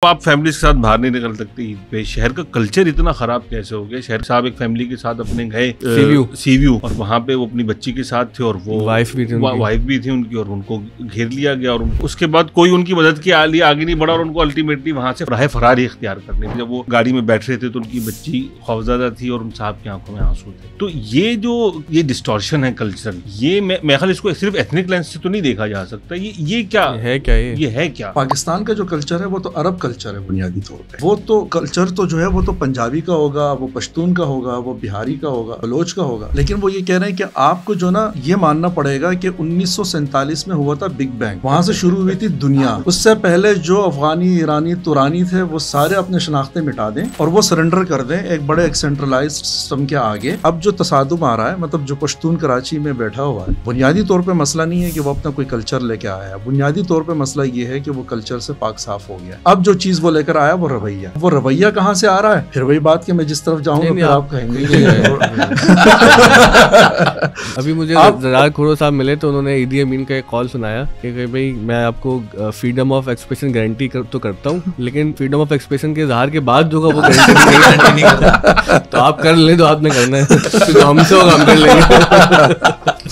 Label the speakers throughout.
Speaker 1: آپ فیملی کے ساتھ باہر نہیں نکل سکتے عید پہ. شہر کا کلچر اتنا خراب کیسے ہو گیا؟ شہر صاحب ایک فیملی کے ساتھ اپنے گئے سی ویو اور وہاں پہ وہ اپنی بچی کے ساتھ تھے اور وہ وائف بھی تھی ان کی, اور ان کو گھیر لیا گیا اور اس کے بعد کوئی ان کی مدد کے لیے آگے نہیں بڑھا اور ان کو الٹیمیٹلی وہاں سے راہ فراری اختیار کرنی تھی. جب وہ گاڑی میں بیٹھ رہے تھے تو ان کی بچی خوفزدہ تھی اور ان صاحب کی آنکھوں میں آنسو تھے. تو یہ ڈسٹورشن ہے کلچر, یہ میں خیال اس کو صرف ایتھنک لینس سے تو نہیں دیکھا جا سکتا. یہ ہے کیا
Speaker 2: پاکستان کا جو کلچر ہے وہ تو عرب کلچر ہے بنیادی طور پہ. وہ تو کلچر تو جو ہے وہ تو پنجابی کا ہوگا, وہ پشتون کا ہوگا, وہ بہاری کا ہوگا, بلوچ کا ہوگا. لیکن وہ یہ کہہ رہے ہیں کہ آپ کو جو نا یہ ماننا پڑے گا کہ 1947 میں ہوا تھا بگ بینگ, وہاں سے شروع ہوئی تھی دنیا. اس سے پہلے جو افغانی, ایرانی, تورانی تھے وہ سارے اپنے شناختیں مٹا دیں اور وہ سرنڈر کر دیں ایک بڑے ایک سینٹرلائزڈ سسٹم کے آگے. اب جو تصادم آ رہا ہے, مطلب جو پشتون کراچی میں بیٹھا ہوا ہے, بنیادی طور پہ مسئلہ نہیں ہے کہ وہ اپنا کوئی کلچر لے کے آیا ہے. بنیادی طور پہ مسئلہ یہ ہے کہ وہ کلچر سے پاک صاف ہو گیا. اب جو چیز وہ لے کر آیا وہ رویہ کہاں سے آ رہا ہے؟ پھر وہی بات کہ میں جس طرف جاؤں گا پھر آپ کہیں گے.
Speaker 3: ابھی مجھے زرار کھورو صاحب ملے تو انہوں نے عیدی امین کا ایک کال سنایا کہ بھائی میں آپ کو فریڈم آف ایکسپریشن گارنٹی تو کرتا ہوں, لیکن فریڈم آف ایکسپریشن کے اظہار کے بعد جو وہ گارنٹی نہیں کرتا. تو آپ کر لیں, تو آپ نے کرنا ہے, ہم سے ہوگا ہم کر لیں گے.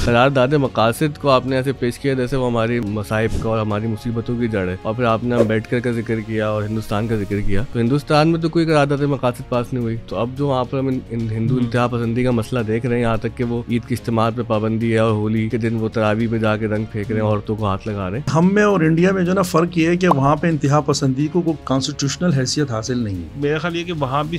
Speaker 3: قرارداد مقاصد کو آپ نے ایسے پیش کیا جیسے وہ ہماری مصائب کا اور ہماری مصیبتوں کی جڑ ہے, اور پھر آپ نے امبیڈکر کا ذکر کیا اور ہندوستان کا ذکر کیا. تو ہندوستان میں تو کوئی قرارداد مقاصد پاس نہیں ہوئی. تو اب جو وہاں پر ہم ہندو انتہا پسندی کا مسئلہ دیکھ رہے ہیں, یہاں تک کہ وہ عید کی اجتماعات پہ پابندی ہے اور ہولی کے دن وہ تراویح پہ جا کے رنگ پھینک رہے ہیں, عورتوں کو ہاتھ لگا رہے ہیں.
Speaker 2: ہم میں اور انڈیا میں جو نا فرق یہ ہے کہ وہاں پہ انتہا پسندی کو کوئی کانسٹیٹیوشنل حیثیت حاصل نہیں ہے.
Speaker 1: میرا خیال یہ کہ وہاں بھی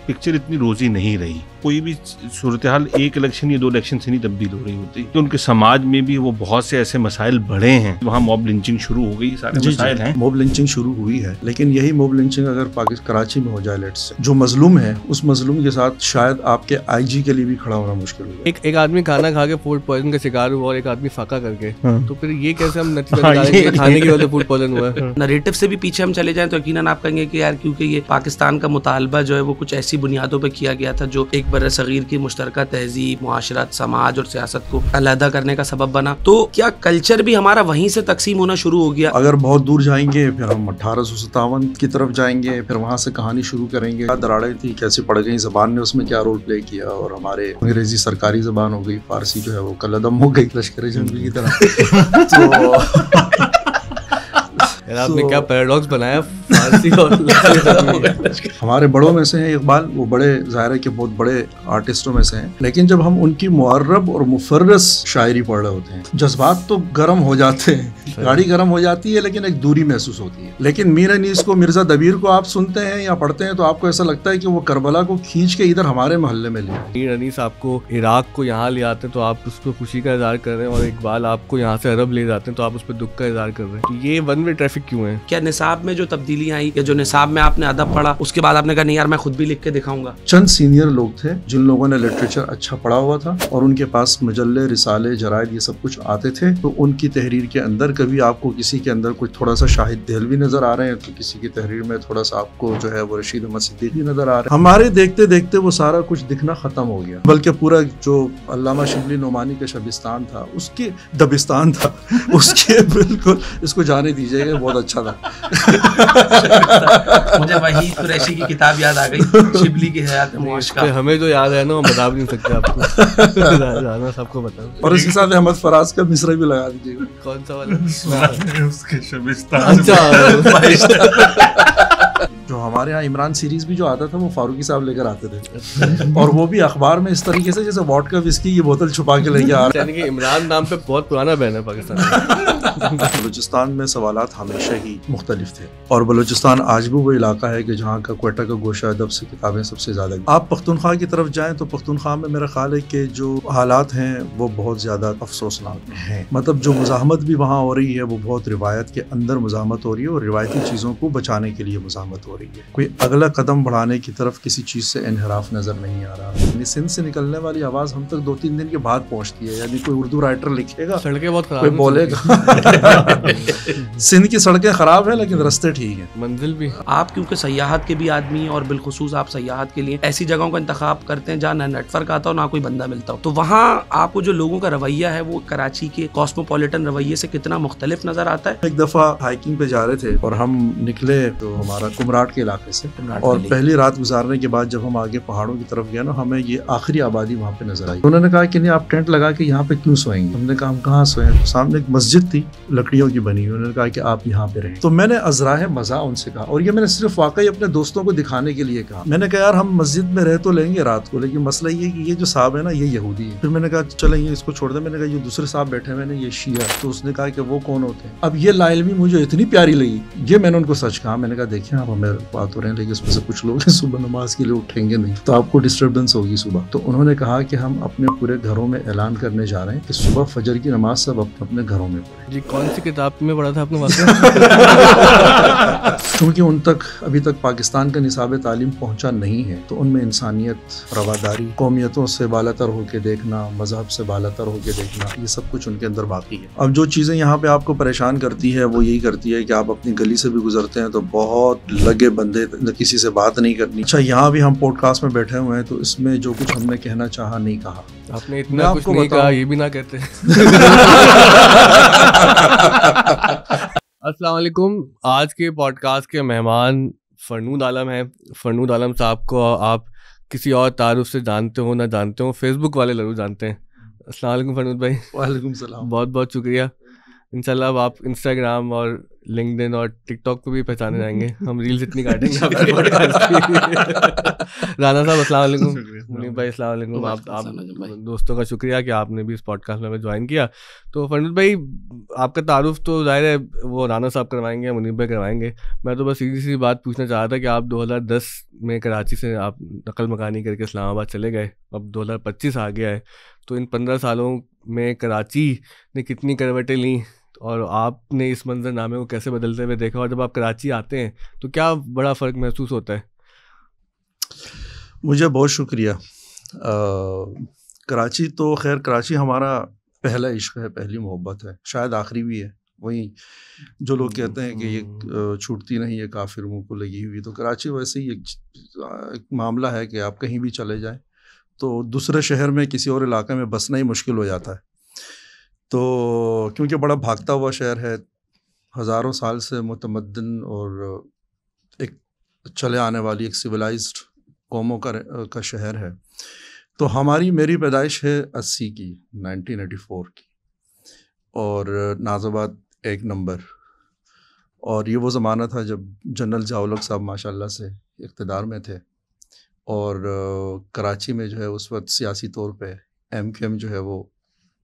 Speaker 1: پکچر اتنی روزی نہیں رہی. کوئی بھی صورتحال ایک الیکشن یا 2 الیکشن سے نہیں تبدیل ہو رہی ہوتی. تو ان کے سماج میں بھی وہ بہت سے ایسے مسائل بڑھے ہیں. وہاں موب لنچنگ شروع ہو گئی, سارے مسائل ہیں.
Speaker 2: موب لنچنگ شروع ہوئی ہے, لیکن یہی موب لنچنگ اگر کراچی میں ہو جائے, لیٹ سے جو مظلوم ہے اس مظلوم کے ساتھ شاید آپ کے آئی جی کے لیے بھی کھڑا ہونا مشکل ہو جائے.
Speaker 3: ایک آدمی کھانا کھا کے فوڈ پوائزن کا شکار ہوا اور ایک آدمی فاقہ کر کے, تو پھر یہ کیسے ہم نتیجہ نکالیں گے کھانے کی وجہ سے فوڈ پوائزن ہوا ہے؟
Speaker 4: نریٹو سے بھی پیچھے ہم چلے جائیں تو یقیناً آپ کہیں گے کہ یار کیونکہ یہ پاکستان کا مطالبہ جو ہے وہ کچھ ایسی بنیادوں پہ کیا گیا تھا جو ایک بر صغیر کی مشترکہ تہذیب, معاشرت, سماج اور سیاست کو علیحدہ کرنے کا سبب بنا. تو کیا کلچر بھی ہمارا وہیں سے تقسیم ہونا شروع ہو گیا؟
Speaker 2: اگر بہت دور جائیں گے پھر ہم 1857 کی طرف جائیں گے, پھر وہاں سے کہانی شروع کریں گے. دراڑیں تھی کیسے پڑ گئی, زبان نے اس میں کیا رول پلے کیا, اور ہمارے انگریزی سرکاری زبان ہو گئی, فارسی جو ہے وہ کلعدم ہو گئی لشکر جنگی کی طرح. تو
Speaker 3: آپ نے کیا پیراڈاکس بنایا فارسی اور
Speaker 2: ہمارے بڑوں میں سے ہیں اقبال, وہ بڑے ظاہر ہے کہ بہت بڑے آرٹسٹوں میں سے ہیں, لیکن جب ہم ان کی معرب اور مفرس شاعری پڑھ رہے ہوتے ہیں جذبات تو گرم ہو جاتے ہیں, گاڑی گرم ہو جاتی ہے, لیکن ایک دوری محسوس ہوتی ہے. لیکن میر انیس کو, مرزا دبیر کو آپ سنتے ہیں یا پڑھتے ہیں تو آپ کو ایسا لگتا ہے کہ وہ کربلا کو کھینچ کے ادھر ہمارے محلے میں لے.
Speaker 3: میر انیس آپ کو عراق کو یہاں لے آتے ہیں تو آپ اس پہ خوشی کا اظہار کر رہے ہیں, اور اقبال آپ کو یہاں سے عرب لے جاتے ہیں تو آپ اس پہ دکھ کا اظہار کر رہے ہیں. تو یہ ون وے ٹریفک کیوں ہے؟
Speaker 4: کیا نصاب میں جو تبدیلیاں آئی یا جو نصاب میں آپ نے ادب پڑھا اس کے بعد آپ نے کہا نہیں یار میں خود بھی لکھ کے دکھاؤں گا؟
Speaker 2: چند سینئر لوگ تھے جن لوگوں نے لٹریچر اچھا پڑھا ہوا تھا اور ان کے پاس مجلے, رسالے, جرائد یہ سب کچھ آتے تھے. تو ان کی تحریر کے اندر کبھی آپ کو کسی کے اندر کچھ تھوڑا سا شاہد دہلوی نظر آ رہے ہیں, تو کسی کی تحریر میں تھوڑا سا آپ کو جو ہے وہ رشید احمد صدیقی نظر آ رہے ہیں. ہمارے دیکھتے دیکھتے وہ سارا کچھ دکھنا ختم ہو گیا, بلکہ پورا جو علامہ شبلی نعمانی کا شبستان تھا, اس کے دبستان تھا, اس کے بالکل اس کو جانے دیجیے گا, بہت اچھا تھا.
Speaker 4: مجھے وحید قریشی کی کتاب یاد آ گئی, شبلی کی حیات معاشقہ.
Speaker 3: ہمیں جو یاد ہے نا وہ بتا بھی نہیں سکتے آپ کو, سب کو بتاؤ.
Speaker 2: اور اس کے ساتھ احمد فراز کا مصرع بھی لگا دیجیے گا.
Speaker 3: کون سا والا؟
Speaker 1: اس کے شبستان.
Speaker 2: جو ہمارے یہاں عمران سیریز بھی جو آتا تھا وہ فاروقی صاحب لے کر آتے تھے, اور وہ بھی اخبار میں اس طریقے سے جیسے واڈکا وسکی کی بوتل چھپا کے لے کے آ رہے ہیں.
Speaker 3: یعنی کہ عمران نام پہ بہت پرانا بین ہے پاکستان میں.
Speaker 2: بلوچستان میں سوالات ہمیشہ ہی مختلف تھے, اور بلوچستان آج بھی وہ علاقہ ہے کہ جہاں کا کوئٹہ کا گوشہ ادب سے کتابیں سب سے زیادہ. آپ پختونخوا کی طرف جائیں تو پختونخوا میں میرا خیال ہے کہ جو حالات ہیں وہ بہت زیادہ افسوسناک ہیں. مطلب جو مزاحمت بھی وہاں ہو رہی ہے وہ بہت روایت کے اندر مزاحمت ہو رہی ہے, اور روایتی چیزوں کو بچانے کے لیے مزاحمت ہو رہی ہے. کوئی اگلا قدم بڑھانے کی طرف کسی چیز سے انحراف نظر نہیں آ رہا. یعنی سندھ سے نکلنے والی آواز ہم تک 2-3 دن کے بعد پہنچتی ہے. یعنی کوئی اردو رائٹر لکھے گا,
Speaker 3: سڑکیں بہت خراب,
Speaker 2: کوئی بولے گا سندھ کی سڑکیں خراب ہیں لیکن راستے ٹھیک ہیں,
Speaker 3: منزل بھی.
Speaker 4: آپ کیونکہ سیاحت کے بھی آدمی ہیں اور بالخصوص آپ سیاحت کے لیے ایسی جگہوں کا انتخاب کرتے ہیں جہاں نہ نیٹ ورک آتا ہو نہ کوئی بندہ ملتا ہو, تو وہاں آپ کو جو لوگوں کا رویہ ہے وہ کراچی کے کاسموپولیٹن رویے سے کتنا مختلف نظر آتا ہے؟
Speaker 2: ایک دفعہ ہائیکنگ پہ جا رہے تھے اور ہم نکلے تو ہمارا کمراٹ کے علاقے سے, اور پہلی رات گزارنے کے بعد جب ہم آگے پہاڑوں کی طرف گئے نا, ہمیں یہ آخری آبادی وہاں پہ نظر آئی. انہوں نے کہا کہ نہیں آپ ٹینٹ لگا کے یہاں پہ کیوں سوئیں گے؟ ہم نے کہا ہم کہاں سوئیں؟ تو سامنے ایک مسجد تھی لکڑیوں کی بنی ہوئی, انہوں نے کہا کہ آپ یہاں پہ رہیں. تو میں نے ازراہ مزہ ان سے کہا, اور یہ میں نے صرف واقعی اپنے دوستوں کو دکھانے کے لیے کہا. میں نے کہا یار ہم مسجد میں رہ تو لیں گے رات کو, لیکن مسئلہ یہ کہ یہ جو صاحب ہے نا یہ یہودی ہے. پھر میں نے کہا چلیں یہ اس کو چھوڑ دیں. میں نے کہا یہ دوسرے صاحب بیٹھے ہوئے ہیں یہ شیعہ. تو اس نے کہا کہ وہ کون ہوتے ہیں؟ اب یہ لا علمی مجھے اتنی پیاری لگی, یہ میں نے ان کو سچ کہا. میں نے کہا دیکھیں آپ ہمیں بات ہو رہے ہیں لیکن اس میں سے کچھ لوگ صبح نماز کے لیے اٹھیں گے نہیں تو آپ کو ڈسٹربنس ہوگی صبح. تو انہوں نے کہا کہ ہم اپنے پورے گھروں میں اعلان کرنے جا رہے ہیں کہ صبح فجر کی نماز سب اپنے گھروں میں پڑھیں.
Speaker 3: جی کون سی کتاب میں پڑھا تھا آپ نے واقعہ؟
Speaker 2: کیونکہ ان تک ابھی تک پاکستان کا نصاب تعلیم پہنچا نہیں ہے, تو ان میں انسانیت, رواداری, قومیتوں سے بالاتر ہو کے دیکھنا, مذہب سے بالاتر ہو کے دیکھنا, یہ سب کچھ ان کے اندر باقی ہے. اب جو چیزیں یہاں پہ آپ کو پریشان کرتی ہے وہ یہی کرتی ہے کہ آپ اپنی گلی سے بھی گزرتے ہیں تو بہت لگے بندے, کسی سے بات نہیں کرنی. اچھا یہاں بھی ہم پوڈ کاسٹ میں بیٹھے ہوئے ہیں تو اس میں جو کچھ ہم نے کہنا چاہا نہیں کہا.
Speaker 3: آپ نے اتنا کچھ نہیں کہا, یہ بھی نہ کہتے. السلام علیکم. آج کے پوڈ کاسٹ کے مہمان فرنود عالم ہیں. فرنود عالم صاحب کو آپ کسی اور تعارف سے جانتے ہو نہ جانتے ہو, فیس بک والے ضرور جانتے ہیں. السلام علیکم فرنود بھائی.
Speaker 2: وعلیکم السلام.
Speaker 3: بہت بہت شکریہ. انشاءاللہ اب آپ انسٹاگرام اور لنکڈن اور ٹک ٹاک پہ بھی پہچانے جائیں گے, ہم ریلز اتنی کاٹیں گے. رانا صاحب السلام علیکم. منیب بھائی السلام علیکم. آپ دوستوں کا شکریہ کہ آپ نے بھی اس پوڈ کاسٹ میں جوائن کیا. تو فرنود بھائی آپ کا تعارف تو ظاہر ہے وہ رانا صاحب کروائیں گے, منیب بھائی کروائیں گے. میں تو بس سیدھی سی بات پوچھنا چاہ رہا تھا کہ آپ 2010 میں کراچی سے آپ نقل مکانی کر کے اسلام آباد چلے گئے, اب 2025 آ گیا ہے, تو ان 15 سالوں میں کراچی نے کتنی کروٹیں لیں اور آپ نے اس منظر نامے کو کیسے بدلتے ہوئے دیکھا, اور جب آپ کراچی آتے ہیں تو کیا بڑا فرق محسوس ہوتا ہے؟
Speaker 2: مجھے بہت شکریہ. کراچی تو خیر کراچی ہمارا پہلا عشق ہے, پہلی محبت ہے, شاید آخری بھی ہے. وہی جو لوگ کہتے ہیں کہ یہ چھوٹتی نہیں ہے کافر منہ کو لگی ہوئی, تو کراچی ویسے ہی ایک معاملہ ہے کہ آپ کہیں بھی چلے جائیں تو دوسرے شہر میں کسی اور علاقے میں بسنا ہی مشکل ہو جاتا ہے. تو کیونکہ بڑا بھاگتا ہوا شہر ہے, ہزاروں سال سے متمدن اور ایک چلے آنے والی ایک سویلائزڈ قوموں کا شہر ہے. تو میری پیدائش ہے 80 کی, 1984 کی, اور ناز آباد 1 نمبر. اور یہ وہ زمانہ تھا جب جنرل ضیاء الحق صاحب ماشاء اللہ سے اقتدار میں تھے, اور کراچی میں جو ہے اس وقت سیاسی طور پہ MQM جو ہے وہ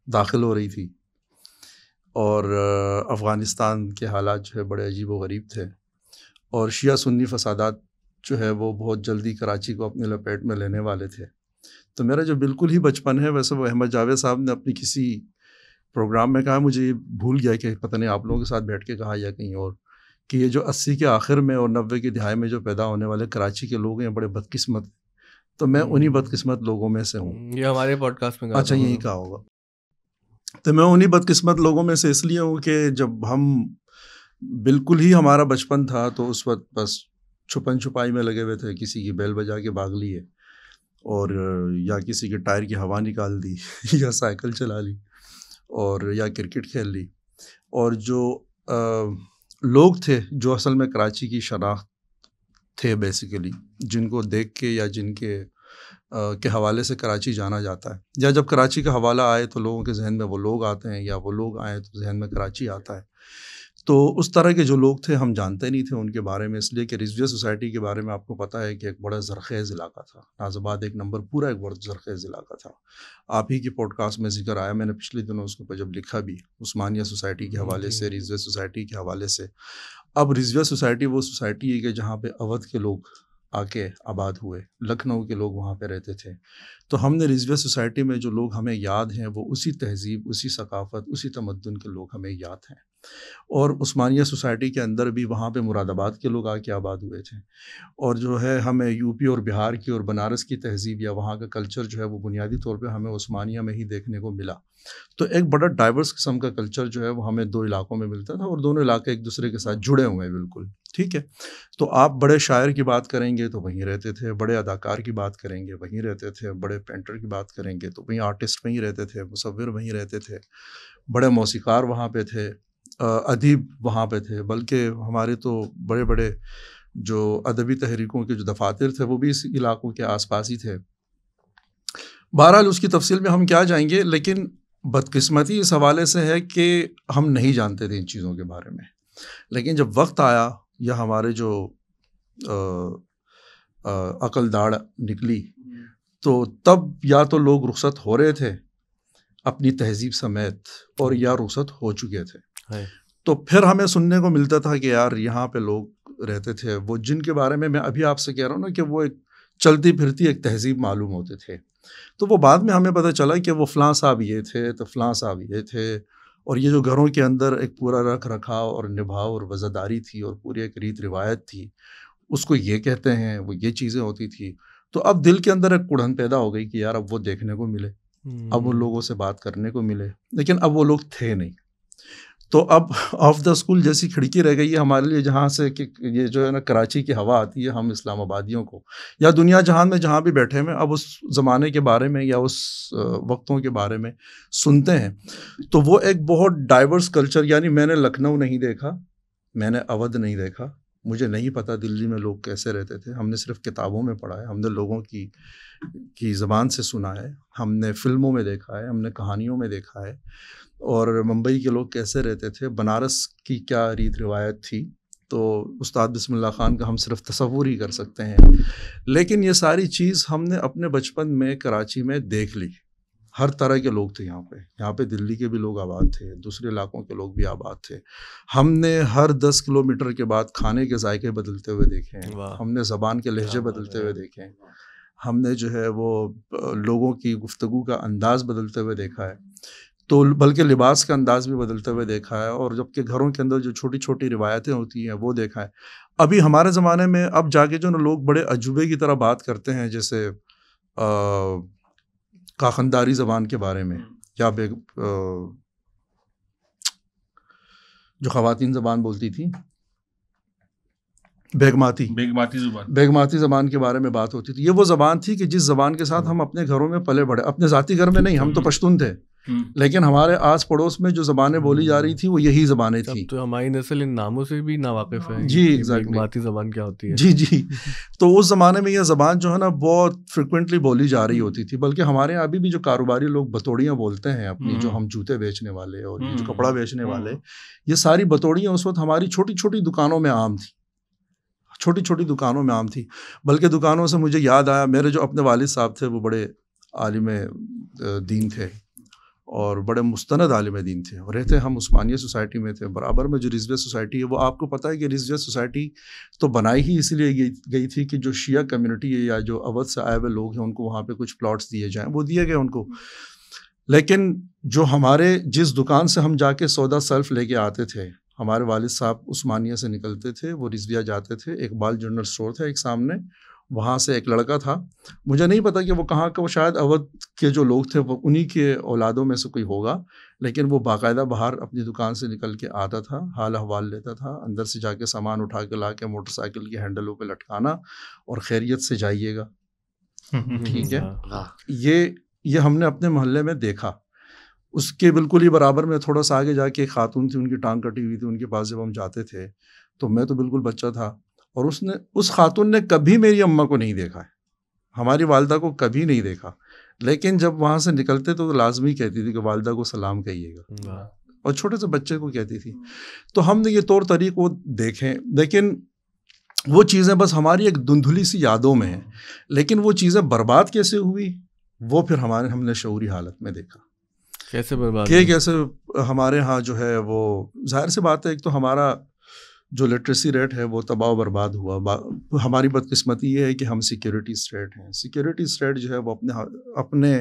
Speaker 2: داخل ہو رہی تھی, اور افغانستان کے حالات جو ہے بڑے عجیب و غریب تھے, اور شیعہ سنی فسادات جو ہے وہ بہت جلدی کراچی کو اپنے لپیٹ میں لینے والے تھے. تو میرا جو بالکل ہی بچپن ہے, ویسے وہ احمد جاوید صاحب نے اپنی کسی پروگرام میں کہا, مجھے یہ بھول گیا کہ پتہ نہیں آپ لوگوں کے ساتھ بیٹھ کے کہا یا کہیں اور, کہ یہ جو 80 کے آخر میں اور 90 کی دہائی میں جو پیدا ہونے والے کراچی کے لوگ ہیں بڑے بدقسمت, تو میں انہی بدقسمت لوگوں میں سے ہوں.
Speaker 3: یہ ہمارے پوڈ کاسٹ میں
Speaker 2: اچھا یہی کہا ہوگا. تو میں انہی بدقسمت لوگوں میں سے اس لیے ہوں کہ جب ہم بالکل ہی ہمارا بچپن تھا تو اس وقت بس چھپن چھپائی میں لگے ہوئے تھے, کسی کی بیل بجا کے بھاگ لی ہے, اور یا کسی کے ٹائر کی ہوا نکال دی, یا سائیکل چلا لی, اور یا کرکٹ کھیل لی. اور جو لوگ تھے جو اصل میں کراچی کی شناخت تھے بیسیکلی, جن کو دیکھ کے یا جن کے حوالے سے کراچی جانا جاتا ہے, یا جب کراچی کا حوالہ آئے تو لوگوں کے ذہن میں وہ لوگ آتے ہیں, یا وہ لوگ آئیں تو ذہن میں کراچی آتا ہے. تو اس طرح کے جو لوگ تھے ہم جانتے نہیں تھے ان کے بارے میں, اس لیے کہ رضویہ سوسائٹی کے بارے میں آپ کو پتہ ہے کہ ایک بڑا زرخیز علاقہ تھا. ناز آباد 1 نمبر پورا ایک بڑا زرخیز علاقہ تھا. آپ ہی کی پوڈ کاسٹ میں ذکر آیا, میں نے پچھلے دنوں اس کو جب لکھا بھی, عثمانیہ سوسائٹی کے حوالے سے, رضویہ سوسائٹی کے حوالے سے. اب رضویہ سوسائٹی وہ سوسائٹی ہے کہ جہاں پہ اودھ کے لوگ آ کے آباد ہوئے, لکھنؤ کے لوگ وہاں پہ رہتے تھے. تو ہم نے رضویہ سوسائٹی میں جو لوگ ہمیں یاد ہیں وہ اسی تہذیب, اسی ثقافت, اسی تمدن کے لوگ ہمیں یاد ہیں. اور عثمانیہ سوسائٹی کے اندر بھی وہاں پہ مراد آباد کے لوگ آ کے آباد ہوئے تھے. اور جو ہے ہمیں یو پی اور بہار کی اور بنارس کی تہذیب یا وہاں کا کلچر جو ہے وہ بنیادی طور پہ ہمیں عثمانیہ میں ہی دیکھنے کو ملا. تو ایک بڑا ڈائیورس قسم کا کلچر جو ہے وہ ہمیں 2 علاقوں میں ملتا تھا, اور دونوں علاقے ایک دوسرے کے ساتھ جڑے ہوئے ہیں بالکل. ٹھیک ہے, تو آپ بڑے شاعر کی بات کریں گے تو وہیں رہتے تھے, بڑے اداکار کی بات کریں گے وہیں رہتے تھے, بڑے پینٹر کی بات کریں گے تو وہیں آرٹسٹ وہیں رہتے تھے, مصور وہیں رہتے تھے, بڑے موسیقار وہاں پہ تھے, ادیب وہاں پہ تھے. بلکہ ہمارے تو بڑے بڑے جو ادبی تحریکوں کے جو دفاتر تھے وہ بھی اس علاقوں کے آس پاس ہی تھے. بہرحال اس کی تفصیل میں ہم کیا جائیں گے, لیکن بدقسمتی اس حوالے سے ہے کہ ہم نہیں جانتے تھے ان چیزوں کے بارے میں. لیکن جب وقت آیا یا ہمارے جو عقل داڑھ نکلی تو تب یا تو لوگ رخصت ہو رہے تھے اپنی تہذیب سمیت, اور یا رخصت ہو چکے تھے. تو پھر ہمیں سننے کو ملتا تھا کہ یار یہاں پہ لوگ رہتے تھے وہ جن کے بارے میں ابھی آپ سے کہہ رہا ہوں نا کہ وہ ایک چلتی پھرتی ایک تہذیب معلوم ہوتے تھے. تو وہ بعد میں ہمیں پتہ چلا کہ وہ فلاں صاحب یہ تھے تو فلاں صاحب یہ تھے, اور یہ جو گھروں کے اندر ایک پورا رکھ رکھاؤ اور نبھاؤ اور وزاداری تھی اور پوری ایک ریت روایت تھی, اس کو یہ کہتے ہیں, وہ یہ چیزیں ہوتی تھی. تو اب دل کے اندر ایک کڑھن پیدا ہو گئی کہ یار اب وہ دیکھنے کو ملے, اب ان لوگوں سے بات کرنے کو ملے, لیکن اب وہ لوگ تھے نہیں. تو اب آف دا اسکول جیسی کھڑکی رہ گئی ہے ہمارے لیے, جہاں سے کہ یہ جو ہے نا کراچی کی ہوا آتی ہے ہم اسلام آبادیوں کو یا دنیا جہان میں جہاں بھی بیٹھے ہوئے اب اس زمانے کے بارے میں یا اس وقتوں کے بارے میں سنتے ہیں. تو وہ ایک بہت ڈائیورس کلچر, یعنی میں نے لکھنؤ نہیں دیکھا, میں نے اودھ نہیں دیکھا, مجھے نہیں پتہ دلی میں لوگ کیسے رہتے تھے. ہم نے صرف کتابوں میں پڑھا ہے, ہم نے لوگوں کی زبان سے سنا ہے, ہم نے فلموں میں دیکھا ہے, ہم نے کہانیوں میں دیکھا ہے. اور ممبئی کے لوگ کیسے رہتے تھے, بنارس کی کیا ریت روایت تھی, تو استاد بسم اللہ خان کا ہم صرف تصور ہی کر سکتے ہیں. لیکن یہ ساری چیز ہم نے اپنے بچپن میں کراچی میں دیکھ لی. ہر طرح کے لوگ تھے یہاں پہ دلی کے بھی لوگ آباد تھے, دوسرے علاقوں کے لوگ بھی آباد تھے. ہم نے ہر 10 کلومیٹر کے بعد کھانے کے ذائقے بدلتے ہوئے دیکھے ہیں, ہم نے زبان کے لہجے بدلتے ہوئے دیکھے ہیں, ہم نے جو ہے وہ لوگوں کی گفتگو کا انداز بدلتے ہوئے دیکھا ہے, تو بلکہ لباس کا انداز بھی بدلتے ہوئے دیکھا ہے, اور جب کہ گھروں کے اندر جو چھوٹی چھوٹی روایتیں ہوتی ہیں وہ دیکھا ہے. ابھی ہمارے زمانے میں اب جا کے جو نا لوگ بڑے عجوبے کی طرح بات کرتے ہیں, جیسے کاخنداری زبان کے بارے میں, یا جو خواتین زبان بولتی تھی بیگماتی زبان کے بارے میں بات ہوتی تھی. یہ وہ زبان تھی کہ جس زبان کے ساتھ ہم اپنے گھروں میں پلے بڑھے, اپنے ذاتی گھر میں نہیں, ہم تو پشتون تھے, لیکن ہمارے آس پڑوس میں جو زبانیں بولی جا رہی تھی وہ یہی زبانیں تھیں.
Speaker 3: تو ہماری نسل ان ناموں سے بھی ناواقف ہے.
Speaker 2: جی ایگزیکٹلی,
Speaker 3: بیگماتی زبان کیا ہوتی ہے.
Speaker 2: جی تو اس زمانے میں یہ زبان جو ہے نا بہت فریکوینٹلی بولی جا رہی ہوتی تھی. بلکہ ہمارے یہاں ابھی بھی جو کاروباری لوگ بتوڑیاں بولتے ہیں اپنی, جو ہم جوتے بیچنے والے اور یہ جو کپڑا بیچنے والے, یہ ساری بتوڑیاں اس وقت ہماری چھوٹی چھوٹی دکانوں میں عام تھی, چھوٹی چھوٹی دکانوں میں عام تھی. بلکہ دکانوں سے مجھے یاد آیا, میرے جو اپنے والد صاحب تھے وہ بڑے عالم دین تھے اور بڑے مستند عالم دین تھے, اور رہتے ہم عثمانیہ سوسائٹی میں تھے. برابر میں جو رضویہ سوسائٹی ہے وہ آپ کو پتہ ہے کہ رضویہ سوسائٹی تو بنائی ہی اس لیے گئی تھی کہ جو شیعہ کمیونٹی ہے یا جو اودھ سے آئے ہوئے لوگ ہیں ان کو وہاں پہ کچھ پلاٹس دیے جائیں, وہ دیے گئے ان کو. لیکن جو ہمارے جس دکان سے ہم جا کے سودا سیلف لے کے آتے تھے, ہمارے والد صاحب عثمانیہ سے نکلتے تھے, وہ رضویہ جاتے تھے, اقبال جنرل اسٹور تھا ایک سامنے, وہاں سے ایک لڑکا تھا, مجھے نہیں پتا کہ وہ کہاں کا, وہ شاید اودھ کے جو لوگ تھے وہ انہی کے اولادوں میں سے کوئی ہوگا, لیکن وہ باقاعدہ باہر اپنی دکان سے نکل کے آتا تھا, حال احوال لیتا تھا, اندر سے جا کے سامان اٹھا کے لا کے موٹر سائیکل کے ہینڈلوں پہ لٹکانا اور خیریت سے جائیے گا. ٹھیک ہے, یہ ہم نے اپنے محلے میں دیکھا. اس کے بالکل ہی برابر میں تھوڑا سا آگے جا کے ایک خاتون تھی, ان کی ٹانگ کٹی ہوئی تھی, ان کے پاس جب ہم جاتے تھے تو میں تو بالکل بچہ تھا, اور اس خاتون نے کبھی میری اماں کو نہیں دیکھا ہے, ہماری والدہ کو کبھی نہیں دیکھا, لیکن جب وہاں سے نکلتے تو لازمی کہتی تھی کہ والدہ کو سلام کہیے گا, اور چھوٹے سے بچے کو کہتی تھی. تو ہم نے یہ طور طریق وہ دیکھیں, لیکن وہ چیزیں بس ہماری ایک دھندلی سی یادوں میں ہیں. لیکن وہ چیزیں برباد کیسے ہوئی وہ پھر ہم نے شعوری حالت میں دیکھا.
Speaker 3: کیسے برباد
Speaker 2: کہ کیسے ہمارے ہاں جو ہے وہ ظاہر سی بات ہے, ایک تو ہمارا جو لٹریسی ریٹ ہے وہ تباہ و برباد ہوا. ہماری بدقسمتی یہ ہے کہ ہم سیکیورٹی اسٹیٹ ہیں. سیکیورٹی اسٹیٹ جو ہے وہ اپنے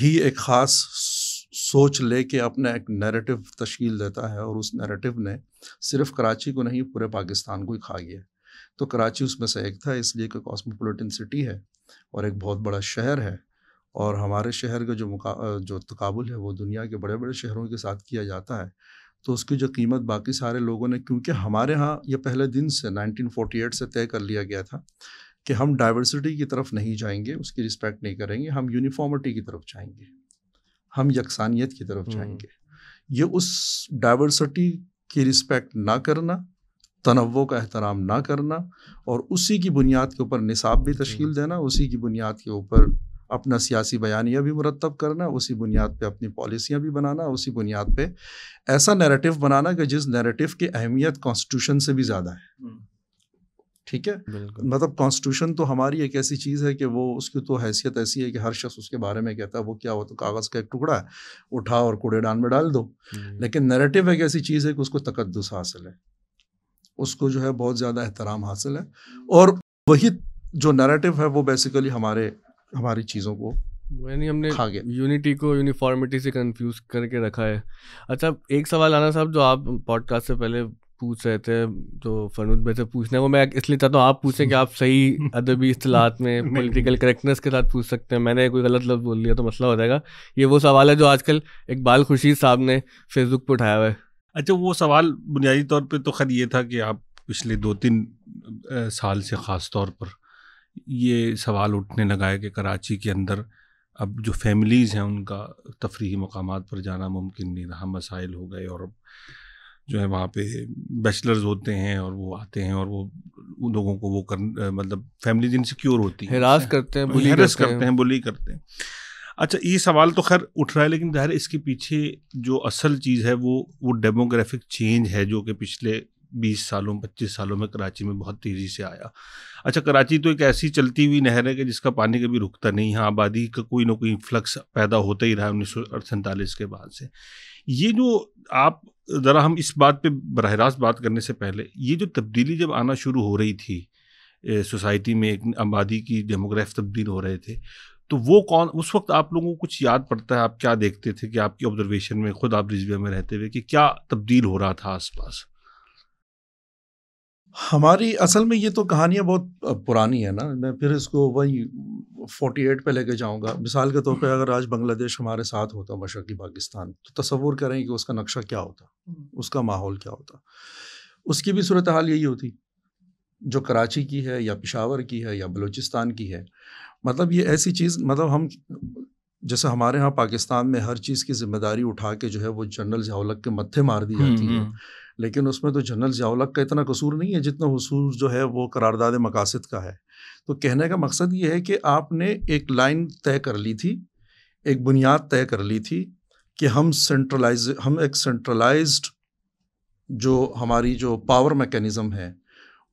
Speaker 2: ہی ایک خاص سوچ لے کے اپنا ایک نیریٹو تشکیل دیتا ہے، اور اس نیریٹو نے صرف کراچی کو نہیں پورے پاکستان کو ہی کھا گیا. تو کراچی اس میں سے ایک تھا، اس لیے کہ کاسموپولیٹن سٹی ہے اور ایک بہت بڑا شہر ہے، اور ہمارے شہر کا جو تقابل ہے وہ دنیا کے بڑے بڑے شہروں کے ساتھ کیا جاتا ہے. تو اس کی جو قیمت باقی سارے لوگوں نے، کیونکہ ہمارے ہاں یہ پہلے دن سے 1948 سے طے کر لیا گیا تھا کہ ہم ڈائیورسٹی کی طرف نہیں جائیں گے، اس کی رسپیکٹ نہیں کریں گے، ہم یونیفارمٹی کی طرف جائیں گے، ہم یکسانیت کی طرف جائیں گے. یہ اس ڈائیورسٹی کی رسپیکٹ نہ کرنا، تنوع کا احترام نہ کرنا، اور اسی کی بنیاد کے اوپر نصاب بھی تشکیل دینا، اسی کی بنیاد کے اوپر اپنا سیاسی بیانیہ بھی مرتب کرنا، اسی بنیاد پہ اپنی پالیسیاں بھی بنانا، اسی بنیاد پہ ایسا نیریٹو بنانا کہ جس نیریٹو کی اہمیت کانسٹیٹیوشن سے بھی زیادہ ہے. ٹھیک ہے، مطلب کانسٹیٹیوشن تو ہماری ایک ایسی چیز ہے کہ وہ اس کی تو حیثیت ایسی ہے کہ ہر شخص اس کے بارے میں کہتا ہے وہ کیا ہوتا، کاغذ کا ایک ٹکڑا ہے، اٹھا اور کوڑے دان میں ڈال دو. لیکن نیریٹو ایک ایسی چیز ہے کہ اس کو تقدس حاصل ہے، اس کو جو ہے بہت زیادہ احترام حاصل ہے، اور وہی جو نیریٹو ہے وہ بیسیکلی ہماری چیزوں کو
Speaker 3: یعنی ہم نے یونٹی کو یونیفارمٹی سے کنفیوز کر کے رکھا ہے. اچھا ایک سوال آنا صاحب جو آپ پوڈ کاسٹ سے پہلے پوچھ رہے تھے تو فرنود بھائی سے پوچھنا ہے، وہ میں اس لیے چاہتا ہوں آپ پوچھیں کہ آپ صحیح ادبی اصطلاحات میں پولیٹیکل کریکٹنس کے ساتھ پوچھ سکتے ہیں. میں نے کوئی غلط لفظ بول دیا تو مسئلہ ہو جائے گا. یہ وہ سوال ہے جو آج کل اقبال خورشید صاحب نے فیس بک پہ اٹھایا ہوا ہے.
Speaker 1: اچھا وہ سوال بنیادی طور پہ تو خیر یہ تھا کہ آپ پچھلے 2-3 سال سے خاص طور پر یہ سوال اٹھنے لگا ہے کہ کراچی کے اندر اب جو فیملیز ہیں ان کا تفریحی مقامات پر جانا ممکن نہیں رہا، مسائل ہو گئے، اور اب جو ہے وہاں پہ بیچلرز ہوتے ہیں اور وہ آتے ہیں اور وہ ان لوگوں کو وہ مطلب فیملیز انسیکیور ہوتی ہیں،
Speaker 3: ہراس کرتے ہیں،
Speaker 1: بلی کرتے ہیں. اچھا یہ سوال تو خیر اٹھ رہا ہے، لیکن ظاہر اس کے پیچھے جو اصل چیز ہے وہ ڈیموگرافک چینج ہے جو کہ پچھلے 25 سالوں میں کراچی میں بہت تیزی سے آیا. اچھا کراچی تو ایک ایسی چلتی ہوئی نہر ہے کہ جس کا پانی کبھی رکتا نہیں، یہاں آبادی کا کوئی نہ کوئی فلکس پیدا ہوتا ہی رہا 1947 کے بعد سے. یہ جو آپ ذرا ہم اس بات پہ براہ راست بات کرنے سے پہلے، یہ جو تبدیلی جب آنا شروع ہو رہی تھی سوسائٹی میں، ایک آبادی کی ڈیموگراف تبدیل ہو رہے تھے، تو وہ کون اس وقت آپ لوگوں کو کچھ یاد پڑتا ہے؟ آپ کیا دیکھتے تھے کہ آپ کی آبزرویشن میں، خود آپ رضویہ میں رہتے ہوئے، کہ کیا تبدیل ہو رہا تھا آس پاس؟
Speaker 2: ہماری اصل میں یہ تو کہانیاں بہت پرانی ہے نا. میں پھر اس کو وہی 48 پہ لے کے جاؤں گا. مثال کے طور پہ اگر آج بنگلہ دیش ہمارے ساتھ ہوتا، مشرقی پاکستان، تو تصور کریں کہ اس کا نقشہ کیا ہوتا، اس کا ماحول کیا ہوتا. اس کی بھی صورتحال یہی ہوتی جو کراچی کی ہے یا پشاور کی ہے یا بلوچستان کی ہے. مطلب یہ ایسی چیز، مطلب ہم جیسے ہمارے ہاں پاکستان میں ہر چیز کی ذمہ داری اٹھا کے جو ہے وہ جنرل ضیاء الحق کے متھے مار دی جاتی ہے، لیکن اس میں تو جنرل ضیاء الحق کا اتنا قصور نہیں ہے جتنا قصور جو ہے وہ قرارداد مقاصد کا ہے. تو کہنے کا مقصد یہ ہے کہ آپ نے ایک لائن طے کر لی تھی، ایک بنیاد طے کر لی تھی کہ ہم ایک سینٹرلائزڈ جو ہماری جو پاور میکینزم ہے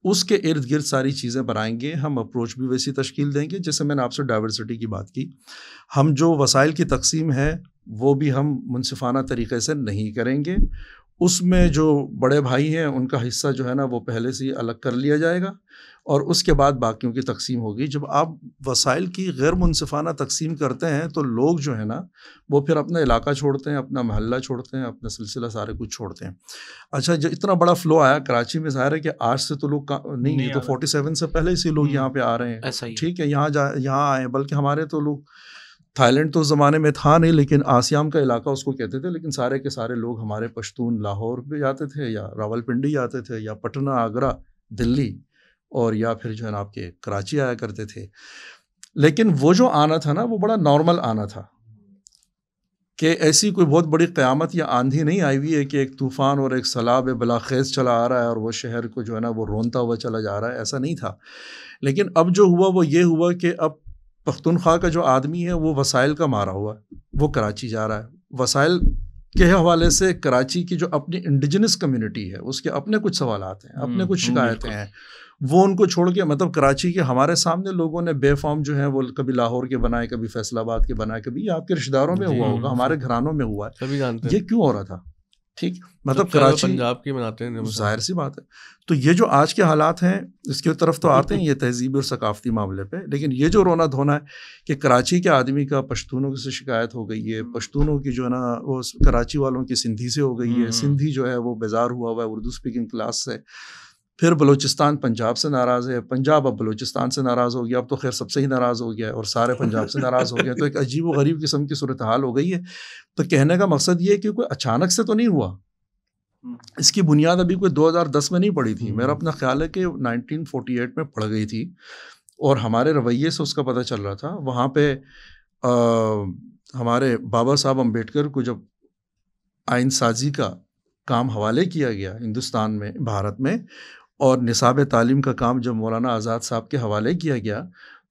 Speaker 2: اس کے ارد گرد ساری چیزیں بنائیں گے. ہم اپروچ بھی ویسی تشکیل دیں گے جیسے میں نے آپ سے ڈائیورسٹی کی بات کی. ہم جو وسائل کی تقسیم ہے وہ بھی ہم منصفانہ طریقے سے نہیں کریں گے. اس میں جو بڑے بھائی ہیں ان کا حصہ جو ہے نا وہ پہلے سے ہی الگ کر لیا جائے گا، اور اس کے بعد باقیوں کی تقسیم ہوگی. جب آپ وسائل کی غیر منصفانہ تقسیم کرتے ہیں تو لوگ جو ہے نا وہ پھر اپنا علاقہ چھوڑتے ہیں، اپنا محلہ چھوڑتے ہیں، اپنا سلسلہ سارے کچھ چھوڑتے ہیں. اچھا جو اتنا بڑا فلو آیا کراچی میں، ظاہر ہے کہ آج سے تو لوگ نہیں، یہ تو 47 سے پہلے سے لوگ یہاں پہ آ رہے ہیں. ٹھیک ہے، یہاں آئے، بلکہ ہمارے تو لوگ، تھا لینڈ تو اس زمانے میں تھا نہیں لیکن آسیام کا علاقہ اس کو کہتے تھے، لیکن سارے کے سارے لوگ ہمارے پشتون لاہور بھی جاتے تھے یا راول پنڈی جاتے تھے یا پٹنہ، آگرہ، دلی، اور یا پھر جو ہے نا آپ کے کراچی آیا کرتے تھے. لیکن وہ جو آنا تھا نا وہ بڑا نارمل آنا تھا، کہ ایسی کوئی بہت بڑی قیامت یا آندھی نہیں آئی ہوئی ہے کہ ایک طوفان اور ایک سیلاب بلاخیز چلا آ رہا ہے اور وہ شہر کو جو ہے نا وہ رونتا ہوا چلا جا رہا ہے. ایسا نہیں تھا. لیکن اب جو ہوا وہ یہ ہوا کہ اب پختونخوا کا جو آدمی ہے وہ وسائل کا مارا ہوا ہے، وہ کراچی جا رہا ہے. وسائل کے حوالے سے کراچی کی جو اپنی انڈیجنس کمیونٹی ہے اس کے اپنے کچھ سوالات ہیں، اپنے کچھ شکایتیں ہیں، وہ ان کو چھوڑ کے، مطلب کراچی کے ہمارے سامنے لوگوں نے بے فارم جو ہیں وہ کبھی لاہور کے بنائے، کبھی فیصل آباد کے بنائے، کبھی آپ کے رشتہ داروں میں ہوا ہوگا، ہمارے گھرانوں میں ہوا ہے. یہ کیوں ہو رہا تھا؟ ٹھیک, مطلب کراچی
Speaker 3: پنجاب کی مناتے ہیں,
Speaker 2: ظاہر سی بات ہے. تو یہ جو آج کے حالات ہیں اس کی طرف تو آتے ہیں یہ تہذیبی اور ثقافتی معاملے پہ, لیکن یہ جو رونا دھونا ہے کہ کراچی کے آدمی کا پشتونوں سے شکایت ہو گئی ہے, پشتونوں کی جو ہے نا وہ کراچی والوں کی سندھی سے ہو گئی ہے, سندھی جو ہے وہ بیزار ہوا ہوا ہے اردو اسپیکنگ کلاس سے, پھر بلوچستان پنجاب سے ناراض ہے, پنجاب اب بلوچستان سے ناراض ہو گیا, اب تو خیر سب سے ہی ناراض ہو گیا ہے اور سارے پنجاب سے ناراض ہو گیا. تو ایک عجیب و غریب قسم کی صورتحال ہو گئی ہے. تو کہنے کا مقصد یہ ہے کہ کوئی اچانک سے تو نہیں ہوا, اس کی بنیاد ابھی کوئی 2010 میں نہیں پڑی تھی. میرا اپنا خیال ہے کہ 1948 میں پڑ گئی تھی, اور ہمارے رویے سے اس کا پتہ چل رہا تھا. وہاں پہ ہمارے بابا صاحب امبیڈکر کو جب آئین سازی کا کام حوالے کیا گیا ہندوستان میں, بھارت میں, اور نصاب تعلیم کا کام جب مولانا آزاد صاحب کے حوالے کیا گیا,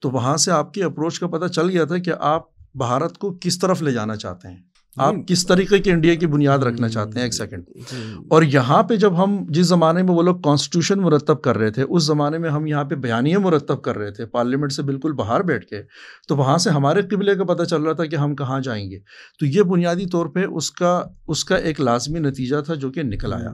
Speaker 2: تو وہاں سے آپ کی اپروچ کا پتہ چل گیا تھا کہ آپ بھارت کو کس طرف لے جانا چاہتے ہیں, آپ کس طریقے کی انڈیا کی بنیاد رکھنا چاہتے ہیں. ایک سیکنڈ, اور یہاں پہ جب ہم جس زمانے میں وہ لوگ کانسٹیٹیوشن مرتب کر رہے تھے, اس زمانے میں ہم یہاں پہ بیانیے مرتب کر رہے تھے پارلیمنٹ سے بالکل باہر بیٹھ کے, تو وہاں سے ہمارے قبلے کا پتہ چل رہا تھا کہ ہم کہاں جائیں گے. تو یہ بنیادی طور پہ اس کا ایک لازمی نتیجہ تھا جو کہ نکل آیا.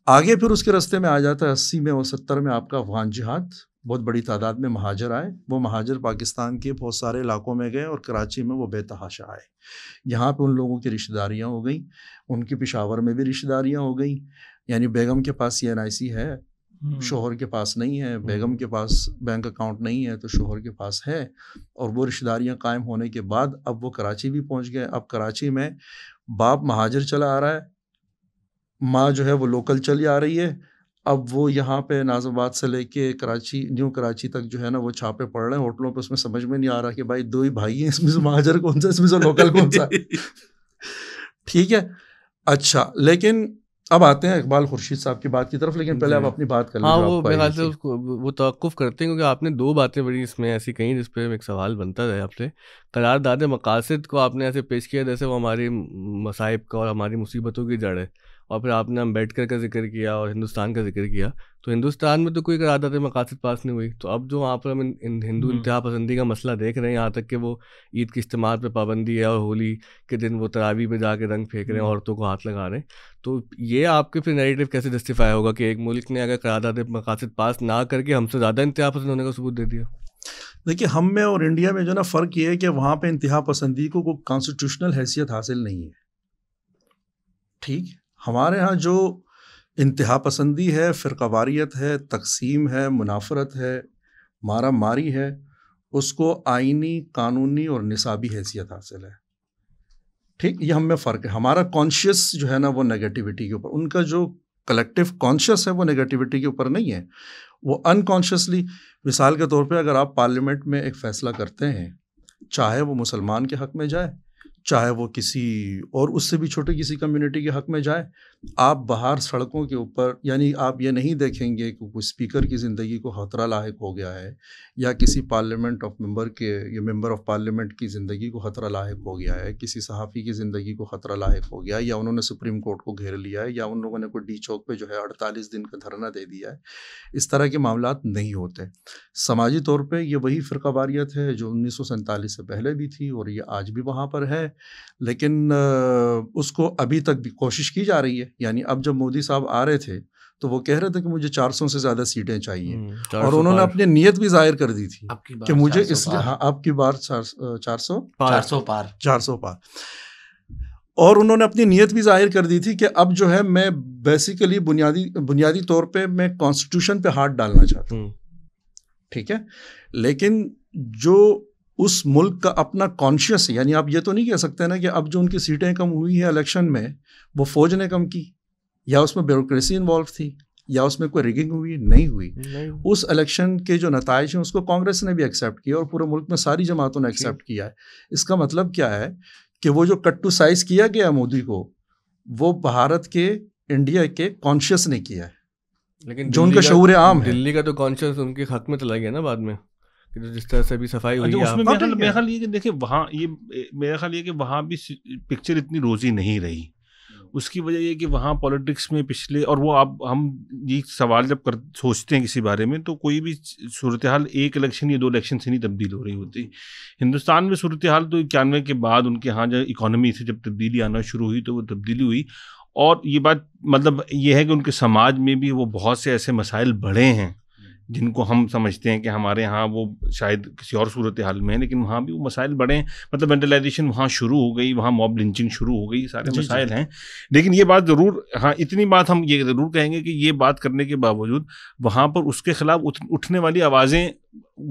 Speaker 2: آگے پھر اس کے راستے میں آ جاتا ہے 80 میں اور 70 میں آپ کا افغان جہاد, بہت بڑی تعداد میں مہاجر آئے. وہ مہاجر پاکستان کے بہت سارے علاقوں میں گئے اور کراچی میں وہ بے تحاشا آئے. یہاں پہ ان لوگوں کی رشتہ داریاں ہو گئیں, ان کی پشاور میں بھی رشتہ داریاں ہو گئیں. یعنی بیگم کے پاس CNIC ہے, شوہر کے پاس نہیں ہے, بیگم کے پاس بینک اکاؤنٹ نہیں ہے تو شوہر کے پاس ہے, اور وہ رشتہ داریاں قائم ہونے کے بعد اب وہ کراچی بھی پہنچ گئے. اب کراچی میں باپ مہاجر چلا آ رہا ہے, ماں جو ہے وہ لوکل چلی آ رہی ہے. اب وہ یہاں پہ ناظم آباد سے لے کے کراچی, نیو کراچی تک جو ہے نا وہ چھاپے پڑ رہے ہیں ہوٹلوں پہ. اس میں سمجھ میں نہیں آ رہا کہ بھائی دو ہی بھائی ہیں, اس میں سے مہاجر کون سا, اس میں سے لوکل کون سا. ٹھیک ہے, اچھا. لیکن اب آتے ہیں اقبال خورشید صاحب کی بات کی طرف, لیکن پہلے آپ اپنی بات کر لیں.
Speaker 3: ہاں, وہ میرے خیال سے وہ توقف کرتے ہیں کیونکہ آپ نے 2 باتیں بڑی اس میں ایسی کہیں جس پہ ایک سوال بنتا رہے آپ سے. قرارداد مقاصد کو آپ نے ایسے پیش کیا جیسے وہ ہماری مصائب کا اور ہماری مصیبتوں کی جڑ ہے, اور پھر آپ نے امبیڈکر کا ذکر کیا اور ہندوستان کا ذکر کیا. تو ہندوستان میں تو کوئی قرارداد مقاصد پاس نہیں ہوئی. تو اب جو وہاں پر ہم ہندو انتہا پسندی کا مسئلہ دیکھ رہے ہیں, یہاں تک کہ وہ عید کے اجتماعات پہ پابندی ہے اور ہولی کے دن وہ تراویح پہ جا کے رنگ پھینک رہے ہیں, عورتوں کو ہاتھ لگا رہے ہیں. تو یہ آپ کے پھر نیریٹو کیسے جسٹیفائی ہوگا کہ ایک ملک نے اگر قرارداد مقاصد پاس نہ کر کے ہم سے زیادہ انتہا پسند ہونے کا ثبوت دے دیا؟
Speaker 2: دیکھیے, ہم میں اور انڈیا میں جو نا فرق یہ ہے کہ وہاں پہ انتہا پسندی کو کوئی کانسٹیٹیوشنل حیثیت حاصل نہیں ہے. ٹھیک, ہمارے ہاں جو انتہا پسندی ہے, فرقہ واریت ہے, تقسیم ہے, منافرت ہے, مارا ماری ہے, اس کو آئینی, قانونی اور نصابی حیثیت حاصل ہے. ٹھیک, یہ ہم میں فرق ہے. ہمارا کانشیس جو ہے نا وہ نیگیٹیوٹی کے اوپر, ان کا جو کلیکٹیو کانشیس ہے وہ نیگیٹیوٹی کے اوپر نہیں ہے, وہ انکانشیسلی. مثال کے طور پہ اگر آپ پارلیمنٹ میں ایک فیصلہ کرتے ہیں, چاہے وہ مسلمان کے حق میں جائے, چاہے وہ کسی اور اس سے بھی چھوٹے کسی کمیونٹی کے حق میں جائے, آپ باہر سڑکوں کے اوپر, یعنی آپ یہ نہیں دیکھیں گے کہ کوئی اسپیکر کی زندگی کو خطرہ لاحق ہو گیا ہے, یا کسی پارلیمنٹ آف ممبر کے یا ممبر آف پارلیمنٹ کی زندگی کو خطرہ لاحق ہو گیا ہے, کسی صحافی کی زندگی کو خطرہ لاحق ہو گیا ہے, یا انہوں نے سپریم کورٹ کو گھیر لیا ہے, یا ان لوگوں نے کوئی ڈی چوک پہ جو ہے 48 دن کا دھرنا دے دیا ہے. اس طرح کے معاملات نہیں ہوتے. سماجی طور پہ یہ وہی فرقہ واریت ہے جو 1947 سے پہلے بھی تھی, اور یہ آج بھی وہاں پر ہے, لیکن اس کو ابھی تک بھی کوشش کی جا رہی ہے. یعنی اب جب مودی صاحب آ رہے تھے تو وہ کہہ رہے تھے کہ مجھے 400 سے زیادہ سیٹیں چاہیے, اور انہوں نے اپنی نیت بھی ظاہر کر دی تھی کہ مجھے اس لیے, ہاں آپ کی بار 400 پار, اور انہوں نے اپنی نیت بھی ظاہر کر دی تھی کہ اب جو ہے میں بیسیکلی بنیادی طور پہ میں کانسٹیٹیوشن پہ ہاتھ ڈالنا چاہتا ہوں. ٹھیک ہے, لیکن جو اس ملک کا اپنا کانشیس, یعنی آپ یہ تو نہیں کہہ سکتے نا کہ اب جو ان کی سیٹیں کم ہوئی ہیں الیکشن میں وہ فوج نے کم کی, یا اس میں بیوروکریسی انوالو تھی, یا اس میں کوئی ریگنگ ہوئی, نہیں ہوئی. اس الیکشن کے جو نتائج ہیں اس کو کانگریس نے بھی ایکسیپٹ کیا, اور پورے ملک میں ساری جماعتوں نے ایکسیپٹ کیا ہے. اس کا مطلب کیا ہے کہ وہ جو کٹ ٹو سائز کیا گیا مودی کو, وہ بھارت کے, انڈیا کے کانشیس نے کیا ہے,
Speaker 3: لیکن
Speaker 2: جو ان کا شعور عام ہے.
Speaker 3: دلی کا تو کانشیس ان کے حق میں چلا گیا نا بعد میں, جس طرح سے بھی صفائی ہوئی ہے.
Speaker 1: میرا خیال یہ کہ دیکھیں وہاں, یہ میرا خیال یہ کہ وہاں بھی پکچر اتنی روزی نہیں رہی. اس کی وجہ یہ کہ وہاں پولیٹکس میں پچھلے, اور وہ ہم یہ سوال جب سوچتے ہیں کسی بارے میں تو کوئی بھی صورتحال ایک الیکشن یا 2 الیکشن سے نہیں تبدیل ہو رہی ہوتی. ہندوستان میں صورتحال تو 91 کے بعد ان کے ہاں جو اکانومی سے جب تبدیلی آنا شروع ہوئی تو وہ تبدیلی ہوئی, اور یہ بات مطلب یہ ہے کہ ان کے سماج میں بھی وہ بہت سے ایسے مسائل بڑے ہیں جن کو ہم سمجھتے ہیں کہ ہمارے ہاں وہ شاید کسی اور صورتحال میں ہیں، لیکن وہاں بھی وہ مسائل بڑے ہیں. مطلب وینڈلائزیشن وہاں شروع ہو گئی، وہاں موب لنچنگ شروع ہو گئی، سارے مسائل ہیں. لیکن یہ بات ضرور، ہاں اتنی بات ہم یہ ضرور کہیں گے کہ یہ بات کرنے کے باوجود وہاں پر اس کے خلاف اٹھنے والی آوازیں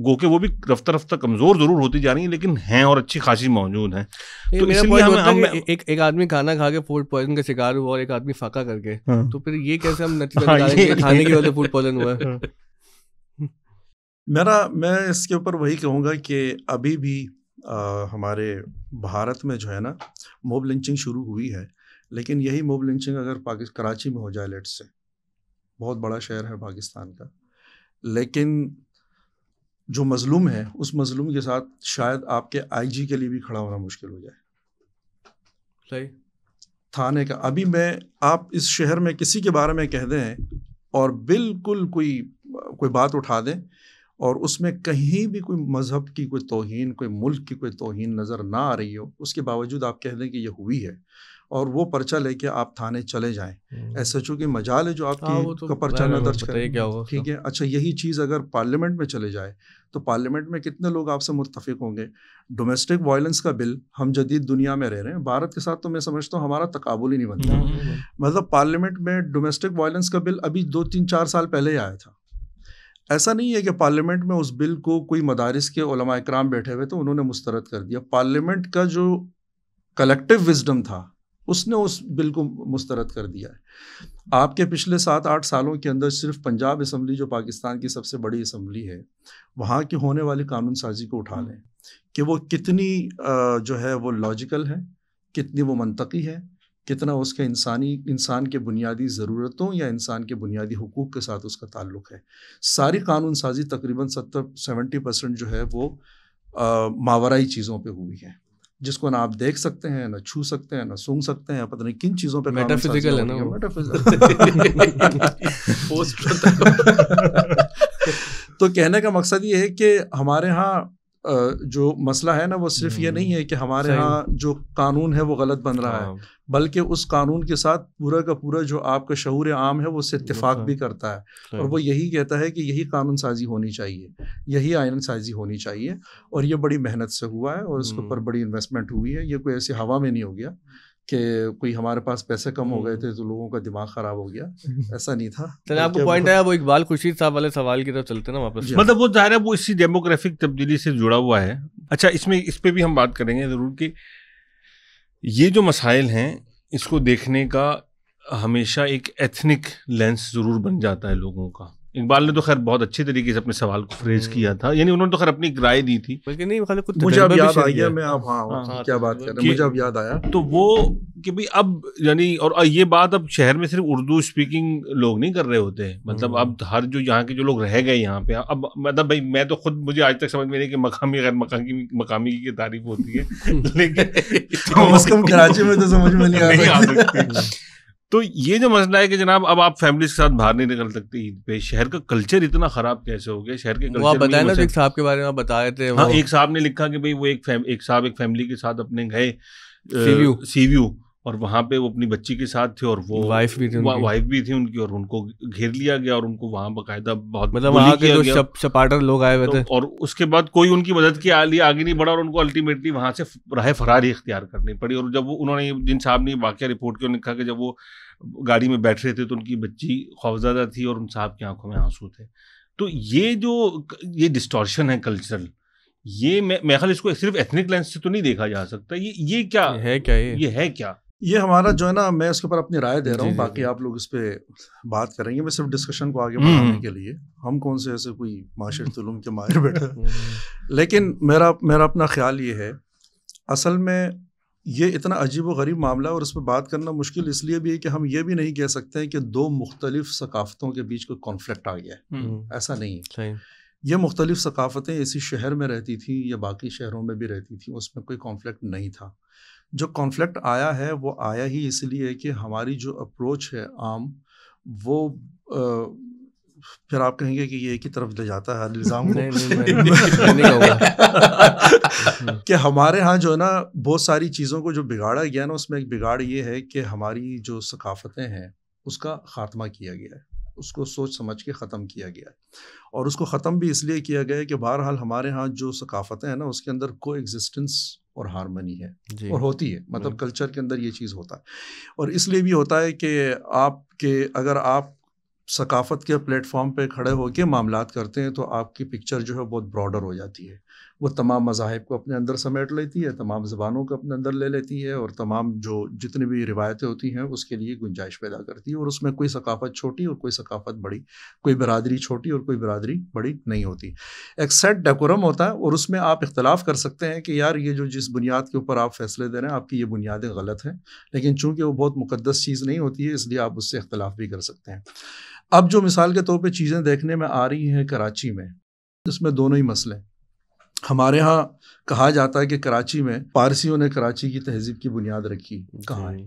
Speaker 1: گو کہ وہ بھی رفتہ رفتہ کمزور ضرور ہوتی جا رہی ہیں، لیکن ہیں اور اچھی خاصی موجود ہیں. تو اس لیے
Speaker 3: ایک آدمی کھانا کھا کے فوڈ پوائزن کا شکار ہوا اور ایک آدمی فاقہ کر کے، تو پھر یہ کیسے ہم نتیجہ نکالیں گے کھانے کی وجہ سے فوڈ پوائزن ہوا ہے؟
Speaker 2: میں اس کے اوپر وہی کہوں گا کہ ابھی بھی ہمارے بھارت میں جو ہے نا موب لنچنگ شروع ہوئی ہے، لیکن یہی موب لنچنگ اگر کراچی میں ہو جائے، لیٹ سے بہت بڑا شہر ہے پاکستان کا، لیکن جو مظلوم ہے اس مظلوم کے ساتھ شاید آپ کے آئی جی کے لیے بھی کھڑا ہونا مشکل ہو جائے.
Speaker 3: صحیح.
Speaker 2: تھانے کا ابھی آپ اس شہر میں کسی کے بارے میں کہہ دیں اور بالکل کوئی بات اٹھا دیں اور اس میں کہیں بھی کوئی مذہب کی کوئی توہین، کوئی ملک کی کوئی توہین نظر نہ آ رہی ہو، اس کے باوجود آپ کہہ دیں کہ یہ ہوئی ہے اور وہ پرچہ لے کے آپ تھانے چلے جائیں، ایس ایچ او کی مجال ہے جو آپ کی پرچہ نہ درج کرے. ٹھیک ہے، اچھا یہی چیز اگر پارلیمنٹ میں چلے جائے تو پارلیمنٹ میں کتنے لوگ آپ سے متفق ہوں گے؟ ڈومیسٹک وائلنس کا بل، ہم جدید دنیا میں رہ رہے ہیں، بھارت کے ساتھ تو میں سمجھتا ہوں ہمارا تقابل ہی نہیں بنتا. مطلب پارلیمنٹ میں ڈومیسٹک وائلنس کا بل ابھی 2-3-4 سال پہلے ہی آیا تھا. ایسا نہیں ہے کہ پارلیمنٹ میں اس بل کو کوئی مدارس کے علماء اکرام بیٹھے ہوئے تو انہوں نے مسترد کر دیا. پارلیمنٹ کا جو کلیکٹیو وزڈم تھا اس نے اس بل کو مسترد کر دیا ہے. آپ کے پچھلے 7-8 سالوں کے اندر صرف پنجاب اسمبلی جو پاکستان کی سب سے بڑی اسمبلی ہے، وہاں کی ہونے والی قانون سازی کو اٹھا لیں کہ وہ کتنی جو ہے وہ لاجیکل ہے، کتنی وہ منطقی ہے، کتنا اس کا انسان کے بنیادی ضرورتوں یا انسان کے بنیادی حقوق کے ساتھ اس کا تعلق ہے. ساری قانون سازی تقریباً 70% جو ہے وہ ماورائی چیزوں پہ ہوئی ہے، جس کو نہ آپ دیکھ سکتے ہیں، نہ چھو سکتے ہیں، نہ سونگ سکتے ہیں، پتہ نہیں کن چیزوں پہ
Speaker 3: میٹا فزیکل ہے نا.
Speaker 2: تو کہنے کا مقصد یہ ہے کہ ہمارے ہاں جو مسئلہ ہے نا وہ صرف یہ نہیں ہے کہ ہمارے ہاں جو قانون ہے وہ غلط بن رہا ہے، بلکہ اس قانون کے ساتھ پورا کا پورا جو آپ کا شعور عام ہے وہ اس سے اتفاق بھی کرتا ہے، اور وہ یہی کہتا ہے کہ یہی قانون سازی ہونی چاہیے، یہی آئین سازی ہونی چاہیے. اور یہ بڑی محنت سے ہوا ہے اور اس کے اوپر بڑی انویسٹمنٹ ہوئی ہے. یہ کوئی ایسی ہوا میں نہیں ہو گیا کہ کوئی ہمارے پاس پیسے کم ہو گئے تھے تو لوگوں کا دماغ خراب ہو گیا، ایسا نہیں تھا.
Speaker 3: چلے آپ کو پوائنٹ آیا وہ اقبال خورشید صاحب والے سوال کی طرف چلتے نا واپس.
Speaker 1: مطلب وہ ظاہر ہے وہ اسی ڈیموگرافک تبدیلی سے جڑا ہوا ہے. اچھا اس پہ بھی ہم بات کریں گے ضرور کہ یہ جو مسائل ہیں اس کو دیکھنے کا ہمیشہ ایک ایتھنک لینس ضرور بن جاتا ہے لوگوں کا. اقبال نے تو خیر بہت اچھے طریقے سے اپنے سوال کو فریز کیا تھا، یعنی انہوں نے تو خیر اپنی رائے دی تھی.
Speaker 2: مجھے اب یاد آ گیا، میں اب کیا بات کر رہا ہوں، مجھے اب یاد آیا
Speaker 1: تو وہ کہ بھائی اب یعنی اور یہ بات اب شہر میں صرف اردو اسپیکنگ لوگ نہیں کر رہے ہوتے، مطلب اب ہر جو یہاں کے جو لوگ رہ گئے یہاں پہ، اب مطلب بھائی میں تو خود مجھے آج تک سمجھ میں نہیں کہ مقامی غیر مقامی کی تعریف ہوتی ہے، لیکن
Speaker 2: کراچی میں تو سمجھ میں نہیں آ سکتی.
Speaker 1: تو یہ جو مسئلہ ہے کہ جناب اب آپ فیملی کے ساتھ باہر نہیں نکل سکتے عید پہ، شہر کا کلچر اتنا خراب کیسے ہو گیا؟ شہر کے کلچر
Speaker 3: آپ بتائیں نا، ایک صاحب کے بارے میں آپ بتا رہے تھے.
Speaker 1: ہاں، ایک صاحب نے لکھا کہ بھائی وہ ایک صاحب ایک فیملی کے ساتھ اپنے گئے سی ویو، اور وہاں پہ وہ اپنی بچی کے ساتھ تھے اور وہ وائف بھی تھی ان کی، اور ان کو گھیر لیا گیا اور ان کو وہاں باقاعدہ بہت
Speaker 3: مطلب وہاں کے جو سپارٹر لوگ آئے ہوئے تھے،
Speaker 1: اور اس کے بعد کوئی ان کی مدد کے لیے آگے نہیں بڑھا اور ان کو الٹیمیٹلی وہاں سے راہ فراری اختیار کرنی پڑی. اور جب انہوں نے جن صاحب نے واقعہ رپورٹ کیا، انہوں نے کہا کہ جب وہ گاڑی میں بیٹھ رہے تھے تو ان کی بچی خوفزدہ تھی اور ان صاحب کی آنکھوں میں آنسو تھے. تو یہ ڈسٹورشن ہے کلچرل، یہ میں خیال اس کو صرف ایتھنک لینس سے تو نہیں دیکھا جا سکتا. یہ کیا ہے؟
Speaker 2: یہ ہمارا جو ہے نا، میں اس کے اوپر اپنی رائے دے رہا ہوں، باقی آپ لوگ اس پہ بات کریں گے. میں صرف ڈسکشن کو آگے بڑھانے کے لیے، ہم کون سے ایسے کوئی معاشرتی علوم کے ماہر بیٹھے، لیکن میرا اپنا خیال یہ ہے، اصل میں یہ اتنا عجیب و غریب معاملہ ہے اور اس پہ بات کرنا مشکل اس لیے بھی ہے کہ ہم یہ بھی نہیں کہہ سکتے کہ دو مختلف ثقافتوں کے بیچ کوئی کانفلکٹ آ گیا ہے. ایسا نہیں ہے. یہ مختلف ثقافتیں اسی شہر میں رہتی تھیں یا باقی شہروں میں بھی رہتی تھیں، اس میں کوئی کانفلکٹ نہیں تھا. جو کانفلکٹ آیا ہے وہ آیا ہی اس لیے کہ ہماری جو اپروچ ہے عام، وہ پھر آپ کہیں گے کہ یہ ایک ہی طرف لے جاتا ہے الزام کہ ہمارے ہاں جو ہے نا بہت ساری چیزوں کو جو بگاڑا گیا نا، اس میں ایک بگاڑ یہ ہے کہ ہماری جو ثقافتیں ہیں اس کا خاتمہ کیا گیا ہے، اس کو سوچ سمجھ کے ختم کیا گیا ہے، اور اس کو ختم بھی اس لیے کیا گیا ہے کہ بہرحال ہمارے ہاں جو ثقافتیں ہیں نا اس کے اندر کو ایگزسٹنس اور ہارمنی ہے جی. اور ہوتی ہے، مطلب کلچر کے اندر یہ چیز ہوتا ہے، اور اس لیے بھی ہوتا ہے کہ آپ کے اگر آپ ثقافت کے پلیٹ فارم پہ کھڑے ہو کے معاملات کرتے ہیں تو آپ کی پکچر جو ہے بہت براڈر ہو جاتی ہے، وہ تمام مذاہب کو اپنے اندر سمیٹ لیتی ہے، تمام زبانوں کو اپنے اندر لے لیتی ہے، اور تمام جو جتنی بھی روایتیں ہوتی ہیں اس کے لیے گنجائش پیدا کرتی ہے، اور اس میں کوئی ثقافت چھوٹی اور کوئی ثقافت بڑی، کوئی برادری چھوٹی اور کوئی برادری بڑی نہیں ہوتی، ایک سیٹ ڈیکورم ہوتا ہے، اور اس میں آپ اختلاف کر سکتے ہیں کہ یار یہ جو جس بنیاد کے اوپر آپ فیصلے دے رہے ہیں آپ کی یہ بنیادیں غلط ہیں، لیکن چونکہ وہ بہت مقدس چیز نہیں ہوتی ہے اس لیے آپ اس سے اختلاف بھی کر سکتے ہیں۔ اب جو مثال کے طور پہ چیزیں دیکھنے میں آ رہی ہیں کراچی میں، اس میں دونوں ہی مسئلے، ہمارے ہاں کہا جاتا ہے کہ کراچی میں پارسیوں نے کراچی کی تہذیب کی بنیاد رکھی، کہاں ہے؟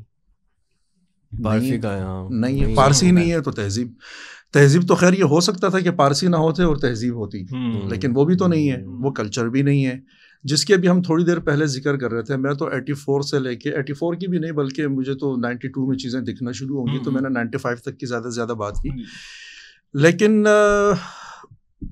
Speaker 3: پارسی کا
Speaker 2: نہیں ہے، پارسی نہیں ہے تو تہذیب تو خیر یہ ہو سکتا تھا کہ پارسی نہ ہوتے اور تہذیب ہوتی، لیکن وہ بھی تو نہیں ہے، وہ کلچر بھی نہیں ہے، جس کے بھی ہم تھوڑی دیر پہلے ذکر کر رہے تھے۔ میں تو 84 سے لے کے 84 کی بھی نہیں بلکہ مجھے تو 92 میں چیزیں دکھنا شروع ہوں گی، تو میں نے 95 تک کی زیادہ سے زیادہ بات کی، لیکن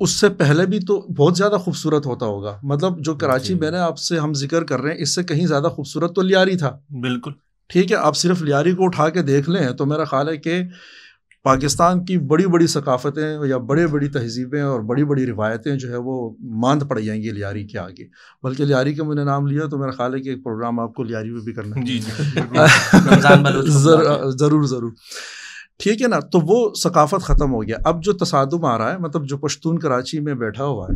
Speaker 2: اس سے پہلے بھی تو بہت زیادہ خوبصورت ہوتا ہوگا، مطلب جو کراچی میں نے آپ سے ہم ذکر کر رہے ہیں اس سے کہیں زیادہ خوبصورت تو لیاری تھا، بالکل ٹھیک ہے، آپ صرف لیاری کو اٹھا کے دیکھ لیں تو میرا خیال ہے کہ پاکستان کی بڑی بڑی ثقافتیں یا بڑی بڑی تہذیبیں اور بڑی بڑی روایتیں جو ہے وہ ماند پڑ جائیں گی لیاری کے آگے، بلکہ لیاری کا میں نے نام لیا تو میرا خیال ہے کہ ایک پروگرام آپ کو لیاری میں بھی کرنا ہے، ضرور ٹھیک ہے نا۔ تو وہ ثقافت ختم ہو گیا، اب جو تصادم آ رہا ہے، مطلب جو پشتون کراچی میں بیٹھا ہوا ہے،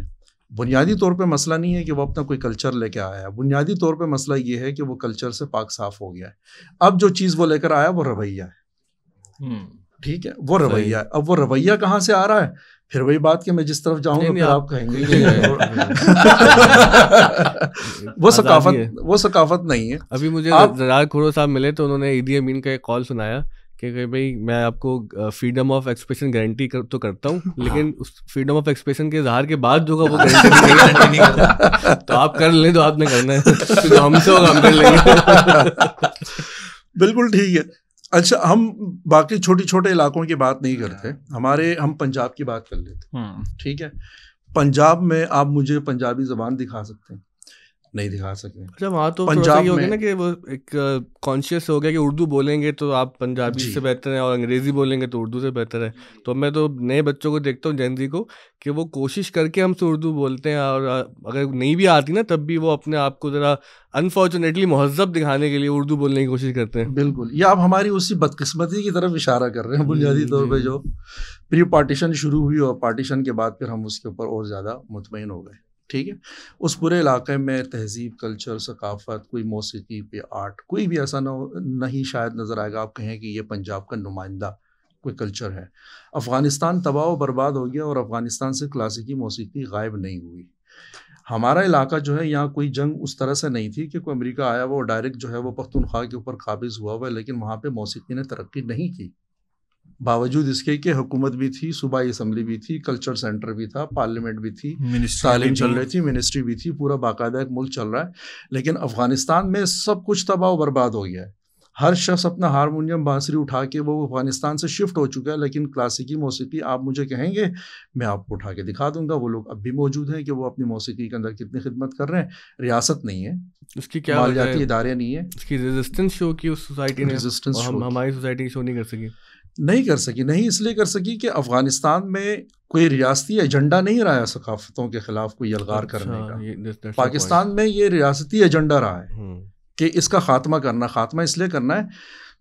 Speaker 2: بنیادی طور پہ مسئلہ نہیں ہے کہ وہ اپنا کوئی کلچر لے کے آیا ہے، بنیادی طور پہ مسئلہ یہ ہے کہ وہ کلچر سے پاک صاف ہو گیا ہے، اب جو چیز وہ لے کر آیا وہ رویہ ہے، ٹھیک ہے، وہ رویہ ہے، اب وہ رویہ کہاں سے آ رہا ہے؟ پھر وہی بات کہ میں جس طرف جاؤں گا پھر آپ کہیں گے وہ ثقافت نہیں ہے۔
Speaker 3: ابھی مجھے زرار کھرو صاحب ملے تو انہوں نے ایدی امین کا ایک کال سنایا کہ بھائی میں آپ کو فریڈم آف ایکسپریشن گارنٹی تو کرتا ہوں، لیکن اس فریڈم آف ایکسپریشن کے اظہار کے بعد جو وہ گارنٹی نہیں کرتا، تو آپ کر لیں تو آپ نے کرنا ہے، جو ہم سے ہوگا ہم کر لیں گے۔
Speaker 2: بالکل ٹھیک ہے۔ اچھا، ہم باقی چھوٹے چھوٹے علاقوں کی بات نہیں کرتے، ہم پنجاب کی بات کر لیتے، ٹھیک ہے۔ پنجاب میں آپ مجھے پنجابی زبان دکھا سکتے ہیں؟ نہیں دکھا سکتے۔
Speaker 3: اچھا، وہاں تو پنجاب یہ ہو گیا نا کہ وہ ایک کانشیس ہو گیا کہ اردو بولیں گے تو آپ پنجابی سے بہتر ہیں، اور انگریزی بولیں گے تو اردو سے بہتر ہے۔ تو میں تو نئے بچوں کو دیکھتا ہوں، جین زی کو، کہ وہ کوشش کر کے ہم سے اردو بولتے ہیں، اور اگر نہیں بھی آتی نا تب بھی وہ اپنے آپ کو ذرا انفارچونیٹلی مہذب دکھانے کے لیے اردو بولنے کی کوشش کرتے ہیں۔
Speaker 2: بالکل، یہ آپ ہماری اسی بدقسمتی کی طرف اشارہ کر رہے ہیں بنیادی طور پہ، جو پری پارٹیشن شروع ہوئی اور پارٹیشن کے بعد پھر ہم اس کے اوپر اور زیادہ مطمئن ہو گئے، ٹھیک ہے۔ اس پورے علاقے میں تہذیب، کلچر، ثقافت، کوئی موسیقی پہ آرٹ، کوئی بھی ایسا نہیں شاید نظر آئے گا آپ کہیں کہ یہ پنجاب کا نمائندہ کوئی کلچر ہے۔ افغانستان تباہ و برباد ہو گیا اور افغانستان سے کلاسیکی موسیقی غائب نہیں ہوئی۔ ہمارا علاقہ جو ہے یہاں کوئی جنگ اس طرح سے نہیں تھی کہ کوئی امریکہ آیا وہ ڈائریکٹ جو ہے وہ پختونخوا کے اوپر قابض ہوا ہے، لیکن وہاں پہ موسیقی نے ترقی نہیں کی، باوجود اس کے کہ حکومت بھی تھی، صوبائی اسمبلی بھی تھی، کلچر سینٹر بھی تھا، پارلیمنٹ بھی تھی، تعلیم چل رہی تھی، منسٹری بھی تھی، پورا باقاعدہ ایک ملک چل رہا ہے، لیکن افغانستان میں سب کچھ تباہ و برباد ہو گیا ہے۔ ہر شخص اپنا ہارمونیم بانسری اٹھا کے وہ افغانستان سے شفٹ ہو چکا ہے، لیکن کلاسیکی موسیقی آپ مجھے کہیں گے میں آپ کو اٹھا کے دکھا دوں گا، وہ لوگ اب بھی موجود ہیں کہ وہ اپنی موسیقی کے اندر کتنی خدمت کر رہے ہیں۔ ریاست نہیں ہے
Speaker 3: اس کی، کیا
Speaker 2: مالیاتی ادارے نہیں ہیں،
Speaker 3: اس کی ریزسٹنس شو کی اس سوسائٹی نے، ہماری سوسائٹی شو نہیں کر سکی، نہیں اس لیے کر سکی کہ افغانستان میں کوئی ریاستی ایجنڈا نہیں رہا ہے ثقافتوں کے خلاف کوئی یلغار کرنے کا۔ پاکستان میں یہ ریاستی ایجنڈا رہا ہے کہ اس کا خاتمہ اس لیے کرنا ہے،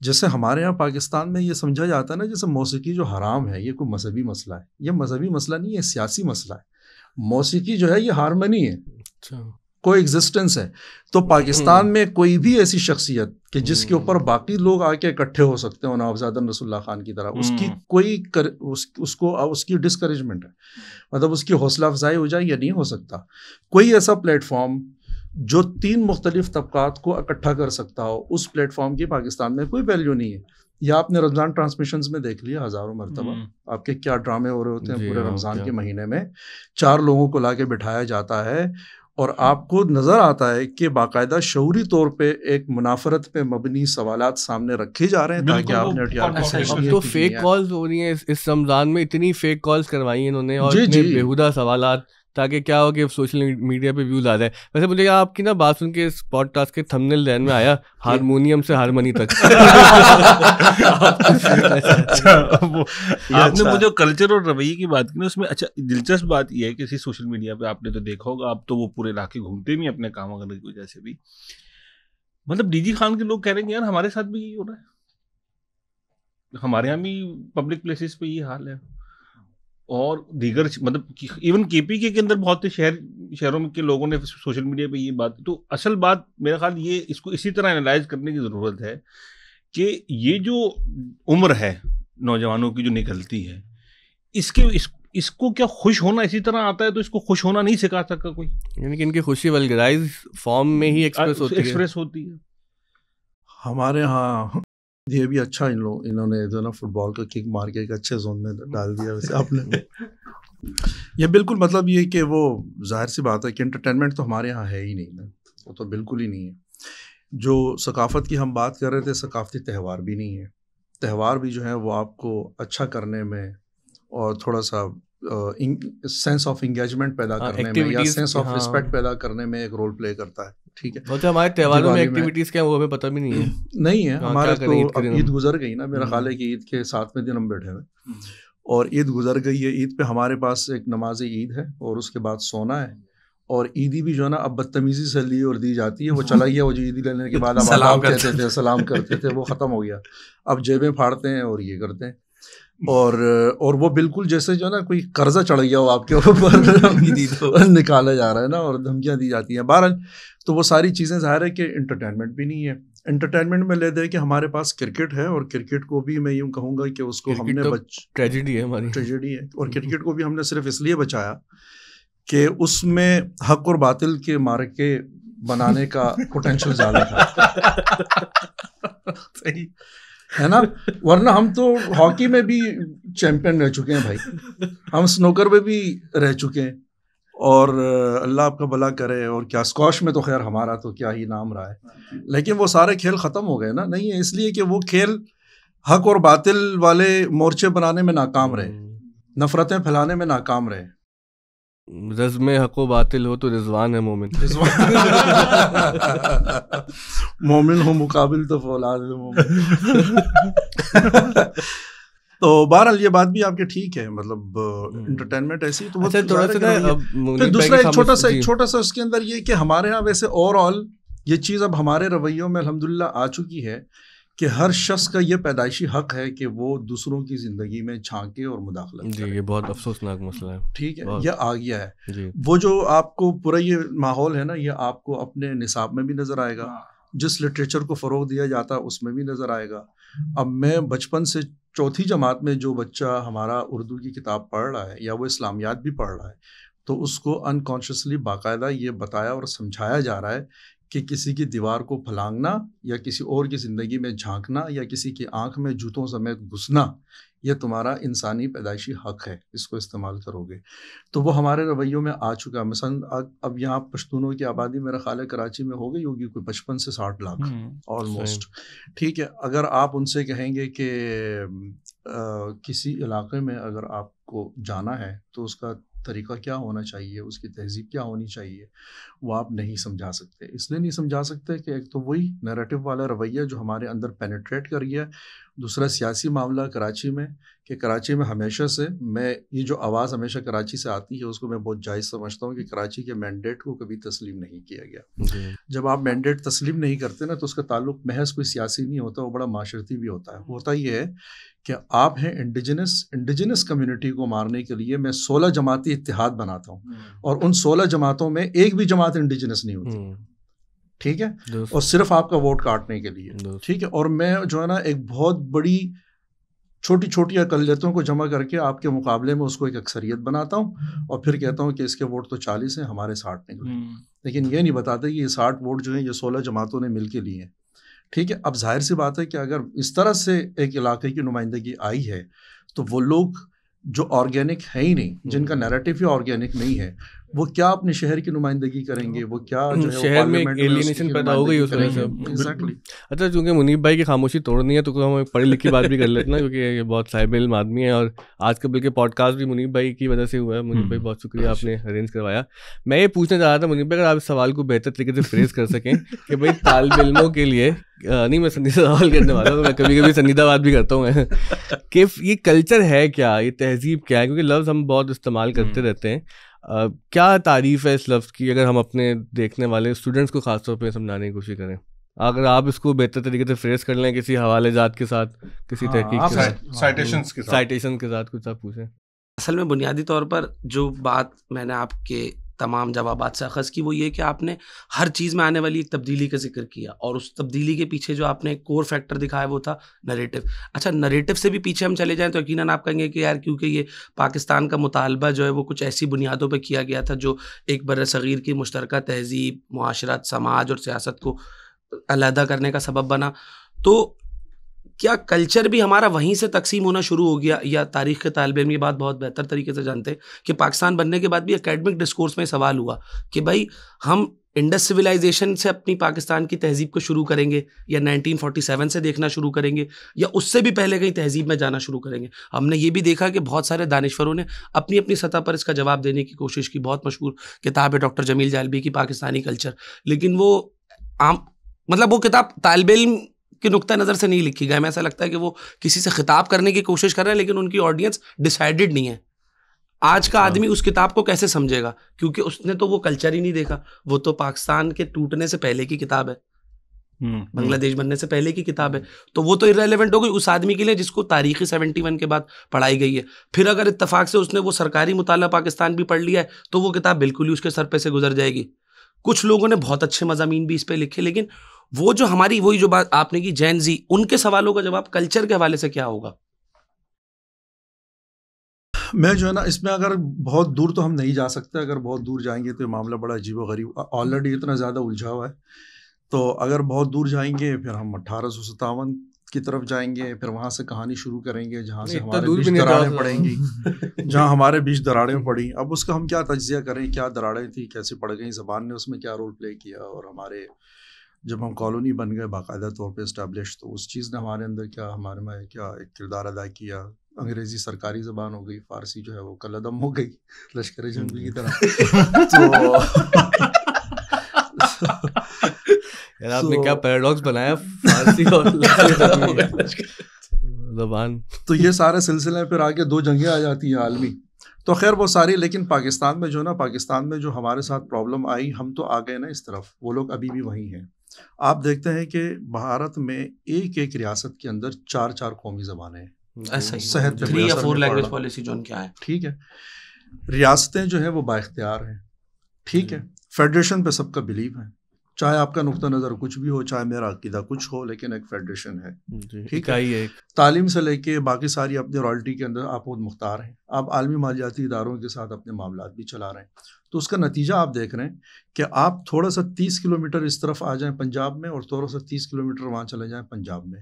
Speaker 3: جیسے ہمارے یہاں پاکستان میں یہ سمجھا جاتا ہے نا جیسے موسیقی جو حرام ہے یہ کوئی مذہبی مسئلہ ہے۔ یہ مذہبی مسئلہ نہیں ہے، سیاسی مسئلہ ہے۔ موسیقی جو ہے یہ ہارمنی ہے، کوئی ایگزسٹنس ہے۔ تو پاکستان میں کوئی بھی ایسی شخصیت کہ جس کے اوپر باقی لوگ آ کے اکٹھے ہو سکتے ہیں نوابزادہ رسول اللہ خان کی طرح، اس کی کوئی اس کی ڈسکریجمنٹ ہے، مطلب اس کی حوصلہ افزائی ہو جائے، یہ نہیں ہو سکتا۔ کوئی ایسا پلیٹ فارم جو 3 مختلف طبقات کو اکٹھا کر سکتا ہو، اس پلیٹ فارم کی پاکستان میں کوئی ویلیو نہیں ہے۔
Speaker 2: یا آپ نے رمضان ٹرانسمیشنز میں دیکھ لیا ہزاروں مرتبہ آپ کے کیا ڈرامے ہو رہے ہوتے ہیں پورے رمضان کے مہینے میں. 4 لوگوں کو لا کے بٹھایا جاتا ہے اور آپ کو نظر آتا ہے کہ باقاعدہ شعوری طور پہ ایک منافرت پہ مبنی سوالات سامنے رکھے جا رہے ہیں تاکہ آپ نے
Speaker 3: تو فیک کالز ہو رہی ہیں اس رمضان میں, اتنی فیک کالز کروائی ہیں انہوں نے اور اتنے بیہودہ سوالات, تاکہ کیا ہو کہ سوشل میڈیا پہ ویوز آ جائے. ویسے مجھے آپ کی نا بات سن کے اس پوڈ کاسٹ کے تھمبنیل ذہن میں آیا, ہارمونیم سے ہارمنی تک.
Speaker 1: آپ نے وہ جو کلچر اور رویے کی بات کی نا, اس میں اچھا دلچسپ بات یہ ہے کہ اسی سوشل میڈیا پہ آپ نے تو دیکھا ہوگا, آپ تو وہ پورے علاقے گھومتے بھی اپنے کام کرنے کی وجہ سے بھی, مطلب ڈی جی خان کے لوگ کہہ رہے ہیں یار ہمارے ساتھ بھی یہی ہو رہا ہے, ہمارے یہاں بھی پبلک پلیسز پہ یہ حال ہے, اور دیگر مطلب ایون کے پی کے اندر بہت سے شہروں میں کے لوگوں نے سوشل میڈیا پہ یہ بات. تو اصل بات میرا خیال یہ اس کو اسی طرح انالائز کرنے کی ضرورت ہے کہ یہ جو عمر ہے نوجوانوں کی جو نکلتی ہے, اس کو کیا خوش ہونا اسی طرح آتا ہے, تو اس کو خوش ہونا نہیں سکھا سکا کوئی,
Speaker 3: یعنی کہ ان کی خوشی ولگرائز فارم میں ہی
Speaker 1: ایکسپریس ہوتی ہے.
Speaker 2: ہمارے ہاں یہ بھی اچھا انہوں نے جو نا فٹ بال کا کک مار کے ایک اچھے زون میں ڈال دیا ویسے آپ نے. یہ بالکل مطلب یہ کہ وہ ظاہر سی بات ہے کہ انٹرٹینمنٹ تو ہمارے یہاں ہے ہی نہیں نا, وہ تو بالکل ہی نہیں ہے. جو ثقافت کی ہم بات کر رہے تھے, ثقافتی تہوار بھی نہیں ہے. تہوار بھی جو ہے وہ آپ کو اچھا کرنے میں اور تھوڑا سا سینس آف انگیجمنٹ پیدا کرنے میں یا سینس آف رسپیکٹ پیدا کرنے میں ایک رول پلے کرتا ہے. ٹھیک ہے,
Speaker 3: ہمارے تہواروں میں ایکٹیویٹیز کیا وہ ہمیں پتہ بھی نہیں ہے.
Speaker 2: نہیں ہے ہمارا تو اب عید گزر گئی نا, میرا خیال ہے کہ عید کے 7ویں دن ہم بیٹھے ہوئے اور عید گزر گئی ہے. عید پہ ہمارے پاس ایک نماز عید ہے اور اس کے بعد سونا ہے, اور عیدی بھی جو ہے نا اب بدتمیزی سے لی اور دی جاتی ہے. وہ چلا گیا, وہ جو عیدی لینے کے بعد سلام کہتے تھے, سلام کرتے تھے, وہ ختم ہو گیا. اب جیبیں پھاڑتے ہیں اور یہ کرتے ہیں, اور وہ بالکل جیسے جو ہے نا کوئی قرضہ چڑھ گیا ہو آپ کے اوپر نکالا جا رہا ہے نا, اور دھمکیاں دی جاتی ہیں. بہرحال تو وہ ساری چیزیں ظاہر ہے کہ انٹرٹینمنٹ بھی نہیں ہے. انٹرٹینمنٹ میں لے دے کہ ہمارے پاس کرکٹ ہے, اور کرکٹ کو بھی میں یوں کہوں گا کہ اس کو ہم نے
Speaker 3: ٹریجڈی ہے ہماری,
Speaker 2: ٹریجڈی ہے. اور کرکٹ کو بھی ہم نے صرف اس لیے بچایا کہ اس میں حق اور باطل کے مارکے بنانے کا پوٹینشیل زیادہ تھا, صحیح ہے نا. ورنہ ہم تو ہاکی میں بھی چیمپئن رہ چکے ہیں بھائی, ہم سنوکر میں بھی رہ چکے ہیں, اور اللہ آپ کا بھلا کرے. اور کیا اسکواش میں تو خیر ہمارا تو کیا ہی نام رہا ہے, لیکن وہ سارے کھیل ختم ہو گئے نا. نہیں ہے اس لیے کہ وہ کھیل حق اور باطل والے مورچے بنانے میں ناکام رہے, نفرتیں پھیلانے میں ناکام رہے.
Speaker 3: رزم حق و باطل ہو تو رضوان ہے مومن,
Speaker 2: مومن ہو مقابل تو فولاد مومن. تو بہرحال یہ بات بھی آپ کے ٹھیک ہے, مطلب انٹرٹینمنٹ ایسی. تو پھر دوسرا ایک چھوٹا سا اس کے اندر یہ کہ ہمارے یہاں ویسے اوور آل یہ چیز اب ہمارے رویوں میں الحمدللہ آ چکی ہے کہ ہر شخص کا یہ پیدائشی حق ہے کہ وہ دوسروں کی زندگی میں جھانکے اور مداخلت کرے.
Speaker 3: یہ بہت افسوسناک مسئلہ ہے.
Speaker 2: ٹھیک ہے, یہ آ گیا ہے. وہ جو آپ کو پورا یہ ماحول ہے نا, یہ آپ کو اپنے نصاب میں بھی نظر آئے گا, جس لٹریچر کو فروغ دیا جاتا ہے اس میں بھی نظر آئے گا. اب میں بچپن سے 4تھی جماعت میں جو بچہ ہمارا اردو کی کتاب پڑھ رہا ہے یا وہ اسلامیات بھی پڑھ رہا ہے, تو اس کو انکانشیسلی باقاعدہ یہ بتایا اور سمجھایا جا رہا ہے کہ کسی کی دیوار کو پھلانگنا یا کسی اور کی زندگی میں جھانکنا یا کسی کی آنکھ میں جوتوں سمیت گھسنا یہ تمہارا انسانی پیدائشی حق ہے, اس کو استعمال کرو گے. تو وہ ہمارے رویوں میں آ چکا. مثلا اب یہاں پشتونوں کی آبادی میرا خیال ہے کراچی میں ہو گئی ہوگی کوئی 55 سے 60 لاکھ آلموسٹ. ٹھیک ہے, اگر آپ ان سے کہیں گے کہ کسی علاقے میں اگر آپ کو جانا ہے تو اس کا طریقہ کیا ہونا چاہیے, اس کی تہذیب کیا ہونی چاہیے, وہ آپ نہیں سمجھا سکتے. اس لیے نہیں سمجھا سکتے کہ ایک تو وہی نیریٹو والا رویہ جو ہمارے اندر پینیٹریٹ کر گیا, دوسرا سیاسی معاملہ کراچی میں کہ کراچی میں ہمیشہ سے میں یہ جو آواز ہمیشہ کراچی سے آتی ہے اس کو میں بہت جائز سمجھتا ہوں کہ کراچی کے مینڈیٹ کو کبھی تسلیم نہیں کیا گیا. جب آپ مینڈیٹ تسلیم نہیں کرتے نا تو اس کا تعلق محض کوئی سیاسی نہیں ہوتا, وہ بڑا معاشرتی بھی ہوتا ہے. ہوتا یہ ہے کہ آپ ہیں انڈیجنس کمیونٹی کو مارنے کے لیے میں 16 جماعتی اتحاد بناتا ہوں, اور ان 16 جماعتوں میں ایک بھی جماعت انڈیجنس نہیں ہوتی. ٹھیک ہے, اور صرف آپ کا ووٹ کاٹنے کے لیے. ٹھیک ہے, اور میں جو ہے نا ایک بہت بڑی چھوٹی چھوٹی اقلیتوں کو جمع کر کے آپ کے مقابلے میں اس کو ایک اکثریت بناتا ہوں, اور پھر کہتا ہوں کہ اس کے ووٹ تو 40 ہیں, ہمارے 60 نکلے. لیکن یہ نہیں بتاتے کہ یہ 60 ووٹ جو ہیں یہ 16 جماعتوں نے مل کے لیے ہیں. ٹھیک ہے. اب ظاہر سی بات ہے کہ اگر اس طرح سے ایک علاقے کی نمائندگی آئی ہے تو وہ لوگ جو آرگینک ہے ہی نہیں, جن کا نیریٹو ہی آرگینک نہیں ہے, وہ کیا اپنے شہر کی نمائندگی کریں گے, وہ کیا جو ہے
Speaker 3: شہر میں ایلینیشن پیدا ہو گئی اس وجہ سے. اچھا, چونکہ منیب بھائی کی خاموشی توڑنی ہے تو ہم پڑھی لکھی بات بھی کر لیتے نا, کیونکہ یہ بہت صاحب علم آدمی ہے, اور آج کا بلکہ پوڈ کاسٹ بھی منیب بھائی کی وجہ سے ہوا ہے. منیب بھائی بہت شکریہ, آپ نے ارینج کروایا. میں یہ پوچھنا چاہ رہا تھا منیب بھائی, اگر آپ اس سوال کو بہتر طریقے سے فریز کر سکیں کہ بھائی طالب علموں کے لیے, نہیں میں سنیدہ سوال کرنے والا ہوں, میں کبھی کبھی سنیدہ بات بھی کرتا ہوں کہ یہ کلچر ہے کیا, یہ تہذیب کیا ہے, کیونکہ لفظ ہم بہت استعمال کرتے رہتے ہیں. کیا تعریف ہے اس لفظ کی, اگر ہم اپنے دیکھنے والے اسٹوڈنٹس کو خاص طور پہ سمجھانے کی کوشش کریں, اگر آپ اس کو بہتر طریقے سے فریز کر لیں کسی حوالے جات کے ساتھ, کسی تحقیق کے ساتھ, سائٹیشن کے ساتھ کچھ آپ پوچھیں.
Speaker 4: اصل میں بنیادی طور پر جو بات میں نے آپ کے تمام جوابات سے اخذ کی وہ یہ کہ آپ نے ہر چیز میں آنے والی ایک تبدیلی کا ذکر کیا, اور اس تبدیلی کے پیچھے جو آپ نے ایک کور فیکٹر دکھایا وہ تھا نریٹو. اچھا, نریٹو سے بھی پیچھے ہم چلے جائیں تو یقیناً آپ کہیں گے کہ یار کیونکہ یہ پاکستان کا مطالبہ جو ہے وہ کچھ ایسی بنیادوں پہ کیا گیا تھا جو ایک بر صغیر کی مشترکہ تہذیب, معاشرت, سماج اور سیاست کو علیحدہ کرنے کا سبب بنا. تو کیا کلچر بھی ہمارا وہیں سے تقسیم ہونا شروع ہو گیا, یا تاریخ کے طالب علم یہ بات بہت بہتر طریقے سے جانتے ہیں کہ پاکستان بننے کے بعد بھی اکیڈمک ڈسکورس میں سوال ہوا کہ بھائی ہم انڈس سویلائزیشن سے اپنی پاکستان کی تہذیب کو شروع کریں گے, یا 1947 سے دیکھنا شروع کریں گے, یا اس سے بھی پہلے کہیں تہذیب میں جانا شروع کریں گے. ہم نے یہ بھی دیکھا کہ بہت سارے دانشوروں نے اپنی اپنی سطح پر اس کا جواب دینے کی کوشش کی. بہت مشہور کتاب ہے ڈاکٹر جمیل جالبی کی پاکستانی کلچر, لیکن وہ مطلب وہ کتاب طالب علم کی نقطہ نظر سے نہیں لکھی گئی. ہمیں ایسا لگتا ہے کہ وہ کسی سے خطاب کرنے کی کوشش کر رہے ہیں, لیکن ان کی آڈینس ڈیسائیڈڈ نہیں ہے. آج کا آدمی اس کتاب کو کیسے سمجھے گا, کیونکہ اس نے تو وہ کلچر ہی نہیں دیکھا. وہ تو پاکستان کے ٹوٹنے سے پہلے کی کتاب ہے, بنگلہ دیش بننے سے پہلے کی کتاب ہے, تو وہ تو irrelevant ہو گئی اس آدمی کے لیے جس کو تاریخی 71 کے بعد پڑھائی گئی ہے. پھر اگر اتفاق سے اس نے وہ سرکاری مطالعہ پاکستان بھی پڑھ لیا ہے تو وہ کتاب بالکل ہی اس کے سر پہ سے گزر جائے گی. کچھ لوگوں نے بہت اچھے مضامین بھی اس پہ لکھے, لیکن وہ جو ہماری وہی جو بات آپ نے کی جین زی, ان کے سوالوں کا جواب کلچر کے حوالے سے کیا ہوگا؟
Speaker 2: میں جو ہے نا اس میں اگر بہت دور تو ہم نہیں جا سکتے, اگر بہت دور جائیں گے تو یہ معاملہ بڑا عجیب و غریب, آلریڈی اتنا زیادہ الجھا ہوا ہے. تو اگر بہت دور جائیں گے پھر ہم 1857 کی طرف جائیں گے, پھر وہاں سے کہانی شروع کریں گے جہاں سے ہمارے بیچ دراڑیں پڑیں گی, جہاں ہمارے بیچ دراڑیں پڑیں. اب اس کا ہم کیا تجزیہ کریں, کیا دراڑیں تھیں, کیسے پڑ گئیں, زبان نے اس میں کیا رول پلے کیا, اور ہمارے جب ہم کالونی بن گئے باقاعدہ طور پہ اسٹیبلش, تو اس چیز نے ہمارے اندر کیا, ہمارے میں کیا ایک کردار ادا کیا. انگریزی سرکاری زبان ہو گئی, فارسی جو ہے وہ کلعدم ہو گئی لشکر جنگی کی طرح.
Speaker 3: آپ نے کیا پیراڈاکس بنایا, فارسی اور زبان.
Speaker 2: تو یہ سارے سلسلے پھر آگے 2 جنگیں آ جاتی ہیں عالمی, تو خیر وہ ساری. لیکن پاکستان میں جو نا, پاکستان میں جو ہمارے ساتھ پرابلم آئی, ہم تو آ گئے نا اس طرف, وہ لوگ ابھی بھی وہیں ہیں. آپ دیکھتے ہیں کہ بھارت میں ایک ایک ریاست کے اندر 4 قومی زبانیں ہیں.
Speaker 4: صحت 3 یا 4 لینگویج پالیسی جو ان کیا ہے,
Speaker 2: ٹھیک ہے. ریاستیں جو ہیں وہ با اختیار ہیں, ٹھیک ہے. فیڈریشن پہ سب کا بلیو ہے, چاہے آپ کا نقطہ نظر کچھ بھی ہو, چاہے میرا عقیدہ کچھ ہو, لیکن ایک فیڈریشن ہے, ٹھیک ہے. تعلیم سے لے کے باقی ساری اپنے رائلٹی کے اندر آپ خود مختار ہیں. آپ عالمی مالیاتی اداروں کے ساتھ اپنے معاملات بھی چلا رہے ہیں. تو اس کا نتیجہ آپ دیکھ رہے ہیں کہ آپ تھوڑا سا 30 کلومیٹر اس طرف آ جائیں پنجاب میں, اور تھوڑا سا 30 کلومیٹر وہاں چلے جائیں پنجاب میں.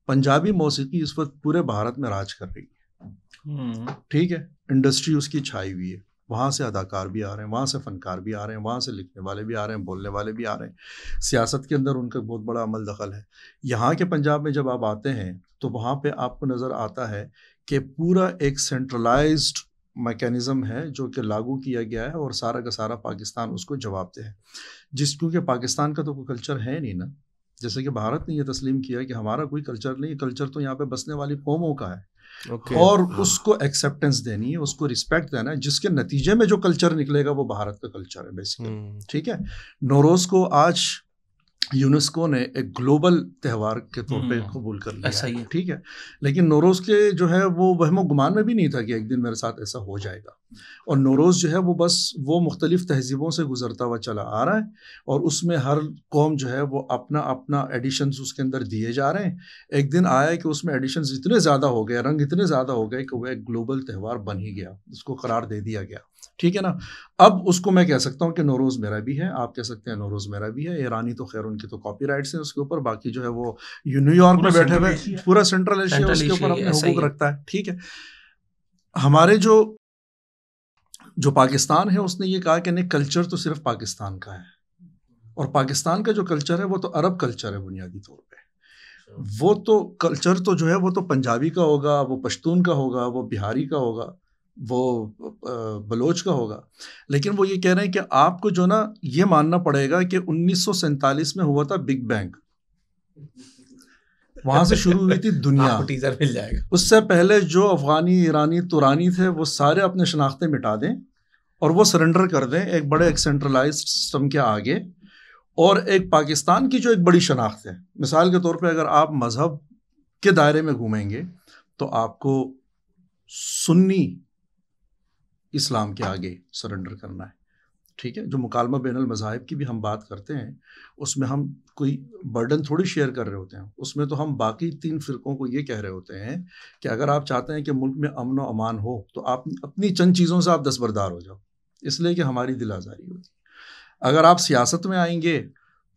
Speaker 2: پنجابی موسیقی اس وقت پورے بھارت میں راج کر رہی ہے, ٹھیک ہے. انڈسٹری اس کی چھائی ہوئی ہے, وہاں سے اداکار بھی آ رہے ہیں, وہاں سے فنکار بھی آ رہے ہیں, وہاں سے لکھنے والے بھی آ رہے ہیں, بولنے والے بھی آ رہے ہیں. سیاست کے اندر ان کا بہت بڑا عمل دخل ہے. یہاں کے پنجاب میں جب آپ آتے ہیں تو وہاں پہ آپ کو نظر آتا ہے کہ پورا ایک سینٹرلائزڈ میکینزم ہے جو کہ لاگو کیا گیا ہے, اور سارا کا سارا پاکستان اس کو جواب دہ ہے. کیونکہ پاکستان کا تو کوئی کلچر ہے نہیں نا, جیسے کہ بھارت نے یہ تسلیم کیا کہ ہمارا کوئی کلچر نہیں, کلچر تو یہاں پہ بسنے والی قوموں کا ہے. اور اس کو ایکسیپٹنس دینی ہے, اس کو رسپیکٹ دینا ہے, جس کے نتیجے میں جو کلچر نکلے گا وہ بھارت کا کلچر ہے بیسیکلی, ٹھیک ہے. نوروز کو آج یونیسکو نے ایک گلوبل تہوار کے طور پہ قبول کر لیا ہے, ٹھیک ہے. لیکن نوروز کے جو ہے وہ وہم و گمان میں بھی نہیں تھا کہ ایک دن میرے ساتھ ایسا ہو جائے گا. اور نوروز جو ہے وہ بس وہ مختلف تہذیبوں سے گزرتا ہوا چلا آ رہا ہے, اور اس میں ہر قوم جو ہے وہ اپنا اپنا ایڈیشنز اس کے اندر دیے جا رہے ہیں. ایک دن آیا کہ اس میں ایڈیشنز اتنے زیادہ ہو گئے, رنگ اتنے زیادہ ہو گئے کہ وہ ایک گلوبل تہوار بن ہی گیا, اس کو قرار دے دیا گیا. ٹھیک ہے نا. اب اس کو میں کہہ سکتا ہوں کہ نوروز میرا بھی ہے, آپ کہہ سکتے ہیں نوروز میرا بھی ہے. ایرانی تو خیر ان کے تو کاپی رائٹس ہیں اس کے اوپر, باقی جو ہے وہ نیو یارک میں بیٹھے ہوئے, پورا سینٹرل ایشیا اس کے اوپر اپنے حقوق رکھتا ہے. ٹھیک ہے, ہمارے جو پاکستان ہے اس نے یہ کہا کہ نہیں کلچر تو صرف پاکستان کا ہے, اور پاکستان کا جو کلچر ہے وہ تو عرب کلچر ہے بنیادی طور پہ. وہ تو کلچر تو جو ہے وہ تو پنجابی کا ہوگا, وہ پشتون کا ہوگا, وہ بہاری کا ہوگا, وہ بلوچ کا ہوگا. لیکن وہ یہ کہہ رہے ہیں کہ آپ کو جو نا یہ ماننا پڑے گا کہ 1947 میں ہوا تھا بگ بینگ, وہاں سے شروع ہوئی تھی دنیا.
Speaker 4: ٹیزر مل جائے گا. اس
Speaker 2: سے پہلے جو افغانی, ایرانی, تورانی تھے وہ سارے اپنے شناختیں مٹا دیں اور وہ سرنڈر کر دیں ایک بڑے ایک سینٹرلائز سسٹم کے آگے. اور ایک پاکستان کی جو ایک بڑی شناخت ہے, مثال کے طور پہ اگر آپ مذہب کے دائرے میں گھومیں گے تو آپ کو سنی اسلام کے آگے سرنڈر کرنا ہے. ٹھیک ہے, جو مکالمہ بین المذاہب کی بھی ہم بات کرتے ہیں اس میں ہم کوئی برڈن تھوڑی شیئر کر رہے ہوتے ہیں, اس میں تو ہم باقی 3 فرقوں کو یہ کہہ رہے ہوتے ہیں کہ اگر آپ چاہتے ہیں کہ ملک میں امن و امان ہو تو آپ اپنی چند چیزوں سے آپ دستبردار ہو جاؤ, اس لیے کہ ہماری دل آزاری ہوتی. اگر آپ سیاست میں آئیں گے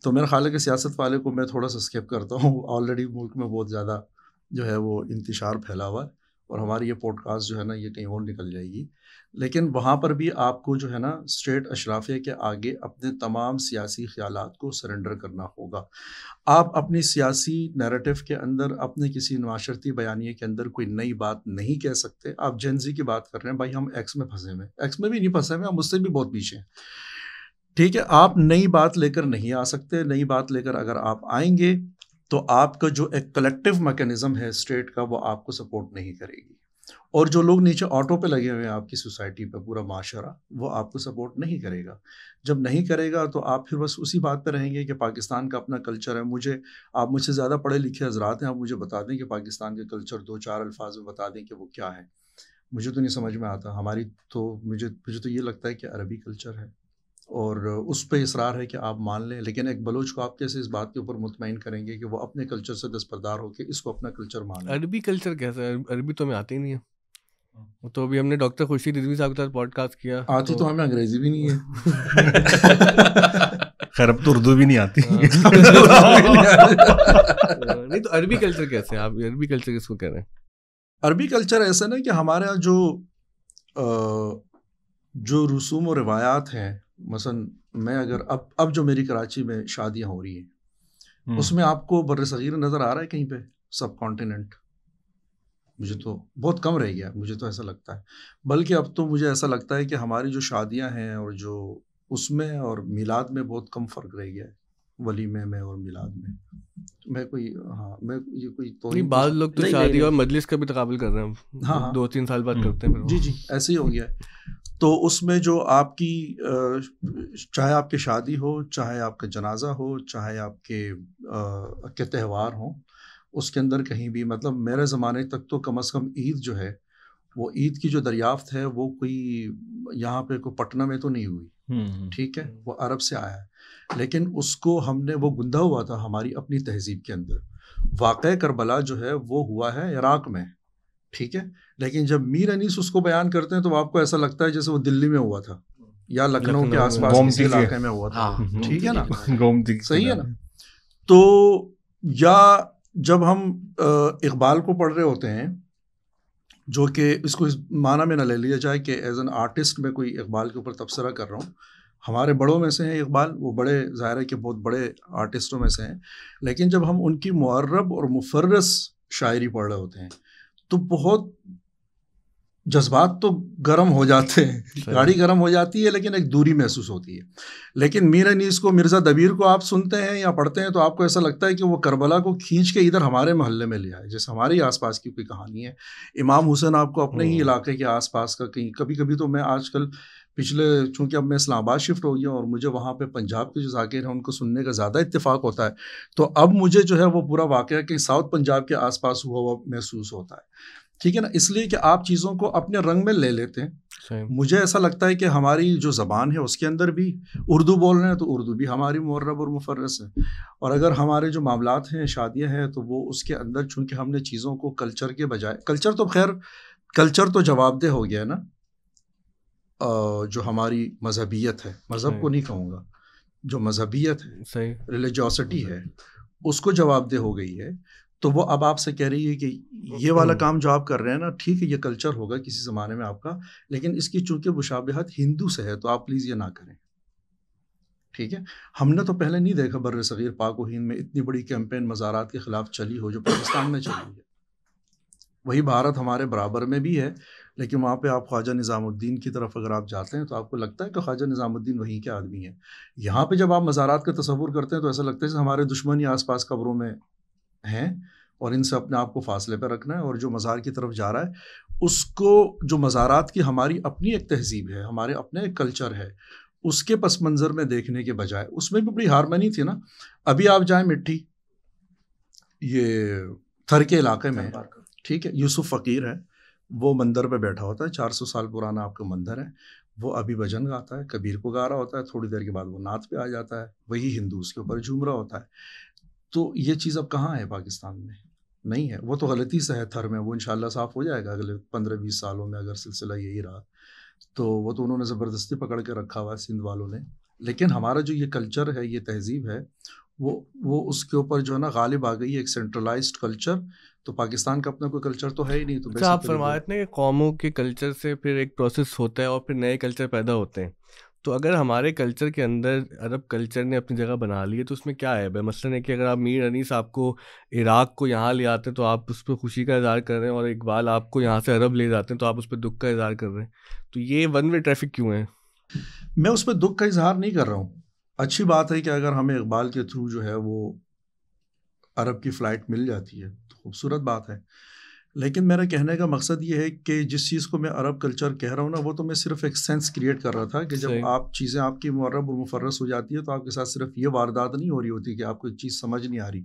Speaker 2: تو میرا خیال ہے کہ سیاست والے کو میں تھوڑا سا اسکپ کرتا ہوں, آلریڈی ملک میں بہت زیادہ جو ہے وہ انتشار پھیلا ہوا ہے, اور ہماری یہ پوڈ کاسٹ جو ہے نا یہ کہیں اور نکل جائے گی. لیکن وہاں پر بھی آپ کو جو ہے نا اسٹیٹ اشرافیہ کے آگے اپنے تمام سیاسی خیالات کو سرنڈر کرنا ہوگا. آپ اپنی سیاسی نیریٹو کے اندر, اپنے کسی معاشرتی بیانیے کے اندر کوئی نئی بات نہیں کہہ سکتے. آپ جین زی کی بات کر رہے ہیں, بھائی ہم ایکس میں پھنسے ہوئے, ایکس میں بھی نہیں پھنسے ہوئے, ہم اس سے بھی بہت پیچھے ہیں. ٹھیک ہے, آپ نئی بات لے کر نہیں آ سکتے. نئی بات لے کر اگر آپ آئیں گے تو آپ کا جو ایک کلیکٹیو میکینزم ہے اسٹیٹ کا وہ آپ کو سپورٹ نہیں کرے گی, اور جو لوگ نیچے آٹو پہ لگے ہوئے ہیں آپ کی سوسائٹی پہ, پورا معاشرہ, وہ آپ کو سپورٹ نہیں کرے گا. جب نہیں کرے گا تو آپ پھر بس اسی بات پہ رہیں گے کہ پاکستان کا اپنا کلچر ہے. آپ مجھ سے زیادہ پڑھے لکھے حضرات ہیں, آپ مجھے بتا دیں کہ پاکستان کے کلچر 2-4 الفاظ میں بتا دیں کہ وہ کیا ہے. مجھے تو نہیں سمجھ میں آتا. ہماری تو مجھے تو یہ لگتا ہے کہ عربی کلچر ہے, اور اس پہ اصرار ہے کہ آپ مان لیں. لیکن ایک بلوچ کو آپ کیسے اس بات کے اوپر مطمئن کریں گے کہ وہ اپنے کلچر سے دستبردار ہو کے اس کو اپنا کلچر مان لیں؟
Speaker 3: عربی کلچر کیسا ہے؟ عربی تو ہمیں آتی ہی نہیں ہے. تو ابھی ہم نے ڈاکٹر خورشید رضوی صاحب کے ساتھ پوڈ کاسٹ کیا,
Speaker 2: آتی تو ہمیں انگریزی بھی نہیں ہے.
Speaker 1: خیر اب تو اردو بھی نہیں آتی.
Speaker 3: نہیں تو عربی کلچر کیسے ہیں آپ؟ عربی کلچر کس کو کہہ رہے ہیں؟
Speaker 2: عربی کلچر ایسا نا کہ ہمارے یہاں جو رسوم و روایات ہیں, مثلا میں اگر اب جو میری کراچی میں شادیاں ہو رہی ہیں اس میں آپ کو بر صغیر نظر آ رہا ہے کہیں پہ سب کانٹیننٹ؟ مجھے تو بہت کم رہ گیا, مجھے تو ایسا لگتا ہے. بلکہ اب تو مجھے ایسا لگتا ہے کہ ہماری جو شادیاں ہیں اور جو اس میں اور میلاد میں بہت کم فرق رہ گیا ہے, ولیمے میں اور میلاد میں. میں یہ کوئی تو
Speaker 3: بعض لوگ تو شادی اور مجلس کا بھی تقابل کر رہے ہیں. ہاں 2-3 سال بعد کرتے ہیں.
Speaker 2: جی ایسے ہی ہو گیا ہے. تو اس میں جو آپ کی چاہے آپ کی شادی ہو, چاہے آپ کا جنازہ ہو, چاہے آپ کے تہوار ہوں, اس کے اندر کہیں بھی مطلب میرے زمانے تک تو کم از کم عید جو ہے وہ عید کی جو دریافت ہے وہ کوئی یہاں پہ کوئی پٹنہ میں تو نہیں ہوئی. ٹھیک ہے, وہ عرب سے آیا ہے, لیکن اس کو ہم نے وہ گندھا ہوا تھا ہماری اپنی تہذیب کے اندر. واقعہ کربلا جو ہے وہ ہوا ہے عراق میں. ٹھیک ہے, لیکن جب میر انیس اس کو بیان کرتے ہیں تو آپ کو ایسا لگتا ہے جیسے وہ دلی میں ہوا تھا یا لکھنؤ کے آس پاس کسی علاقے میں ہوا تھا. ٹھیک ہے نا, صحیح ہے نا. تو یا جب ہم اقبال کو پڑھ رہے ہوتے ہیں, جو کہ اس کو اس معنی میں نہ لے لیا جائے کہ ایز این آرٹسٹ میں کوئی اقبال کے اوپر تبصرہ کر رہا ہوں, ہمارے بڑوں میں سے ہیں اقبال, وہ بڑے ظاہر ہے کہ بہت بڑے آرٹسٹوں میں سے ہیں. لیکن جب ہم ان کی معرب اور مفرس شاعری پڑھ رہے ہوتے ہیں تو بہت جذبات تو گرم ہو جاتے ہیں, گاڑی گرم ہو جاتی ہے, لیکن ایک دوری محسوس ہوتی ہے. لیکن میر انیس کو, مرزا دبیر کو آپ سنتے ہیں یا پڑھتے ہیں تو آپ کو ایسا لگتا ہے کہ وہ کربلا کو کھینچ کے ادھر ہمارے محلے میں لے آئے, جیسے ہمارے آس پاس کی کوئی کہانی ہے. امام حسین آپ کو اپنے ہی علاقے کے آس پاس کا کہیں, کبھی تو میں آج کل چونکہ اب میں اسلام آباد شفٹ ہو گیا اور مجھے وہاں پہ پنجاب کے جو ذاکر ہیں ان کو سننے کا زیادہ اتفاق ہوتا ہے, تو اب مجھے جو ہے وہ پورا واقعہ کہ ساؤتھ پنجاب کے آس پاس ہوا محسوس ہوتا ہے. ٹھیک ہے نا, اس لیے کہ آپ چیزوں کو اپنے رنگ میں لے لیتے ہیں. مجھے ایسا لگتا ہے کہ ہماری جو زبان ہے اس کے اندر بھی اردو بول رہے ہیں تو اردو بھی ہماری معرب اور مفرس ہے, اور اگر ہمارے جو معاملات ہیں, شادیاں ہیں, تو وہ اس کے اندر چونکہ ہم نے چیزوں کو کلچر کے بجائے, کلچر تو خیر کلچر تو جواب دہ ہو گیا ہے نا, جو ہماری مذہبیت ہے، مذہب کو نہیں کہوں گا، جو مذہبیت ہے، ریلیجیوسٹی ہے، اس کو جواب دہ ہو گئی ہے. تو وہ اب آپ سے کہہ رہی ہے کہ یہ والا کام جو آپ کر رہے ہیں نا، ٹھیک ہے یہ کلچر ہوگا کسی زمانے میں آپ کا، لیکن اس کی چونکہ مشابہت ہندو سے ہے تو آپ پلیز یہ نہ کریں. ٹھیک ہے، ہم نے تو پہلے نہیں دیکھا بر صغیر پاک و ہند میں اتنی بڑی کیمپین مزارات کے خلاف چلی ہو جو پاکستان میں چلی ہے. وہی بھارت ہمارے برابر میں بھی ہے، لیکن وہاں پہ آپ خواجہ نظام الدین کی طرف اگر آپ جاتے ہیں تو آپ کو لگتا ہے کہ خواجہ نظام الدین وہیں کے آدمی ہیں. یہاں پہ جب آپ مزارات کا تصور کرتے ہیں تو ایسا لگتا ہے کہ ہمارے دشمن ہی آس پاس قبروں میں ہیں اور ان سے اپنے آپ کو فاصلے پہ رکھنا ہے. اور جو مزار کی طرف جا رہا ہے اس کو، جو مزارات کی ہماری اپنی ایک تہذیب ہے، ہمارے اپنے ایک کلچر ہے، اس کے پس منظر میں دیکھنے کے بجائے اس میں بھی بڑی ہارمنی تھی نا. ابھی آپ جائیں مٹھی، یہ تھر کے علاقے میں، ٹھیک ہے، یوسف فقیر ہے، وہ مندر پہ بیٹھا ہوتا ہے، 400 سال پرانا آپ کا مندر ہے، وہ ابھی بھجن گاتا ہے، کبیر کو گا رہا ہوتا ہے، تھوڑی دیر کے بعد وہ نعت پہ آ جاتا ہے، وہی ہندو اس کے اوپر جھوم رہا ہوتا ہے. تو یہ چیز اب کہاں ہے پاکستان میں؟ نہیں ہے. وہ تو غلطی سے ہے تھر میں، وہ انشاءاللہ صاف ہو جائے گا اگلے 15-20 سالوں میں اگر سلسلہ یہی رہا تو. وہ تو انہوں نے زبردستی پکڑ کے رکھا ہوا ہے سندھ والوں نے. لیکن ہمارا جو یہ کلچر ہے، یہ تہذیب ہے، وہ اس کے اوپر جو ہے نا غالب آ گئی ہے ایک سینٹرلائزڈ کلچر. تو پاکستان کا اپنا کوئی کلچر تو ہے ہی نہیں. تو
Speaker 3: آپ فرماتے ہیں کہ قوموں کے کلچر سے پھر ایک پروسیس ہوتا ہے اور پھر نئے کلچر پیدا ہوتے ہیں. تو اگر ہمارے کلچر کے اندر عرب کلچر نے اپنی جگہ بنا لی ہے تو اس میں کیا ہے؟ مثلاً ہے کہ اگر آپ میر انیس آپ کو عراق کو یہاں لے آتے ہیں تو آپ اس پہ خوشی کا اظہار کر رہے ہیں، اور اقبال آپ کو یہاں سے عرب لے جاتے ہیں تو آپ اس پہ دکھ کا اظہار کر رہے ہیں. تو یہ ون وے ٹریفک کیوں ہے؟
Speaker 2: میں اس پہ دکھ کا اظہار نہیں کر رہا ہوں. اچھی بات ہے کہ اگر ہمیں اقبال کے تھرو جو ہے وہ عرب کی فلائٹ مل جاتی ہے تو خوبصورت بات ہے. لیکن میرا کہنے کا مقصد یہ ہے کہ جس چیز کو میں عرب کلچر کہہ رہا ہوں نا، وہ تو میں صرف ایک سینس کریٹ کر رہا تھا کہ جب آپ چیزیں آپ کی معرب و مفرس ہو جاتی ہے تو آپ کے ساتھ صرف یہ واردات نہیں ہو رہی ہوتی کہ آپ کو چیز سمجھ نہیں آ رہی،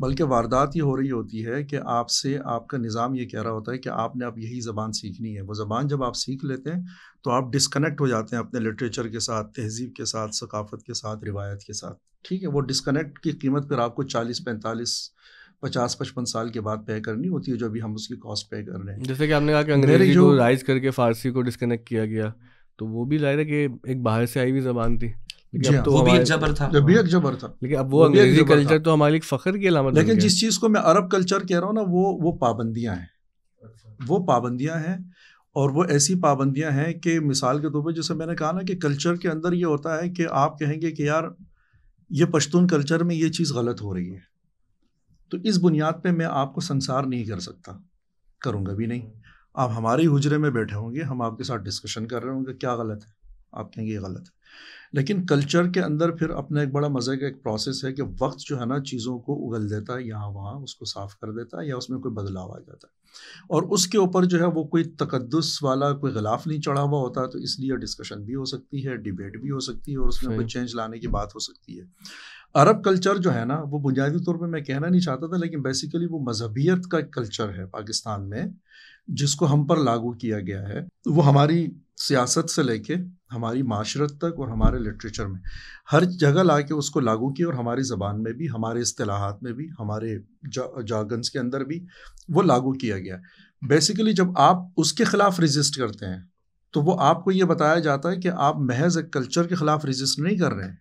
Speaker 2: بلکہ واردات یہ ہو رہی ہوتی ہے کہ آپ سے آپ کا نظام یہ کہہ رہا ہوتا ہے کہ آپ نے اب یہی زبان سیکھنی ہے. وہ زبان جب آپ سیکھ لیتے ہیں تو آپ ڈسکنیکٹ ہو جاتے ہیں اپنے لٹریچر کے ساتھ، تہذیب کے ساتھ، ثقافت کے ساتھ، روایت کے ساتھ. ٹھیک ہے، وہ ڈسکنیکٹ کی قیمت پھر آپ کو 40 45 50 55 سال کے بعد پے کرنی ہوتی ہے، جو ابھی ہم اس کی کاسٹ پے کر رہے ہیں.
Speaker 3: جیسے کہ آپ نے کہا کہ انگریزی کو رائز کر کے فارسی کو ڈسکنیکٹ کیا گیا، تو وہ بھی ظاہر ہے کہ ایک باہر سے آئی ہوئی زبان تھی.
Speaker 4: وہ بھی ایک جبر تھا،
Speaker 3: لیکن اب وہ انگریزی کلچر تو ہماری ایک فخر کی علامت.
Speaker 2: لیکن جس چیز کو میں عرب کلچر کہہ رہا ہوں نا، وہ پابندیاں ہیں، وہ پابندیاں ہیں. اور وہ ایسی پابندیاں ہیں کہ مثال کے طور پہ جیسے میں نے کہا نا کہ کلچر کے اندر یہ ہوتا ہے کہ آپ کہیں گے کہ یار یہ پشتون کلچر میں یہ چیز غلط ہو رہی ہے، تو اس بنیاد پہ میں آپ کو سنسار نہیں کر سکتا، کروں گا بھی نہیں. آپ ہمارے حجرے میں بیٹھے ہوں گے، ہم آپ کے ساتھ ڈسکشن کر رہے ہوں گے کیا غلط ہے، آپ کہیں گے یہ غلط ہے. لیکن کلچر کے اندر پھر اپنا ایک بڑا مزے کا ایک پروسیس ہے کہ وقت جو ہے نا چیزوں کو اگل دیتا ہے، یہاں وہاں اس کو صاف کر دیتا ہے یا اس میں کوئی بدلاؤ آ جاتا ہے، اور اس کے اوپر جو ہے وہ کوئی تقدس والا کوئی غلاف نہیں چڑھا ہوا ہوتا. تو اس لیے ڈسکشن بھی ہو سکتی ہے، ڈیبیٹ بھی ہو سکتی ہے، اور اس میں کوئی چینج لانے کی بات ہو سکتی ہے. عرب کلچر جو ہے نا وہ بنیادی طور پہ میں کہنا نہیں چاہتا تھا، لیکن بیسیکلی وہ مذہبیت کا ایک کلچر ہے پاکستان میں جس کو ہم پر لاگو کیا گیا ہے. وہ ہماری سیاست سے لے کے ہماری معاشرت تک اور ہمارے لٹریچر میں ہر جگہ لا کے اس کو لاگو کیا، اور ہماری زبان میں بھی، ہمارے اصطلاحات میں بھی، ہمارے جارگنز کے اندر بھی وہ لاگو کیا گیا. بیسیکلی جب آپ اس کے خلاف ریزسٹ کرتے ہیں تو وہ آپ کو یہ بتایا جاتا ہے کہ آپ محض ایک کلچر کے خلاف ریزسٹ نہیں کر رہے ہیں،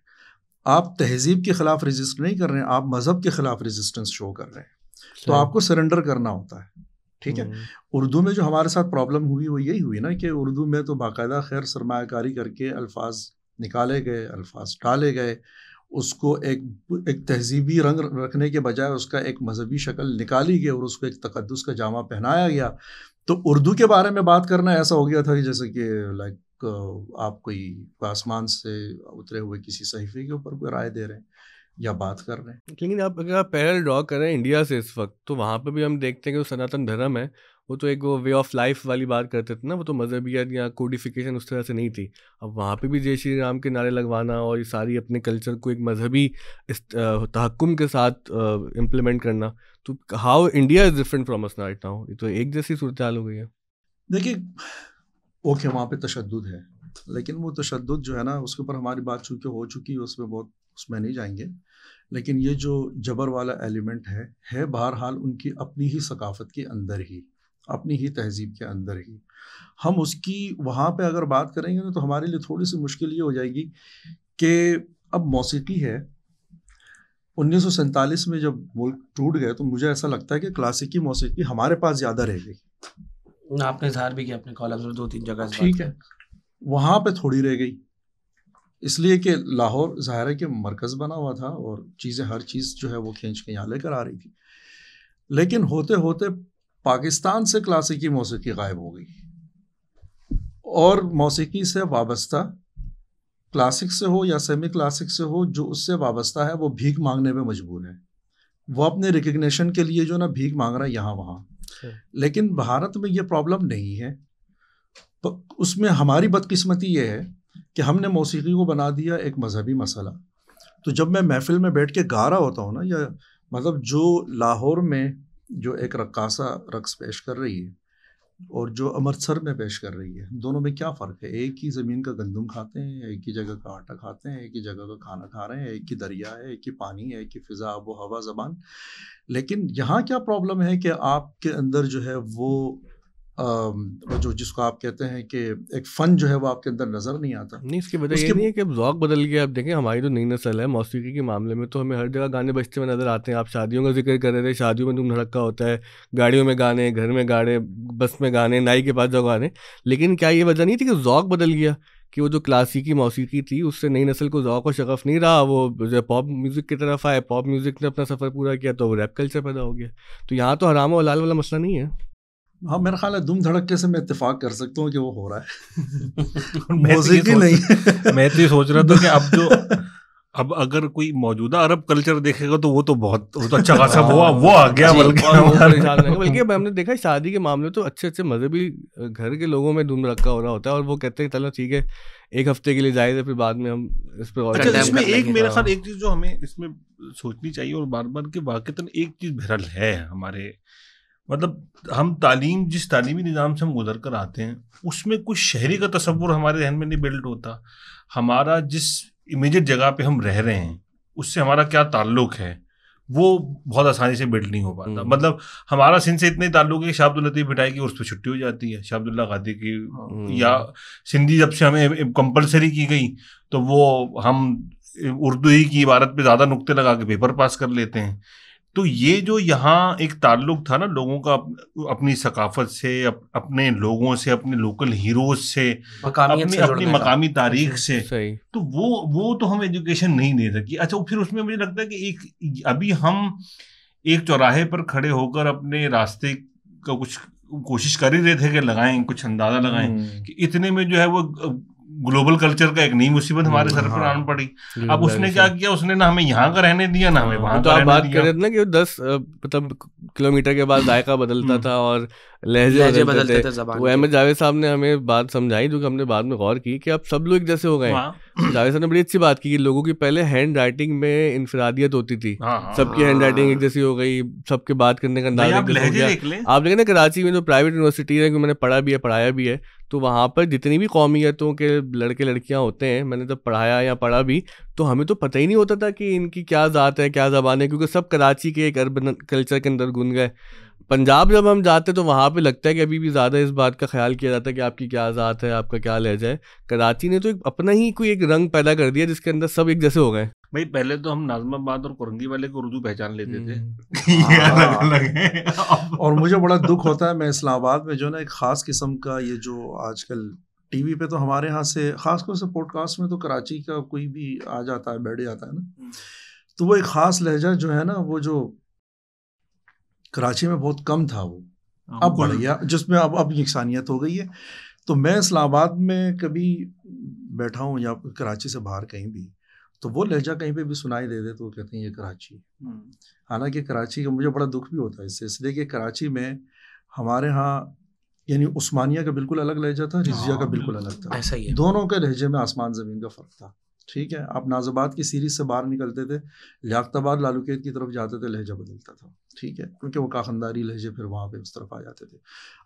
Speaker 2: آپ تہذیب کے خلاف ریزسٹ نہیں کر رہے ہیں، آپ مذہب کے خلاف ریزسٹنس شو کر رہے ہیں. تو آپ کو سرنڈر کرنا ہوتا ہے. ٹھیک ہے، اردو میں جو ہمارے ساتھ پرابلم ہوئی وہ یہی ہوئی نا کہ اردو میں تو باقاعدہ خیر سرمایہ کاری کر کے الفاظ نکالے گئے، الفاظ ڈالے گئے، اس کو ایک تہذیبی رنگ رکھنے کے بجائے اس کا ایک مذہبی شکل نکالی گئی اور اس کو ایک تقدس کا جامہ پہنایا گیا. تو اردو کے بارے میں بات کرنا ایسا ہو گیا تھا کہ جیسے کہ لائک آپ کوئی آسمان سے اترے ہوئے کسی صحیفے کے اوپر کوئی رائے دے رہے ہیں یا بات کر رہے ہیں.
Speaker 3: لیکن اگر آپ پیرل ڈرا کریں انڈیا سے اس وقت، تو وہاں پہ بھی ہم دیکھتے ہیں کہ وہ سناتن دھرم ہے، وہ تو ایک وے آف لائف والی بات کرتے تھے نا، وہ تو مذہبیت یا کوڈیفیکیشن اس طرح سے نہیں تھی. اب وہاں پہ بھی جے شری رام کے نعرے لگوانا اور یہ ساری اپنے کلچر کو ایک مذہبی تحکم کے ساتھ امپلیمنٹ کرنا، تو how India is different from us right now? یہ تو ایک جیسی صورتحال ہو گئی ہے.
Speaker 2: دیکھیے اوکے وہاں پہ تشدد ہے، لیکن وہ تشدد جو ہے نا اس کے اوپر ہماری بات چونکہ ہو چکی ہے، اس میں نہیں جائیں گے. لیکن یہ جو جبر والا ایلیمنٹ ہے بہرحال ان کی اپنی ہی ثقافت کے اندر ہی. اپنی ہی تہذیب کے اندر ہی. ہم اس کی وہاں پہ اگر بات کریں گے نا تو ہمارے لیے تھوڑی سی مشکل یہ ہو جائے گی کہ اب موسیقی ہے. 1947 میں جب ملک ٹوٹ گئے تو مجھے ایسا لگتا ہے کہ کلاسیکی موسیقی ہمارے پاس زیادہ رہ گئی.
Speaker 4: آپ نے اظہار بھی کیا اپنے کالمز میں 2-3 جگہ.
Speaker 2: ٹھیک ہے, وہاں پہ تھوڑی رہ گئی, اس لیے کہ لاہور ظاہر ہے کہ مرکز بنا ہوا تھا اور چیزیں ہر چیز جو ہے وہ کھینچ کے یہاں لے کر آ رہی تھی. لیکن ہوتے ہوتے پاکستان سے کلاسیکی موسیقی غائب ہو گئی اور موسیقی سے وابستہ, کلاسک سے ہو یا سیمی کلاسک سے ہو, جو اس سے وابستہ ہے وہ بھیک مانگنے پہ مجبور ہے. وہ اپنے ریکگنیشن کے لیے جو نا بھیک مانگ رہا ہے یہاں وہاں. لیکن بھارت میں یہ پرابلم نہیں ہے. اس میں ہماری بدقسمتی یہ ہے کہ ہم نے موسیقی کو بنا دیا ایک مذہبی مسئلہ. تو جب میں محفل میں بیٹھ کے گا رہا ہوتا ہوں نا, یا مطلب جو لاہور میں جو ایک رقاصہ رقص پیش کر رہی ہے اور جو امرتسر میں پیش کر رہی ہے, دونوں میں کیا فرق ہے؟ ایک ہی زمین کا گندم کھاتے ہیں, ایک ہی جگہ کا آٹا کھاتے ہیں, ایک ہی جگہ کا کھانا کھا رہے ہیں, ایک ہی دریا ہے, ایک ہی پانی ہے, ایک ہی فضا, آب و ہوا, زبان. لیکن یہاں کیا پرابلم ہے کہ آپ کے اندر جو ہے وہ جو جس کو آپ کہتے ہیں کہ ایک فن جو ہے وہ آپ کے اندر نظر نہیں آتا.
Speaker 3: نہیں, اس کی وجہ یہ نہیں ہے کہ اب ذوق بدل گیا. اب دیکھیں ہماری جو نئی نسل ہے موسیقی کے معاملے میں تو ہمیں ہر جگہ گانے بجتے ہوئے نظر آتے ہیں. آپ شادیوں کا ذکر کر رہے تھے, شادیوں میں دھوم دھڑکا ہوتا ہے, گاڑیوں میں گانے, گھر میں گانے, بس میں گانے, نائی کے پاس جاؤ گانے. لیکن کیا یہ وجہ نہیں تھی کہ ذوق بدل گیا, کہ وہ جو کلاسیکی موسیقی تھی اس سے نئی نسل کو ذوق و شغف نہیں رہا, وہ جو پاپ میوزک کی طرف آئے, پاپ میوزک نے اپنا سفر پورا کیا تو وہ ریپ کلچر پیدا ہو گیا. تو یہاں تو حرام و حلال والا مسئلہ نہیں ہے.
Speaker 2: ہاں, میرا خیال ہے دھوم دھڑکے سے میں اتفاق کر سکتا ہوں کہ وہ ہو رہا ہے, موسیقی نہیں.
Speaker 1: میں تو یہ سوچ رہا تھا کہ اب اگر کوئی موجودہ عرب کلچر دیکھے گا تو وہ تو بہت اچھا خاصا وہ آ گیا.
Speaker 3: بلکہ ہم نے دیکھا شادی کے معاملے تو اچھے اچھے مذہبی گھر کے لوگوں میں دھوم دھڑکا ہو رہا ہوتا ہے اور وہ کہتے ہیں چلو ٹھیک ہے ایک ہفتے کے لیے جائز ہے, پھر بعد میں ہم اس پہ.
Speaker 1: اس میں ایک میرا خیال ایک چیز جو ہمیں اس میں سوچنی چاہیے اور بار بار کہ واقعتاً ایک چیز بہرحال ہے ہمارے, مطلب ہم تعلیم جس تعلیمی نظام سے ہم گزر کر آتے ہیں اس میں کچھ شہری کا تصور ہمارے ذہن میں نہیں بلڈ ہوتا. ہمارا جس امیجیٹ جگہ پہ ہم رہ رہے ہیں اس سے ہمارا کیا تعلق ہے وہ بہت آسانی سے بلڈ نہیں ہو پاتا. مطلب ہمارا سندھ سے اتنے تعلق ہے کہ شاہ عبد الطیف بھٹائی کی عرس پہ چھٹی ہو جاتی ہے, شاہ عبداللہ قادری کی, یا سندھی جب سے ہمیں کمپلسری کی گئی تو وہ ہم اردو ہی کی عبارت پہ زیادہ نقطے لگا کے پیپر پاس کر لیتے ہیں. تو یہ جو یہاں ایک تعلق تھا نا لوگوں کا اپنی ثقافت سے, اپنے لوگوں سے, اپنے لوکل ہیروز سے, اپنی مقامی تاریخ سے, تو وہ تو ہم ایجوکیشن نہیں دے سکی. اچھا, پھر اس میں مجھے لگتا ہے کہ ابھی ہم ایک چوراہے پر کھڑے ہو کر اپنے راستے کا کچھ کوشش کر ہی رہے تھے کہ لگائیں, کچھ اندازہ لگائیں کہ اتنے میں جو ہے وہ گلوبل کلچر کا ایک نئی مصیبت ہمارے سر پر آن پڑی. اب اس نے کیا کیا, اس نے نہ ہمیں یہاں کا رہنے دیا نہ ہمیں وہاں کا.
Speaker 3: آپ بات کر رہے تھے نا کہ 10 مطلب کلومیٹر کے بعد ذائقہ بدلتا تھا اور لہجے بدلتے تھے. وہ احمد جاوید صاحب نے ہمیں بات سمجھائی جو کہ ہم نے بعد میں غور کی کہ اب سب لوگ ایک جیسے ہو گئے. جاوید صاحب نے بڑی اچھی بات کی کہ لوگوں کی پہلے ہینڈ رائٹنگ میں انفرادیت ہوتی تھی, سب کی ہینڈ رائٹنگ ایک جیسی ہو گئی, سب کے بات کرنے کا انداز ایک جیسا ہو گیا. آپ دیکھیں نا کراچی میں جو پرائیویٹ یونیورسٹی ہے, میں نے پڑھا بھی ہے پڑھایا بھی ہے, تو وہاں پر جتنی بھی قومیتوں کے لڑکے لڑکیاں ہوتے ہیں, میں نے جب پڑھایا یا پڑھا بھی تو ہمیں تو پتہ ہی نہیں ہوتا تھا کہ ان کی کیا ذات ہے کیا زبان ہے, کیونکہ سب کراچی کے ایک اربن کلچر کے اندر گن گئے. پنجاب جب ہم جاتے تو وہاں پہ لگتا ہے کہ ابھی بھی زیادہ اس بات کا خیال کیا جاتا ہے کہ آپ کی کیا ذات ہے, آپ کا کیا لہجہ ہے. کراچی نے تو اپنا ہی کوئی ایک رنگ پیدا کر دیا جس کے اندر سب ایک جیسے ہو گئے.
Speaker 1: بھائی پہلے تو ہم ناظم آباد اور کرنگی والے کو اردو پہچان لیتے تھے,
Speaker 2: اور مجھے بڑا دکھ ہوتا ہے, میں اسلام آباد میں جو نا ایک خاص قسم کا یہ جو آج کل ٹی وی پہ تو ہمارے ہاں سے خاص طور سے پوڈ کاسٹ میں تو کراچی کا کوئی بھی آ جاتا ہے, بیٹھ جاتا ہے نا, تو وہ ایک خاص لہجہ جو ہے نا وہ جو کراچی میں بہت کم تھا وہ اب بڑھ گیا, جس میں اب یکسانیت ہو گئی ہے. تو میں اسلام آباد میں کبھی بیٹھا ہوں یا کراچی سے باہر کہیں بھی, تو وہ لہجہ کہیں پہ بھی سنائی دے دے تو وہ کہتے ہیں یہ کراچی ہے. حالانکہ کراچی کا مجھے بڑا دکھ بھی ہوتا ہے اس لیے کہ کراچی میں ہمارے ہاں یعنی عثمانیہ کا بالکل الگ لہجہ تھا, رضویہ کا بالکل الگ تھا.
Speaker 4: ایسا ہی ہے,
Speaker 2: دونوں کے لہجے میں آسمان زمین کا فرق تھا. ٹھیک ہے, آپ ناز آباد کی سیریز سے باہر نکلتے تھے, لیاقت آباد لالوکیت کی طرف جاتے تھے, لہجہ بدلتا تھا. ٹھیک ہے, کیونکہ وہ کاخنداری لہجے پھر وہاں پہ اس طرف آ جاتے تھے.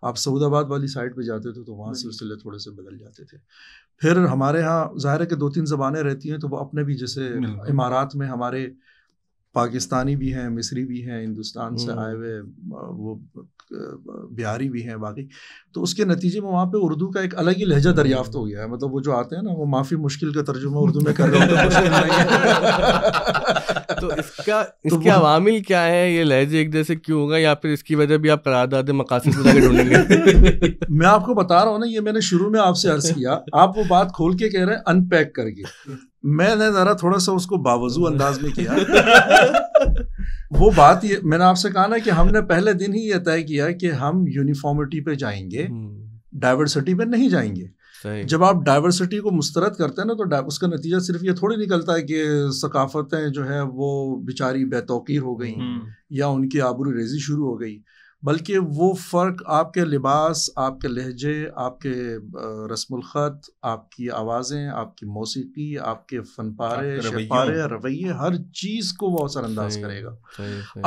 Speaker 2: آپ سعود آباد والی سائڈ پہ جاتے تھے تو وہاں سلسلے تھوڑے سے بدل جاتے تھے. پھر ہمارے ہاں ظاہر ہے کہ 2-3 زبانیں رہتی ہیں تو وہ اپنے بھی, جیسے امارات میں ہمارے پاکستانی بھی ہیں, مصری بھی ہیں, ہندوستان سے آئے ہوئے, وہ بہاری بھی ہیں باقی. تو اس کے نتیجے میں وہاں پہ اردو کا ایک الگ ہی لہجہ دریافت ہو گیا ہے. مطلب وہ جو آتے ہیں نا, وہ معافی مشکل کا ترجمہ اردو میں کر رہے ہوتے.
Speaker 3: تو اس کے عوامل کیا ہیں؟ یہ لہجے ایک جیسے کیوں ہوگا, یا پھر اس کی وجہ بھی آپ قرارداد مقاصد بتا کے ڈھونڈیں گے؟
Speaker 2: میں آپ کو بتا رہا ہوں نا, یہ میں نے شروع میں آپ سے عرض کیا, آپ وہ بات کھول کے کہہ رہے ہیں ان پیک کر کے. میں نے ذرا تھوڑا سا اس کو باوضو انداز میں کیا. وہ بات یہ میں نے آپ سے کہا نا کہ ہم نے پہلے دن ہی یہ طے کیا کہ ہم یونیفارمٹی پہ جائیں گے, ڈائیورسٹی پہ نہیں جائیں گے. جب آپ ڈائیورسٹی کو مسترد کرتے ہیں نا, تو اس کا نتیجہ صرف یہ تھوڑی نکلتا ہے کہ ثقافتیں جو ہے وہ بیچاری بے توقیر ہو گئیں یا ان کی آبرو ریزی شروع ہو گئی, بلکہ وہ فرق آپ کے لباس, آپ کے لہجے, آپ کے رسم الخط, آپ کی آوازیں, آپ کی موسیقی, آپ کے فن پارے, شپارے, رویے, ہر چیز کو وہ اثر انداز کرے گا.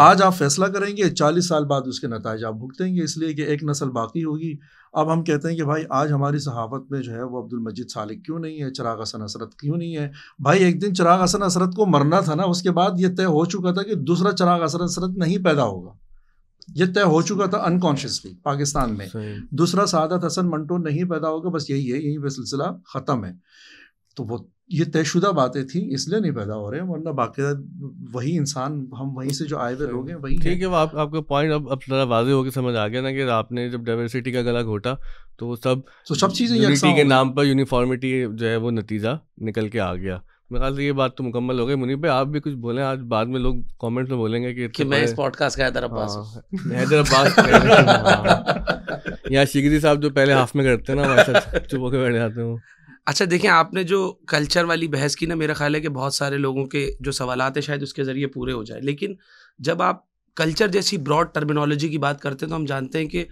Speaker 2: آج آپ فیصلہ کریں گے, 40 سال بعد اس کے نتائج آپ بھگتیں گے, اس لیے کہ ایک نسل باقی ہوگی. اب ہم کہتے ہیں کہ بھائی آج ہماری صحافت میں جو ہے وہ عبد المجید سالک کیوں نہیں ہے, چراغ حسن حسرت کیوں نہیں ہے. بھائی ایک دن چراغ حسن حسرت کو مرنا تھا نا, اس کے بعد یہ طے ہو چکا تھا کہ دوسرا چراغ حسن حسرت نہیں پیدا ہوگا. یہ طے ہو چکا تھا انکانشیسلی پاکستان میں. دوسرا سعادت حسن منٹو نہیں پیدا ہوگا, بس یہی ہے, یہی پہ سلسلہ ختم ہے. تو وہ یہ طے شدہ باتیں تھیں, اس لیے نہیں پیدا ہو رہے ہیں, ورنہ باقاعدہ وہی انسان, ہم وہیں سے جو آئے ہوئے لوگ ہیں وہی.
Speaker 3: ٹھیک ہے, وہ آپ کا پوائنٹ اب ذرا واضح ہو کے سمجھ آ گیا نا کہ آپ نے جب ڈائیورسٹی کا گلا گھوٹا تو وہ سب چیزیں یونٹی کے نام پر یونیفارمٹی جو ہے وہ نتیجہ نکل کے آ گیا. میرے خیال سے یہ بات تو مکمل ہو گئی. منیب بھائی آپ بھی کچھ بولیں, آج بعد میں لوگ کامنٹ میں بولیں گے کہ
Speaker 4: میں اس پوڈ کاسٹ کا حیدرآباد
Speaker 3: یا شگری صاحب جو پہلے ہاف میں کرتے ہیں نا, ویسا چپ ہو کے بیٹھ جاتے ہیں.
Speaker 4: اچھا دیکھیں, آپ نے جو کلچر والی بحث کی نا, میرا خیال ہے کہ بہت سارے لوگوں کے جو سوالات ہیں شاید اس کے ذریعے پورے ہو جائے. لیکن جب آپ کلچر جیسی براڈ ٹرمینالوجی کی بات کرتے ہیں تو ہم جانتے ہیں کہ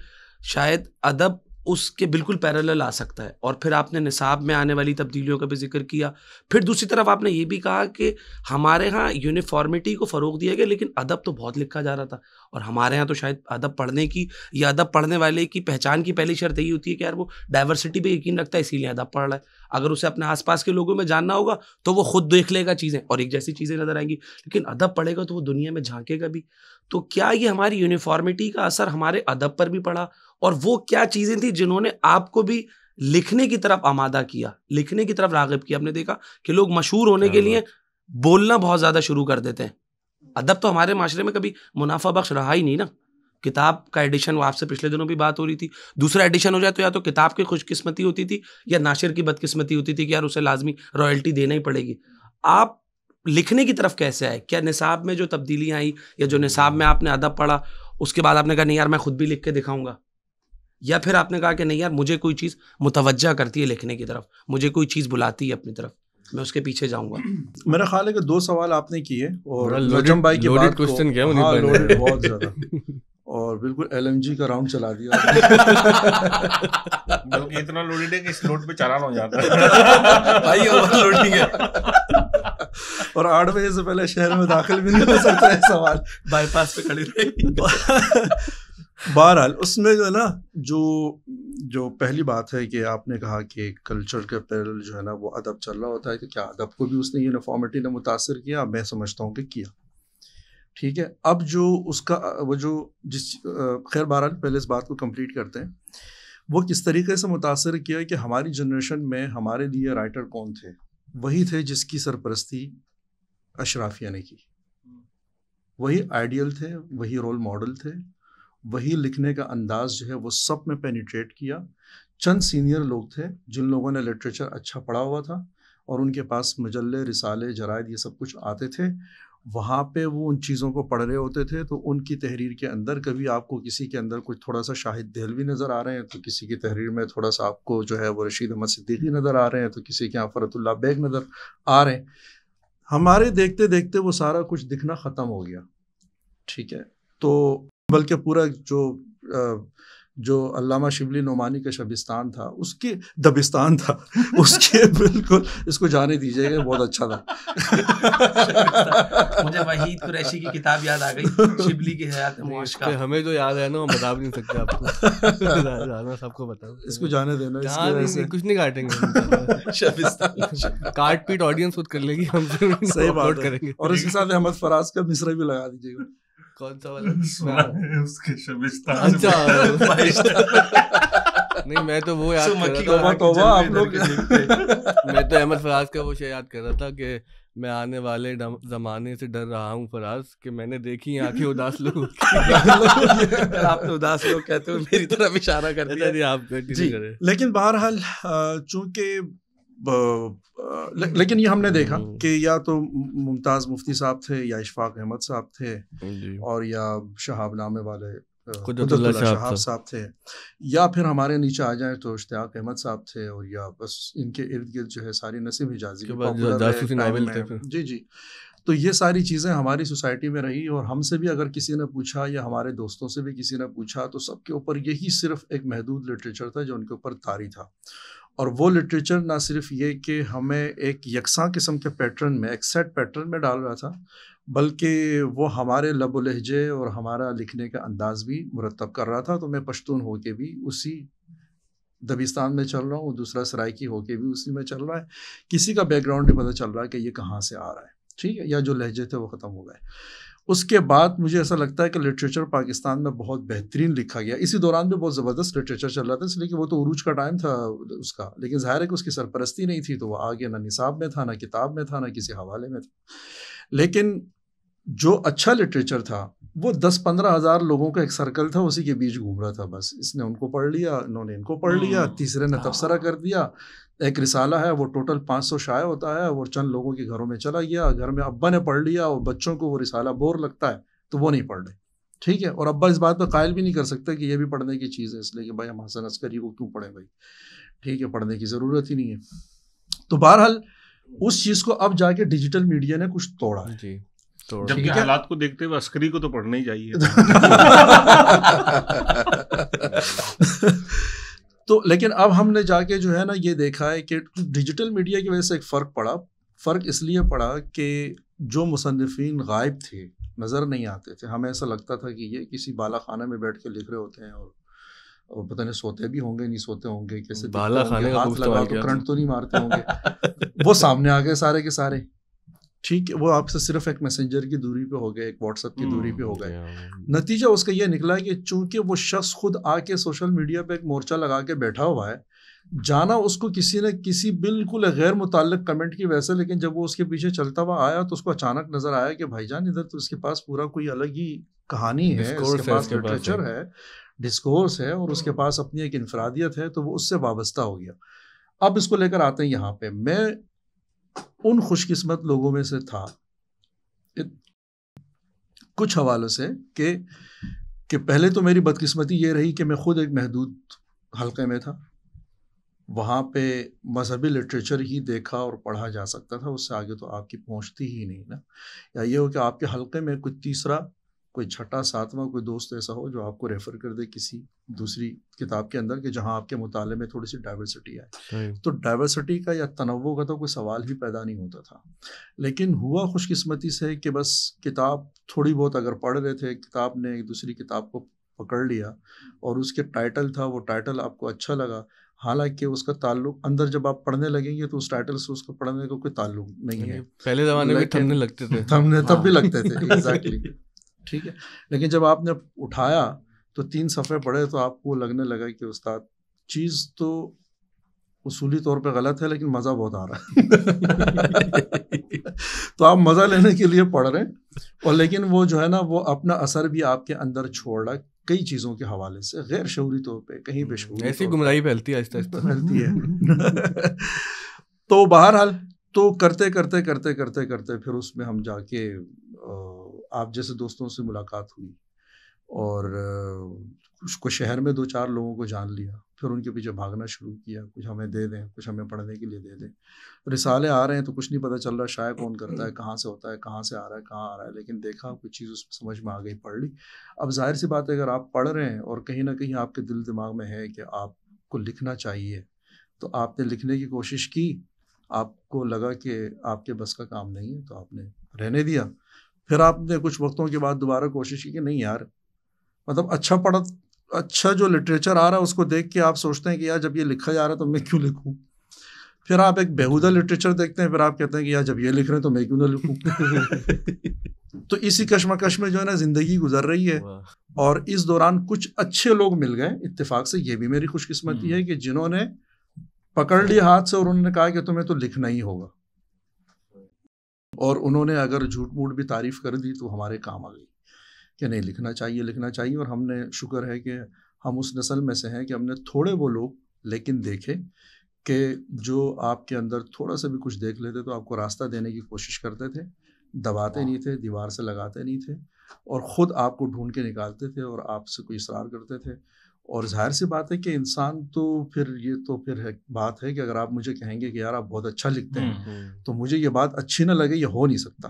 Speaker 4: شاید ادب اس کے بالکل پیرالل آ سکتا ہے. اور پھر آپ نے نصاب میں آنے والی تبدیلیوں کا بھی ذکر کیا. پھر دوسری طرف آپ نے یہ بھی کہا کہ ہمارے ہاں یونیفارمٹی کو فروغ دیا گیا, لیکن ادب تو بہت لکھا جا رہا تھا. اور ہمارے ہاں تو شاید ادب پڑھنے کی یا ادب پڑھنے والے کی پہچان کی پہلی شرط یہی ہوتی ہے کہ یار وہ ڈائیورسٹی پہ یقین رکھتا ہے, اسی لیے ادب پڑھ رہا ہے. اگر اسے اپنے آس پاس کے لوگوں میں جاننا ہوگا تو وہ خود دیکھ لے گا چیزیں, اور ایک جیسی چیزیں نظر آئیں گی. لیکن ادب پڑھے گا تو وہ دنیا میں جھانکے گا بھی. تو کیا یہ ہماری یونیفارمٹی کا اثر ہمارے ادب پر بھی پڑا, اور وہ کیا چیزیں تھیں جنہوں نے آپ کو بھی لکھنے کی طرف آمادہ کیا, لکھنے کی طرف راغب کیا؟ ہم نے دیکھا کہ لوگ مشہور ہونے کے لیے بولنا بہت زیادہ شروع کر دیتے ہیں. ادب تو ہمارے معاشرے میں کبھی منافع بخش رہا ہی نہیں نا. کتاب کا ایڈیشن, وہ آپ سے پچھلے دنوں بھی بات ہو رہی تھی, دوسرا ایڈیشن ہو جائے تو یا تو کتاب کی خوش قسمتی ہوتی تھی یا ناشر کی بد قسمتی ہوتی تھی کہ یار اسے لازمی رائلٹی دینا ہی پڑے گی. آپ لکھنے کی طرف کیسے آئے؟ کیا نصاب میں جو تبدیلیاں آئی یا جو نصاب میں آپ نے ادب پڑھا اس کے بعد آپ نے کہا نہیں یار میں خود بھی لکھ کے دکھاؤں گا, یا پھر آپ نے کہا کہ نہیں یار مجھے کوئی چیز متوجہ کرتی ہے لکھنے کی طرف, مجھے کوئی چیز بلاتی ہے اپنی طرف, میں اس کے پیچھے جاؤں گا؟
Speaker 2: میرا خیال ہے کہ 2 سوال آپ نے کیے, اور نجم بھائی کی بات کو بہت زیادہ, اور بالکل LMG کا راؤنڈ چلا دیا.
Speaker 1: اتنا لوڈڈ ہے کہ اس لوڈ پہ چالان ہو جاتا ہے
Speaker 2: اور 8 بجے سے پہلے شہر میں داخل بھی نہیں ہو سکتا ہے. سوال
Speaker 4: بائی پاس پہ کھڑی رہی.
Speaker 2: بہرحال اس میں جو ہے نا, جو پہلی بات ہے کہ آپ نے کہا کہ کلچر کے پیرل جو ہے نا وہ ادب چل رہا ہوتا ہے, کہ کیا ادب کو بھی اس نے یونیفارمٹی نے متاثر کیا؟ میں سمجھتا ہوں کہ کیا. ٹھیک ہے, اب جو اس کا وہ جو خیر بہرحال پہلے اس بات کو کمپلیٹ کرتے ہیں. وہ کس طریقے سے متاثر کیا کہ ہماری جنریشن میں ہمارے لیے رائٹر کون تھے؟ وہی تھے جس کی سرپرستی اشرافیہ نے کی. وہی آئیڈیل تھے, وہی رول ماڈل تھے, وہی لکھنے کا انداز جو ہے وہ سب میں پینیٹریٹ کیا. چند سینئر لوگ تھے جن لوگوں نے لٹریچر اچھا پڑھا ہوا تھا اور ان کے پاس مجلے, رسالے, جرائد یہ سب کچھ آتے تھے. وہاں پہ وہ ان چیزوں کو پڑھ رہے ہوتے تھے, تو ان کی تحریر کے اندر کبھی آپ کو کسی کے اندر کچھ تھوڑا سا شاہد دہلوی نظر آ رہے ہیں, تو کسی کی تحریر میں تھوڑا سا آپ کو جو ہے وہ رشید احمد صدیقی نظر آ رہے ہیں, تو کسی کے یہاں فرت اللہ بیگ نظر آ رہے ہیں. ہمارے دیکھتے دیکھتے وہ سارا کچھ دکھنا ختم ہو گیا. ٹھیک ہے, تو بلکہ پورا جو جو علامہ شبلی نعمانی کا شبستان تھا اس کے دبستان تھا اس کے بالکل اس کو جانے دیجیے گا, بہت اچھا تھا.
Speaker 4: مجھے وحید قریشی کی کتاب یاد آ گئی, شبلی کی حیات معاشقہ.
Speaker 3: ہمیں جو یاد ہے نا وہ بتا بھی نہیں سکتے آپ کو, سب کو بتاؤ,
Speaker 2: اس کو جانے دینا,
Speaker 3: کچھ نہیں کاٹیں گے, کاٹ پیٹ آڈینس خود کر لے گی, ہم
Speaker 2: صحیح بات کریں گے. اور اس کے ساتھ احمد فراز کا مصرع بھی لگا دیجیے گا.
Speaker 3: کون سا والا؟
Speaker 1: اچھا
Speaker 3: نہیں, میں تو وہ یاد کر رہا تھا, میں تو احمد فراز کا وہ شے یاد کر رہا تھا کہ میں آنے والے زمانے سے ڈر رہا ہوں فراز, کہ میں نے دیکھی آنکھیں اداس لوگ.
Speaker 4: آپ تو اداس لوگ کہتے ہو, میری طرف اشارہ کر دیا آپ.
Speaker 2: لیکن بہرحال چونکہ لیکن یہ ہم نے دیکھا کہ یا تو ممتاز مفتی صاحب تھے, یا اشفاق احمد صاحب تھے, اور یا شہاب نامے والے قدرت اللہ شہاب صاحب تھے, یا پھر ہمارے نیچے آ جائیں تو اشتیاق احمد صاحب تھے, اور یا بس ان کے ارد گرد جو ہے ساری نسیم حجازی. جی. تو یہ ساری چیزیں ہماری سوسائٹی میں رہی, اور ہم سے بھی اگر کسی نے پوچھا یا ہمارے دوستوں سے بھی کسی نے پوچھا تو سب کے اوپر یہی صرف ایک محدود لٹریچر تھا جو ان کے اوپر طاری تھا. اور وہ لٹریچر نہ صرف یہ کہ ہمیں ایک یکساں قسم کے پیٹرن میں, ایک سیٹ پیٹرن میں ڈال رہا تھا, بلکہ وہ ہمارے لب و لہجے اور ہمارا لکھنے کا انداز بھی مرتب کر رہا تھا. تو میں پشتون ہو کے بھی اسی دبستان میں چل رہا ہوں, دوسرا سرائکی ہو کے بھی اسی میں چل رہا ہے, کسی کا بیک گراؤنڈ نہیں پتہ چل رہا کہ یہ کہاں سے آ رہا ہے, ٹھیک ہے, یا جو لہجے تھے وہ ختم ہو گئے. اس کے بعد مجھے ایسا لگتا ہے کہ لٹریچر پاکستان میں بہت بہترین لکھا گیا. اسی دوران بھی بہت زبردست لٹریچر چل رہا تھا, اس لیے کہ وہ تو عروج کا ٹائم تھا اس کا, لیکن ظاہر ہے کہ اس کی سرپرستی نہیں تھی, تو وہ آگے نہ نصاب میں تھا, نہ کتاب میں تھا, نہ کسی حوالے میں تھا. لیکن جو اچھا لٹریچر تھا وہ 10-15 ہزار لوگوں کا ایک سرکل تھا, اسی کے بیچ گھوم رہا تھا. بس اس نے ان کو پڑھ لیا, انہوں نے ان کو پڑھ لیا, تیسرے نے تبصرہ کر دیا. ایک رسالہ ہے وہ ٹوٹل 500 شائع ہوتا ہے, وہ چند لوگوں کے گھروں میں چلا گیا, گھر میں ابا نے پڑھ لیا, اور بچوں کو وہ رسالہ بور لگتا ہے تو وہ نہیں پڑھ رہے, ٹھیک ہے. اور ابا اس بات پہ قائل بھی نہیں کر سکتے کہ یہ بھی پڑھنے کی چیز ہے, اس لیے کہ بھائی ہم حسن عسکری کو کیوں پڑھیں بھائی, ٹھیک ہے, پڑھنے کی ضرورت ہی نہیں ہے. تو بہرحال اس چیز کو اب جا کے ڈیجیٹل میڈیا نے کچھ توڑا ہے.
Speaker 3: جی,
Speaker 1: جبکہ حالات کو دیکھتے ہوئے عسکری کو تو پڑھنا ہی چاہیے.
Speaker 2: تو لیکن اب ہم نے جا کے جو ہے نا یہ دیکھا ہے کہ ڈیجیٹل میڈیا کی وجہ سے ایک فرق پڑا. فرق اس لیے پڑا کہ جو مصنفین غائب تھے, نظر نہیں آتے تھے, ہمیں ایسا لگتا تھا کہ یہ کسی بالا خانے میں بیٹھ کے لکھ رہے ہوتے ہیں, اور پتہ نہیں سوتے بھی ہوں گے, نہیں سوتے ہوں گے, کیسے
Speaker 3: بالا خانے کا
Speaker 2: ہاتھ لگا تو کرنٹ تو نہیں مارتے ہوں گے. وہ سامنے آ گئے سارے کے سارے, ٹھیک ہے, وہ آپ سے صرف ایک میسنجر کی دوری پہ ہو گئے, ایک واٹس ایپ کی دوری پہ ہو گئے. نتیجہ اس کا یہ نکلا کہ چونکہ وہ شخص خود آ کے سوشل میڈیا پہ ایک مورچہ لگا کے بیٹھا ہوا ہے, جانا اس کو کسی نے کسی بالکل غیر متعلق کمنٹ کی وجہ سے, لیکن جب وہ اس کے پیچھے چلتا ہوا آیا تو اس کو اچانک نظر آیا کہ بھائی جان ادھر تو اس کے پاس پورا کوئی الگ ہی کہانی ہے, اس کے پاس لٹریچر ہے, ڈسکورس ہے, اور اس کے پاس اپنی ایک انفرادیت ہے, تو وہ اس سے وابستہ ہو گیا. اب اس کو لے کر آتے ہیں یہاں پہ. میں ان خوش قسمت لوگوں میں سے تھا کچھ حوالوں سے کہ پہلے تو میری بدقسمتی یہ رہی کہ میں خود ایک محدود حلقے میں تھا, وہاں پہ مذہبی لٹریچر ہی دیکھا اور پڑھا جا سکتا تھا, اس سے آگے تو آپ کی پہنچتی ہی نہیں نا. یا یہ ہو کہ آپ کے حلقے میں کوئی تیسرا, کوئی چھٹا, ساتواں کوئی دوست ایسا ہو جو آپ کو ریفر کر دے کسی دوسری کتاب کے اندر, کہ جہاں آپ کے مطالعے میں تھوڑی سی ڈائیورسٹی آئے. تو ڈائیورسٹی کا یا تنوع کا تو کوئی سوال ہی پیدا نہیں ہوتا تھا. لیکن ہوا خوش قسمتی سے کہ بس کتاب تھوڑی بہت اگر پڑھ رہے تھے, کتاب نے ایک دوسری کتاب کو پکڑ لیا, اور اس کے ٹائٹل تھا, وہ ٹائٹل آپ کو اچھا لگا, حالانکہ اس کا تعلق اندر جب آپ پڑھنے لگیں گے تو اس ٹائٹل سے اس کو پڑھنے کا کوئی تعلق نہیں ہے.
Speaker 3: پہلے زمانے میں تھمبنیل لگتے تھے,
Speaker 2: تب بھی لگتے تھے, ایگزیکٹلی, ٹھیک ہے. لیکن جب آپ نے اٹھایا تو 3 صفحے پڑھے تو آپ کو لگنے لگا کہ استاد چیز تو اصولی طور پہ غلط ہے, لیکن مزہ بہت آ رہا ہے. تو آپ مزہ لینے کے لیے پڑھ رہے ہیں, اور لیکن وہ جو ہے نا وہ اپنا اثر بھی آپ کے اندر چھوڑ رہا ہے کئی چیزوں کے حوالے سے, غیر شعوری طور پہ, کہیں بے شعوری,
Speaker 3: ایسی گمراہی پھیلتی ہے, آہستہ آہستہ
Speaker 2: پھیلتی ہے. تو بہرحال تو کرتے کرتے کرتے کرتے کرتے پھر اس میں ہم جا کے آپ جیسے دوستوں سے ملاقات ہوئی, اور اس کو شہر میں 2-4 لوگوں کو جان لیا، پھر ان کے پیچھے بھاگنا شروع کیا، کچھ ہمیں دے دیں، کچھ ہمیں پڑھنے کے لیے دے دیں. رسالے آ رہے ہیں تو کچھ نہیں پتہ چل رہا شائع کون کرتا ہے، کہاں سے ہوتا ہے، کہاں سے آ رہا ہے، کہاں آ رہا ہے، لیکن دیکھا کچھ چیز اس میں سمجھ میں آ گئی، پڑھ لی. اب ظاہر سی بات ہے اگر آپ پڑھ رہے ہیں اور کہیں نہ کہیں آپ کے دل دماغ میں ہے کہ آپ کو لکھنا چاہیے، تو آپ نے لکھنے کی کوشش کی، آپ کو لگا کہ آپ کے بس کا کام نہیں ہے تو آپ نے رہنے دیا. پھر آپ نے کچھ وقتوں کے بعد دوبارہ کوشش کی کہ نہیں یار، مطلب اچھا جو لٹریچر آ رہا ہے اس کو دیکھ کے آپ سوچتے ہیں کہ یار جب یہ لکھا جا رہا ہے تو میں کیوں لکھوں. پھر آپ ایک بیہودہ لٹریچر دیکھتے ہیں، پھر آپ کہتے ہیں کہ یار جب یہ لکھ رہے ہیں تو میں کیوں نہ لکھوں. تو اسی کشمکش میں جو ہے نا زندگی گزر رہی ہے. اور اس دوران کچھ اچھے لوگ مل گئے اتفاق سے، یہ بھی میری خوش قسمتی ہے کہ جنہوں نے پکڑ لی ہاتھ سے اور انہوں نے کہا کہ تمہیں تو لکھنا ہی ہوگا، اور انہوں نے اگر جھوٹ موٹ بھی تعریف کر دی تو ہمارے کام آ گئی کہ نہیں لکھنا چاہیے. اور ہم نے شکر ہے کہ ہم اس نسل میں سے ہیں کہ ہم نے تھوڑے وہ لوگ لیکن دیکھے کہ جو آپ کے اندر تھوڑا سا بھی کچھ دیکھ لیتے تو آپ کو راستہ دینے کی کوشش کرتے تھے، دباتے نہیں تھے، دیوار سے لگاتے نہیں تھے، اور خود آپ کو ڈھونڈ کے نکالتے تھے اور آپ سے کوئی اصرار کرتے تھے. اور ظاہر سی بات ہے کہ انسان تو پھر یہ تو پھر بات ہے کہ اگر آپ مجھے کہیں گے کہ یار آپ بہت اچھا لکھتے ہیں تو مجھے یہ بات اچھی نہ لگے، یہ ہو نہیں سکتا.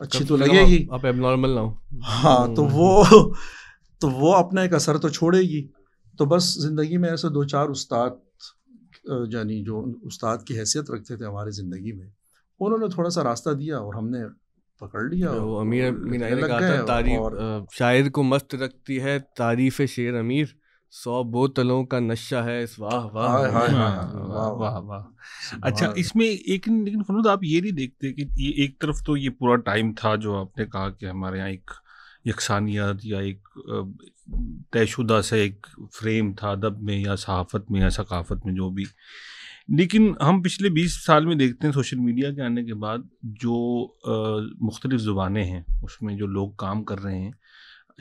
Speaker 2: اچھی تو لگے گی،
Speaker 3: آپ ایب نارمل نہ ہو.
Speaker 2: ہاں تو وہ اپنا ایک اثر تو چھوڑے گی. تو بس زندگی میں ایسے 2-4 استاد، یعنی جو استاد کی حیثیت رکھتے تھے ہماری زندگی میں، انہوں نے تھوڑا سا راستہ دیا اور ہم نے پکڑ لیا.
Speaker 3: امیر مینائی نے کہا تھا تعریف شاعر کو مست رکھتی ہے تعریف شعر امیر، 100 بوتلوں کا نشہ ہے اس. واہ واہ
Speaker 1: واہ واہ. اچھا اس میں ایک لیکن فنود آپ یہ نہیں دیکھتے کہ یہ ایک طرف تو یہ پورا ٹائم تھا جو آپ نے کہا کہ ہمارے یہاں ایک یکسانیت یا ایک طے شدہ سے ایک فریم تھا ادب میں یا صحافت میں یا ثقافت میں جو بھی، لیکن ہم پچھلے 20 سال میں دیکھتے ہیں سوشل میڈیا کے آنے کے بعد جو مختلف زبانیں ہیں اس میں جو لوگ کام کر رہے ہیں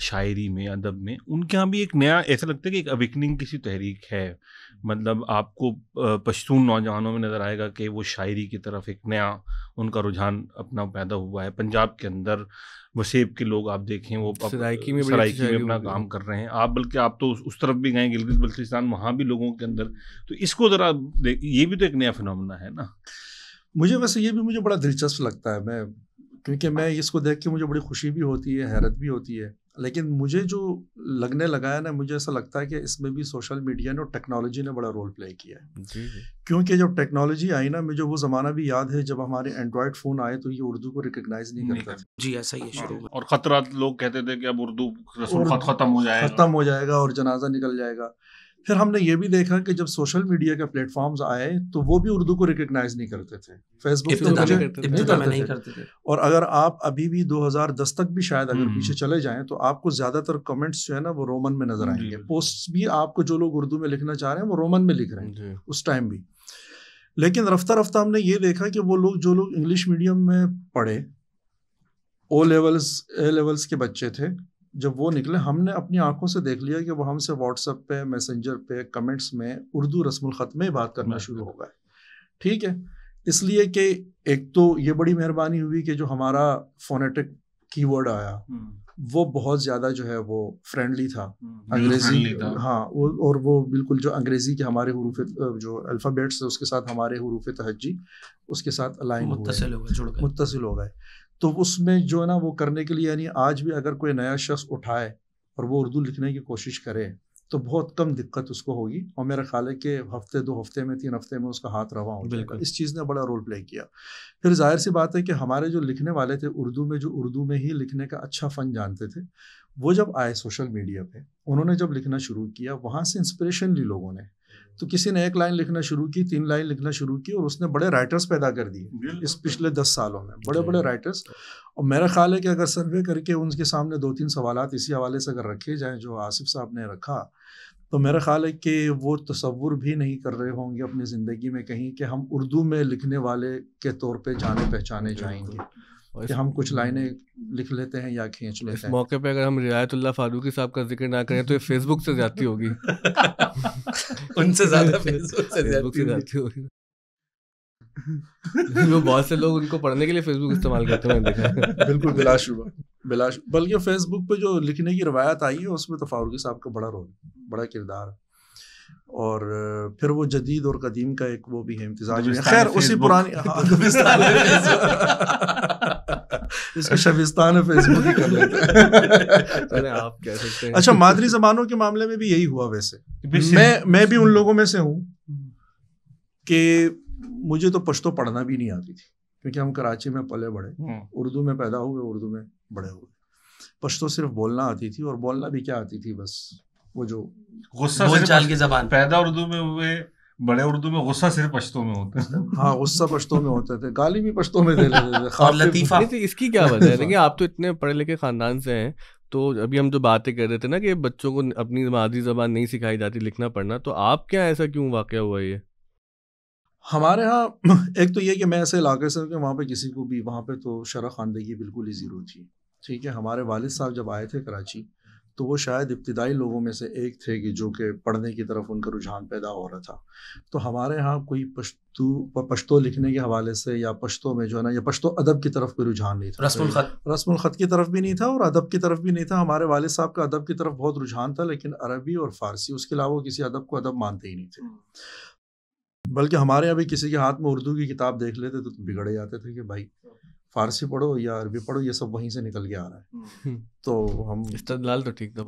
Speaker 1: شاعری میں، ادب میں، ان کے یہاں بھی ایک نیا ایسا لگتا ہے کہ ایک اویکننگ کسی تحریک ہے. مطلب آپ کو پشتون نوجوانوں میں نظر آئے گا کہ وہ شاعری کی طرف ایک نیا ان کا رجحان اپنا پیدا ہوا ہے. پنجاب کے اندر وسیب کے لوگ آپ دیکھیں وہ سرائکی میں اپنا کام کر رہے ہیں. آپ بلکہ آپ تو اس طرف بھی گئے گلگت بلتستان، وہاں بھی لوگوں کے اندر، تو اس کو ذرا یہ بھی تو ایک نیا فنومنا ہے نا.
Speaker 2: مجھے ویسے یہ بھی مجھے بڑا دلچسپ لگتا ہے، کیونکہ میں اس کو دیکھ کے مجھے بڑی خوشی بھی ہوتی ہے، حیرت بھی ہوتی ہے. لیکن مجھے جو لگنے لگا ہے نا، مجھے ایسا لگتا ہے کہ اس میں بھی سوشل میڈیا نے اور ٹیکنالوجی نے بڑا رول پلے کیا ہے. کیونکہ جب ٹیکنالوجی آئی نا، مجھے وہ زمانہ بھی یاد ہے جب ہمارے اینڈرائڈ فون آئے تو یہ اردو کو ریکگنائز نہیں کرتا تھا.
Speaker 4: جی ایسا ہی شروع میں،
Speaker 1: اور خطرات لوگ کہتے تھے کہ اب اردو رسم خط ختم
Speaker 2: ہو جائے گا اور جنازہ نکل جائے گا. پھر ہم نے یہ بھی دیکھا کہ جب سوشل میڈیا کے پلیٹ فارمز آئے تو وہ بھی اردو کو ریکگنائز نہیں کرتے تھے. فیس بک نہیں کرتے تھے. اور اگر آپ ابھی بھی 2010 تک بھی شاید اگر پیچھے چلے جائیں تو آپ کو زیادہ تر کمنٹس جو ہے نا وہ رومن میں نظر آئیں گے. پوسٹ بھی آپ کو جو لوگ اردو میں لکھنا چاہ رہے ہیں وہ رومن میں لکھ رہے ہیں اس ٹائم بھی. لیکن رفتہ رفتہ ہم نے یہ دیکھا کہ وہ لوگ جو لوگ انگلش میڈیم میں پڑھے، او لیولز اے لیولز کے بچے تھے، جب وہ نکلے ہم نے اپنی آنکھوں سے دیکھ لیا کہ وہ ہم سے واٹس ایپ پہ، میسنجر پہ، کمنٹس میں اردو رسم الخط میں بات کرنا شروع ہو گئے. ٹھیک ہے، اس لیے کہ ایک تو یہ بڑی مہربانی ہوئی کہ جو ہمارا فونیٹک کی ورڈ آیا وہ بہت زیادہ جو ہے وہ فرینڈلی تھا، انگریزی، ہاں، اور وہ بالکل جو انگریزی کے ہمارے حروف جو الفابیٹس اس کے ساتھ ہمارے حروف تہجی اس کے ساتھ الائن متصل ہو گئے. تو اس میں جو ہے نا وہ کرنے کے لیے، یعنی آج بھی اگر کوئی نیا شخص اٹھائے اور وہ اردو لکھنے کی کوشش کرے تو بہت کم دقت اس کو ہوگی، اور میرا خیال ہے کہ ہفتے 2 ہفتے میں 3 ہفتے میں اس کا ہاتھ رواں ہو جائے گا. اس چیز نے بڑا رول پلے کیا. پھر ظاہر سی بات ہے کہ ہمارے جو لکھنے والے تھے اردو میں، جو اردو میں ہی لکھنے کا اچھا فن جانتے تھے، وہ جب آئے سوشل میڈیا پہ، انہوں نے جب لکھنا شروع کیا، وہاں سے انسپریشن لی لوگوں نے. تو کسی نے 1 لائن لکھنا شروع کی، 3 لائن لکھنا شروع کی، اور اس نے بڑے رائٹرز پیدا کر دیے اس پچھلے 10 سالوں میں، بڑے رائٹرز. اور میرا خیال ہے کہ اگر سروے کر کے ان کے سامنے 2-3 سوالات اسی حوالے سے اگر رکھے جائیں جو آصف صاحب نے رکھا، تو میرا خیال ہے کہ وہ تصور بھی نہیں کر رہے ہوں گے اپنی زندگی میں کہیں کہ ہم اردو میں لکھنے والے کے طور پہ جانے پہچانے جائیں گے، کہ ہم کچھ لائنیں لکھ لیتے ہیں یا کھینچ لیتے ہیں.
Speaker 3: اس موقع پہ اگر ہم رعایت اللہ فاروقی صاحب کا ذکر نہ کریں تو یہ فیس بک سے زیادتی ہوگی.
Speaker 4: ان سے زیادہ فیس بک سے زیادتی
Speaker 3: ہوگی. بہت سے لوگ ان کو پڑھنے کے لیے فیس بک استعمال کرتے ہیں، دیکھا.
Speaker 2: بالکل بلا شبہ. بلکہ فیس بک پہ جو لکھنے کی روایت آئی ہے اس میں تو فاروقی صاحب کا بڑا رول، بڑا کردار ہے. اور پھر وہ جدید اور قدیم کا ایک وہ بھی ہے امتزاج میں. خیر اسی پرانی اس کو شبستان فیس بک ہی کر لیتے ہیں.
Speaker 3: آپ کہہ سکتے ہیں.
Speaker 2: اچھا مادری زبانوں کے معاملے میں بھی یہی ہوا. ویسے میں بھی ان لوگوں میں سے ہوں کہ مجھے تو پشتو پڑھنا بھی نہیں آتی تھی کیونکہ ہم کراچی میں پلے بڑے، اردو میں پیدا ہوئے، اردو میں بڑے ہوئے. پشتو صرف بولنا آتی تھی، اور بولنا بھی کیا آتی تھی، بس وہ جو
Speaker 1: غصہ
Speaker 4: بول چال کی زبان.
Speaker 1: پیدا اردو میں ہوئے، بڑے اردو میں، غصہ صرف پشتو میں ہوتا ہے.
Speaker 2: ہاں غصہ پشتو میں ہوتے تھے، گالی بھی پشتو میں دے لیتے تھے.
Speaker 4: اور لطیفہ
Speaker 3: اس کی کیا وجہ ہے؟ دیکھیں آپ تو اتنے پڑھے لکھے خاندان سے ہیں، تو ابھی ہم جو باتیں کر رہے تھے نا کہ بچوں کو اپنی مادری زبان نہیں سکھائی جاتی لکھنا پڑھنا، تو آپ کیا ایسا کیوں واقعہ ہوا یہ؟
Speaker 2: ہمارے ہاں ایک تو یہ کہ میں ایسے علاقے سے ہوں کہ وہاں پہ کسی کو بھی، وہاں پہ تو شرح خواندگی بالکل ہی زیرو تھی. ٹھیک ہے، ہمارے والد صاحب جب آئے تھے کراچی تو وہ شاید ابتدائی لوگوں میں سے ایک تھے کہ جو کہ پڑھنے کی طرف ان کا رجحان پیدا ہو رہا تھا. تو ہمارے ہاں کوئی پشتو لکھنے کے حوالے سے یا پشتو میں جو ہے نا، یا پشتو ادب کی طرف کوئی رجحان نہیں تھا. رسم الخط کی طرف بھی نہیں تھا اور ادب کی طرف بھی نہیں تھا. ہمارے والد صاحب کا ادب کی طرف بہت رجحان تھا، لیکن عربی اور فارسی، اس کے علاوہ کسی ادب کو ادب مانتے ہی نہیں تھے. بلکہ ہمارے یہاں بھی کسی کے ہاتھ میں اردو کی کتاب دیکھ لیتے تو بگڑے جاتے تھے کہ بھائی فارسی پڑھو یا عربی پڑھو، یہ سب وہیں سے نکل کے آ رہا ہے. تو ہم
Speaker 3: استدلال تو ٹھیک تھا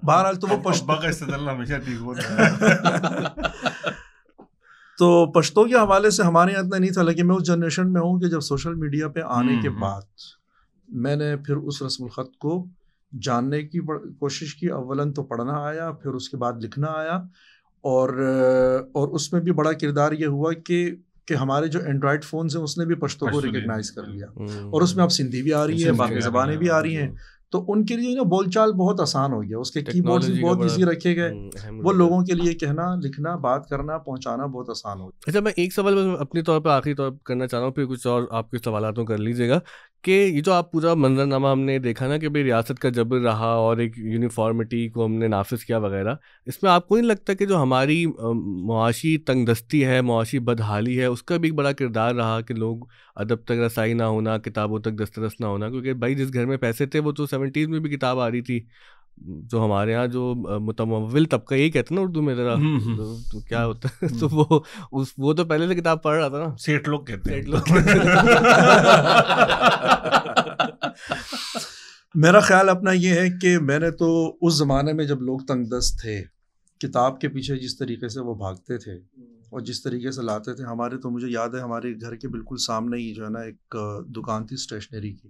Speaker 2: بہرحال تو وہ
Speaker 1: پشتو کا استدلال ہمیشہ ٹھیک ہوتا ہے.
Speaker 2: تو پشتو کے حوالے سے ہمارے یہاں اتنا نہیں تھا. لیکن میں اس جنریشن میں ہوں کہ جب سوشل میڈیا پہ آنے کے بعد میں نے پھر اس رسم الخط کو جاننے کی کوشش کی. اولاً تو پڑھنا آیا، پھر اس کے بعد لکھنا آیا، اور اس میں بھی بڑا کردار یہ ہوا کہ ہمارے جو اینڈرائڈ فونز ہیں اس نے بھی پشتو کو ریکگنائز کر لیا، اور اس میں اب سندھی بھی آ رہی ہے، باقی زبانیں بھی آ رہی ہیں. تو ان کے لیے نا بول چال بہت آسان ہو گیا، اس کے کی بورڈز بھی بہت ایزی رکھے گئے. وہ لوگوں کے لیے کہنا، لکھنا، بات کرنا، پہنچانا بہت آسان ہو گیا.
Speaker 3: اچھا میں ایک سوال اپنی طور پہ آخری طور پہ کرنا چاہ رہا ہوں، پھر کچھ اور آپ کے سوالات کر لیجیے گا. کہ یہ جو آپ پورا منظرنامہ ہم نے دیکھا نا کہ بھائی ریاست کا جبر رہا اور ایک یونیفارمٹی کو ہم نے نافذ کیا وغیرہ، اس میں آپ کو نہیں لگتا کہ جو ہماری معاشی تنگ دستی ہے، معاشی بدحالی ہے، اس کا بھی ایک بڑا کردار رہا کہ لوگ ادب تک رسائی نہ ہونا، کتابوں تک دسترس نہ ہونا؟ کیونکہ بھائی جس گھر میں پیسے تھے وہ تو 70s میں بھی کتاب آ رہی تھی. جو ہمارے ہاں جو متمول طبقہ یہی کہتے ہیں نا اردو میں ذرا، تو کیا ہوتا ہے، تو وہ تو پہلے سے کتاب پڑھ رہا تھا نا.
Speaker 1: سیٹ لوگ کہتے ہیں.
Speaker 2: میرا خیال اپنا یہ ہے کہ میں نے تو اس زمانے میں جب لوگ تنگ دست تھے، کتاب کے پیچھے جس طریقے سے وہ بھاگتے تھے اور جس طریقے سے لاتے تھے، ہمارے تو مجھے یاد ہے ہمارے گھر کے بالکل سامنے ہی جو ہے نا ایک دکان تھی اسٹیشنری کی،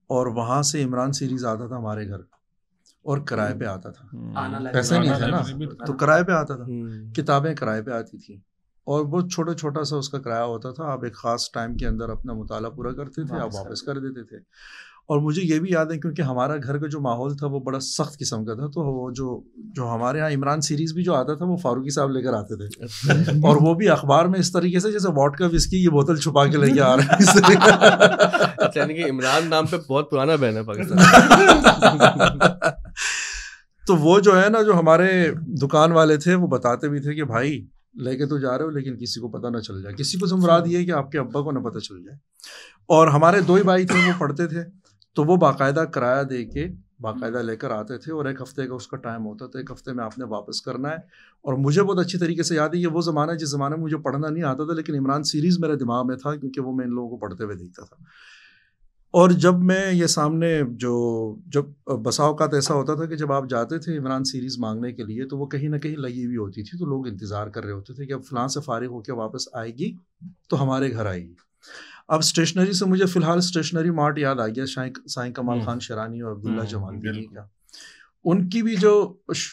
Speaker 2: اور وہاں سے عمران سیریز آتا تھا ہمارے گھر، اور کرائے پہ آتا تھا. پیسے نہیں تھے نا تو کرائے پہ آتا تھا. کتابیں کرائے پہ آتی تھیں اور بہت چھوٹا سا اس کا کرایہ ہوتا تھا. آپ ایک خاص ٹائم کے اندر اپنا مطالعہ پورا کرتے تھے، آپ واپس کر دیتے تھے. اور مجھے یہ بھی یاد ہے کیونکہ ہمارا گھر کا جو ماحول تھا وہ بڑا سخت قسم کا تھا، تو وہ جو ہمارے یہاں عمران سیریز بھی جو آتا تھا وہ فاروقی صاحب لے کر آتے تھے، اور وہ بھی اخبار میں اس طریقے سے جیسے واڈکا وسکی کی بوتل چھپا کے لے کے آ رہے ہیں.
Speaker 3: اچھا، یعنی کہ عمران نام پہ بہت پرانا بین ہے پاکستان.
Speaker 2: تو وہ جو ہے نا، جو ہمارے دکان والے تھے وہ بتاتے بھی تھے کہ بھائی لے کے تو جا رہے ہو لیکن کسی کو پتہ نہ چل جائے. کسی کو مراد یہ ہے کہ آپ کے ابا کو نہ پتہ چل جائے. اور ہمارے 2 بھائی تھے، وہ پڑھتے تھے، تو وہ باقاعدہ کرایہ دے کے باقاعدہ لے کر آتے تھے، اور 1 ہفتے کا اس کا ٹائم ہوتا تھا، 1 ہفتے میں آپ نے واپس کرنا ہے. اور مجھے بہت اچھی طریقے سے یاد ہے، یہ وہ زمانہ جس زمانے میں مجھے پڑھنا نہیں آتا تھا لیکن عمران سیریز میرے دماغ میں تھا کیونکہ وہ میں ان لوگوں کو پڑھتے ہوئے دیکھتا تھا. اور جب میں یہ سامنے جب بسا اوقات ایسا ہوتا تھا کہ جب آپ جاتے تھے عمران سیریز مانگنے کے لیے تو وہ کہیں نہ کہیں لگی ہوئی ہوتی تھی، تو لوگ انتظار کر رہے ہوتے تھے کہ اب فلاں سے فارغ ہو کے واپس آئے گی تو ہمارے گھر آئے گی. اب اسٹیشنری سے مجھے فی الحال اسٹیشنری مارٹ یاد آ گیا، سائیں کمال خان شیرانی اور عبداللہ جمال کا. ان کی بھی جو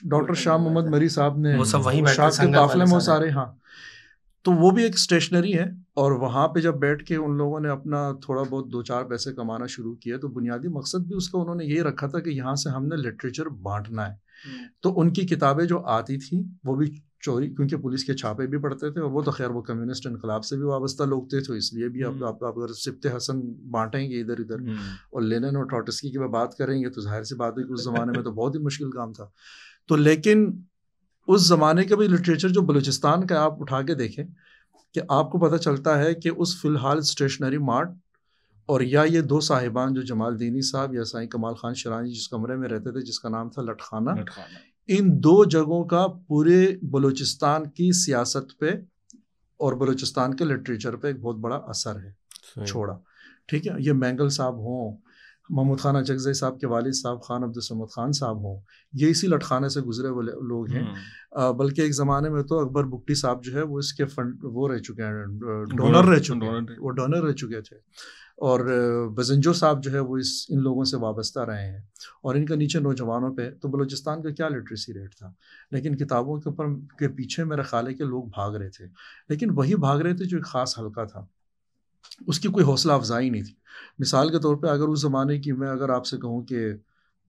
Speaker 2: ڈاکٹر شاہ محمد مری صاحب نے شاہ کے قافلے میں سارے، ہاں، تو وہ بھی ایک اسٹیشنری ہے. اور وہاں پہ جب بیٹھ کے ان لوگوں نے اپنا تھوڑا بہت 2-4 پیسے کمانا شروع کیا تو بنیادی مقصد بھی اس کا انہوں نے یہی رکھا تھا کہ یہاں سے ہم نے لٹریچر بانٹنا ہے. تو ان کی کتابیں جو آتی تھیں وہ بھی چوری، کیونکہ پولیس کے چھاپے بھی پڑتے تھے، اور وہ تو خیر وہ کمیونسٹ انقلاب سے بھی وابستہ لوگ تھے، تو اس لیے بھی آپ اگر سبت حسن بانٹیں گے ادھر ادھر اور لینن اور ٹراٹسکی کی بات کریں گے تو ظاہر سی بات ہے کہ اس زمانے میں تو بہت ہی مشکل کام تھا. تو لیکن اس زمانے کا بھی لٹریچر جو بلوچستان کا آپ اٹھا کے دیکھیں کہ آپ کو پتہ چلتا ہے کہ اس فی الحال اسٹیشنری مارٹ اور یا یہ دو صاحبان جو جمال دینی صاحب یا سائیں کمال خان شیرانی جس کمرے میں رہتے تھے جس کا نام تھا لٹخانہ، ان دو جگہوں کا پورے بلوچستان کی سیاست پہ اور بلوچستان کے لٹریچر پہ ایک بہت بڑا اثر ہے چھوڑا. ٹھیک ہے، یہ مینگل صاحب ہوں، محمود خان اچکزئی صاحب کے والد صاحب خان عبدالصمد خان صاحب ہوں، یہ اسی لٹخانے سے گزرے ہوئے لوگ ہیں. بلکہ ایک زمانے میں تو اکبر بگٹی صاحب جو ہے وہ اس کے فنڈ وہ رہ چکے ہیں، ڈونر رہ چکے تھے. اور بزنجو صاحب جو ہے وہ ان لوگوں سے وابستہ رہے ہیں، اور ان کا نیچے نوجوانوں پہ تو بلوچستان کا کیا لٹریسی ریٹ تھا. لیکن کتابوں کے اوپر کے پیچھے میرا خیال ہے کہ لوگ بھاگ رہے تھے، لیکن وہی بھاگ رہے تھے جو ایک خاص حلقہ تھا، اس کی کوئی حوصلہ افزائی نہیں تھی. مثال کے طور پہ اگر اس زمانے کی میں اگر آپ سے کہوں کہ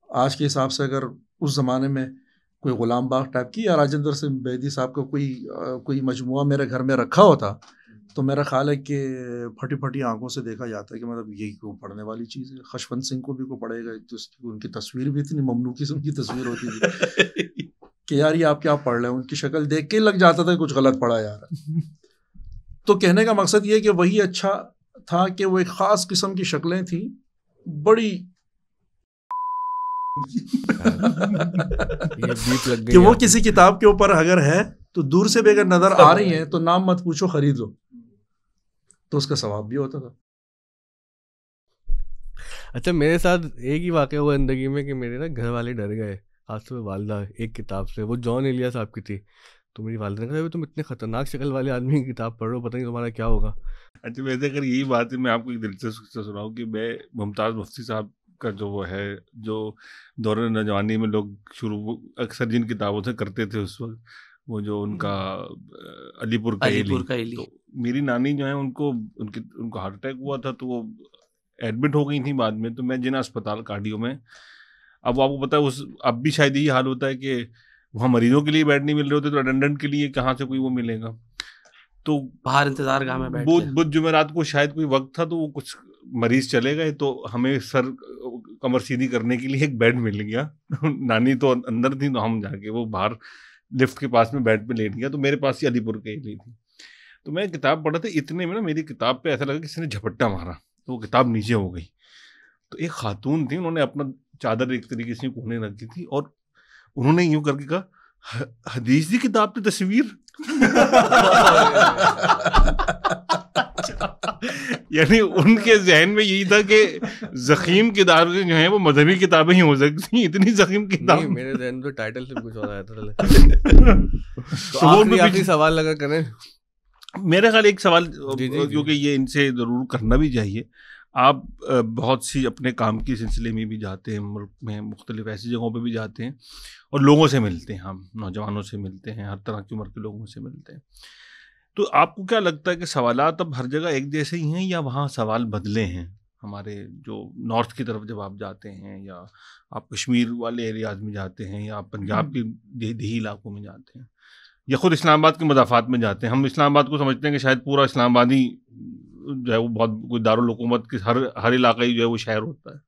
Speaker 2: آج کے حساب سے اگر اس زمانے میں کوئی غلام باغ ٹائپ کی یا راجندر سنگھ بیدی صاحب کا کوئی مجموعہ میرے گھر میں رکھا ہوتا تو میرا خیال ہے کہ پھٹی پھٹی آنکھوں سے دیکھا جاتا ہے کہ مطلب یہی کو پڑھنے والی چیز ہے. خشونت سنگھ کو بھی کو پڑھے گا تو ان کی تصویر بھی اتنی ممنوع قسم کی تصویر ہوتی تھی کہ یار یہ آپ کیا پڑھ رہے ہیں، ان کی شکل دیکھ کے لگ جاتا تھا کچھ غلط پڑھا یار. تو کہنے کا مقصد یہ کہ وہی اچھا تھا کہ وہ ایک خاص قسم کی شکلیں تھیں بڑی کہ وہ کسی کتاب کے اوپر اگر ہے تو دور سے بھی اگر نظر آ رہی ہیں تو نام مت پوچھو خرید لو، تو اس کا ثواب بھی ہوتا تھا.
Speaker 3: اچھا میرے ساتھ ایک ہی واقعہ ہوا زندگی میں کہ میرے نا گھر والے ڈر گئے، خاص طور پہ والدہ ایک کتاب سے، وہ جان ایلیا صاحب کی تھی. تو میری والدہ نے کہا تم اتنے خطرناک شکل والے آدمی کی کتاب پڑھ رہے ہو، پتہ نہیں تمہارا کیا ہوگا.
Speaker 1: اچھا ویسے اگر یہی بات ہے، میں آپ کو ایک دلچسپ سے سناؤں کہ میں ممتاز مفتی صاحب کا جو وہ ہے جو دور نوجوانی میں لوگ شروع اکثر جن کتابوں سے کرتے تھے اس وقت، وہ جو ان کا علی پور کا ایلی، تو میری نانی جو ہے ان کو ہارٹ اٹیک ہوا تھا تو وہ ایڈمٹ ہو گئی تھیں بعد میں. تو میں جنا اسپتال کارڈیو میں، اب آپ کو پتا ہے اب بھی شاید یہی حال ہوتا ہے کہ وہاں مریضوں کے لیے بیڈ نہیں مل رہے ہوتے تو اٹینڈنٹ کے لیے کہاں سے کوئی وہ ملے گا. تو
Speaker 4: باہر انتظار گاہ میں
Speaker 1: بدھ جمعرات کو شاید کوئی وقت تھا تو وہ کچھ مریض چلے گئے تو ہمیں سر کمر سیدھی کرنے کے لیے ایک بیڈ مل گیا. نانی تو اندر تھی تو ہم جا کے وہ باہر لفٹ کے پاس میں بیڈ پہ لیٹ گیا. تو میرے پاس ہی علی پور کے لیے تھی، تو میں کتاب پڑھا تھا، اتنے میں نا میری کتاب پہ ایسا لگا کسی نے جھپٹا مارا تو وہ کتاب نیچے ہو گئی. تو ایک خاتون تھی، انہوں نے اپنا چادر ایک طریقے سے کونے رکھی تھی اور انہوں نے یوں کر کے کہا حدیث دی کتاب پہ تصویر. یعنی ان کے ذہن میں یہی تھا کہ زخیم کتابیں جو ہیں وہ مذہبی کتابیں ہی ہو سکتی ہیں، اتنی زخیم کتاب.
Speaker 3: میرے ذہن میں تو ٹائٹل سے کچھ اور آیا تھا. آخری سوال لگا کریں
Speaker 1: میرے خیال ایک سوال کیونکہ یہ ان سے ضرور کرنا بھی چاہیے. آپ بہت سی اپنے کام کے سلسلے میں بھی جاتے ہیں، ملک میں مختلف ایسی جگہوں پہ بھی جاتے ہیں اور لوگوں سے ملتے ہیں، ہم نوجوانوں سے ملتے ہیں، ہر طرح کی عمر کے لوگوں سے ملتے ہیں. تو آپ کو کیا لگتا ہے کہ سوالات اب ہر جگہ ایک جیسے ہی ہیں یا وہاں سوال بدلے ہیں؟ ہمارے جو نارتھ کی طرف جب آپ جاتے ہیں یا آپ کشمیر والے ایریاز میں جاتے ہیں یا آپ پنجاب کے دیہی علاقوں میں جاتے ہیں یا خود اسلام آباد کے مضافات میں جاتے ہیں، ہم اسلام آباد کو سمجھتے ہیں کہ شاید پورا اسلام آبادی جو ہے وہ بہت کوئی دارالحکومت کے ہر علاقائی جو ہے وہ شہر ہوتا ہے.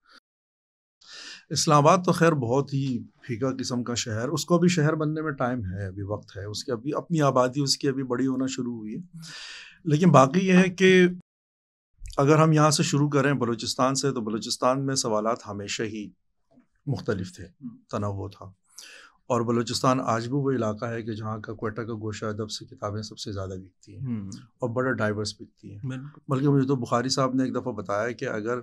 Speaker 2: اسلام آباد تو خیر بہت ہی پھیکا قسم کا شہر، اس کو ابھی شہر بننے میں ٹائم ہے، ابھی وقت ہے، اس کی ابھی اپنی آبادی اس کی ابھی بڑی ہونا شروع ہوئی ہے. لیکن باقی یہ ہے کہ اگر ہم یہاں سے شروع کریں بلوچستان سے، تو بلوچستان میں سوالات ہمیشہ ہی مختلف تھے، تنوع تھا. اور بلوچستان آج بھی وہ علاقہ ہے کہ جہاں کا کوئٹہ کا گوشہ ادب سے کتابیں سب سے زیادہ بکتی ہیں اور بڑا ڈائیورس بکتی ہیں. بلکہ مجھے تو بخاری صاحب نے ایک دفعہ بتایا کہ اگر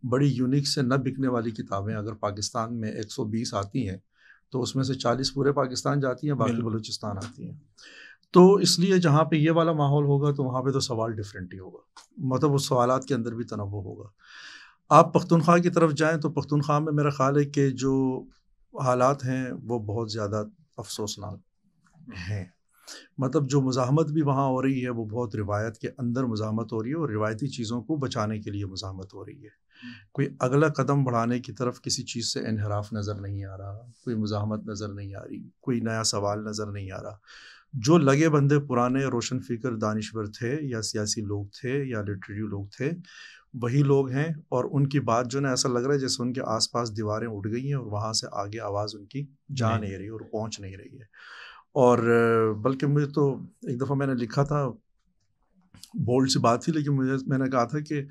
Speaker 2: بڑی یونیک سے نہ بکنے والی کتابیں اگر پاکستان میں 120 آتی ہیں تو اس میں سے 40 پورے پاکستان جاتی ہیں، باقی بلوچستان آتی ہیں. تو اس لیے جہاں پہ یہ والا ماحول ہوگا تو وہاں پہ تو سوال ڈفرینٹ ہی ہوگا، مطلب اس سوالات کے اندر بھی تنوع ہوگا. آپ پختونخوا کی طرف جائیں تو پختونخوا میں میرا خیال ہے کہ جو حالات ہیں وہ بہت زیادہ افسوسناک ہیں. مطلب جو مزاحمت بھی وہاں ہو رہی ہے وہ بہت روایت کے اندر مزاحمت ہو رہی ہے اور روایتی چیزوں کو بچانے کے لیے مزاحمت ہو رہی ہے. کوئی اگلا قدم بڑھانے کی طرف کسی چیز سے انحراف نظر نہیں آ رہا، کوئی مزاحمت نظر نہیں آ رہی، کوئی نیا سوال نظر نہیں آ رہا. جو لگے بندے پرانے روشن فکر دانشور تھے یا سیاسی لوگ تھے یا لٹریری لوگ تھے وہی لوگ ہیں، اور ان کی بات جو نا ایسا لگ رہا ہے جیسے ان کے آس پاس دیواریں اٹھ گئی ہیں اور وہاں سے آگے آواز ان کی جا نہیں رہی اور پہنچ نہیں رہی ہے. اور بلکہ مجھے تو ایک دفعہ میں نے لکھا تھا بولڈ سی بات تھی، لیکن میں نے کہا تھا کہ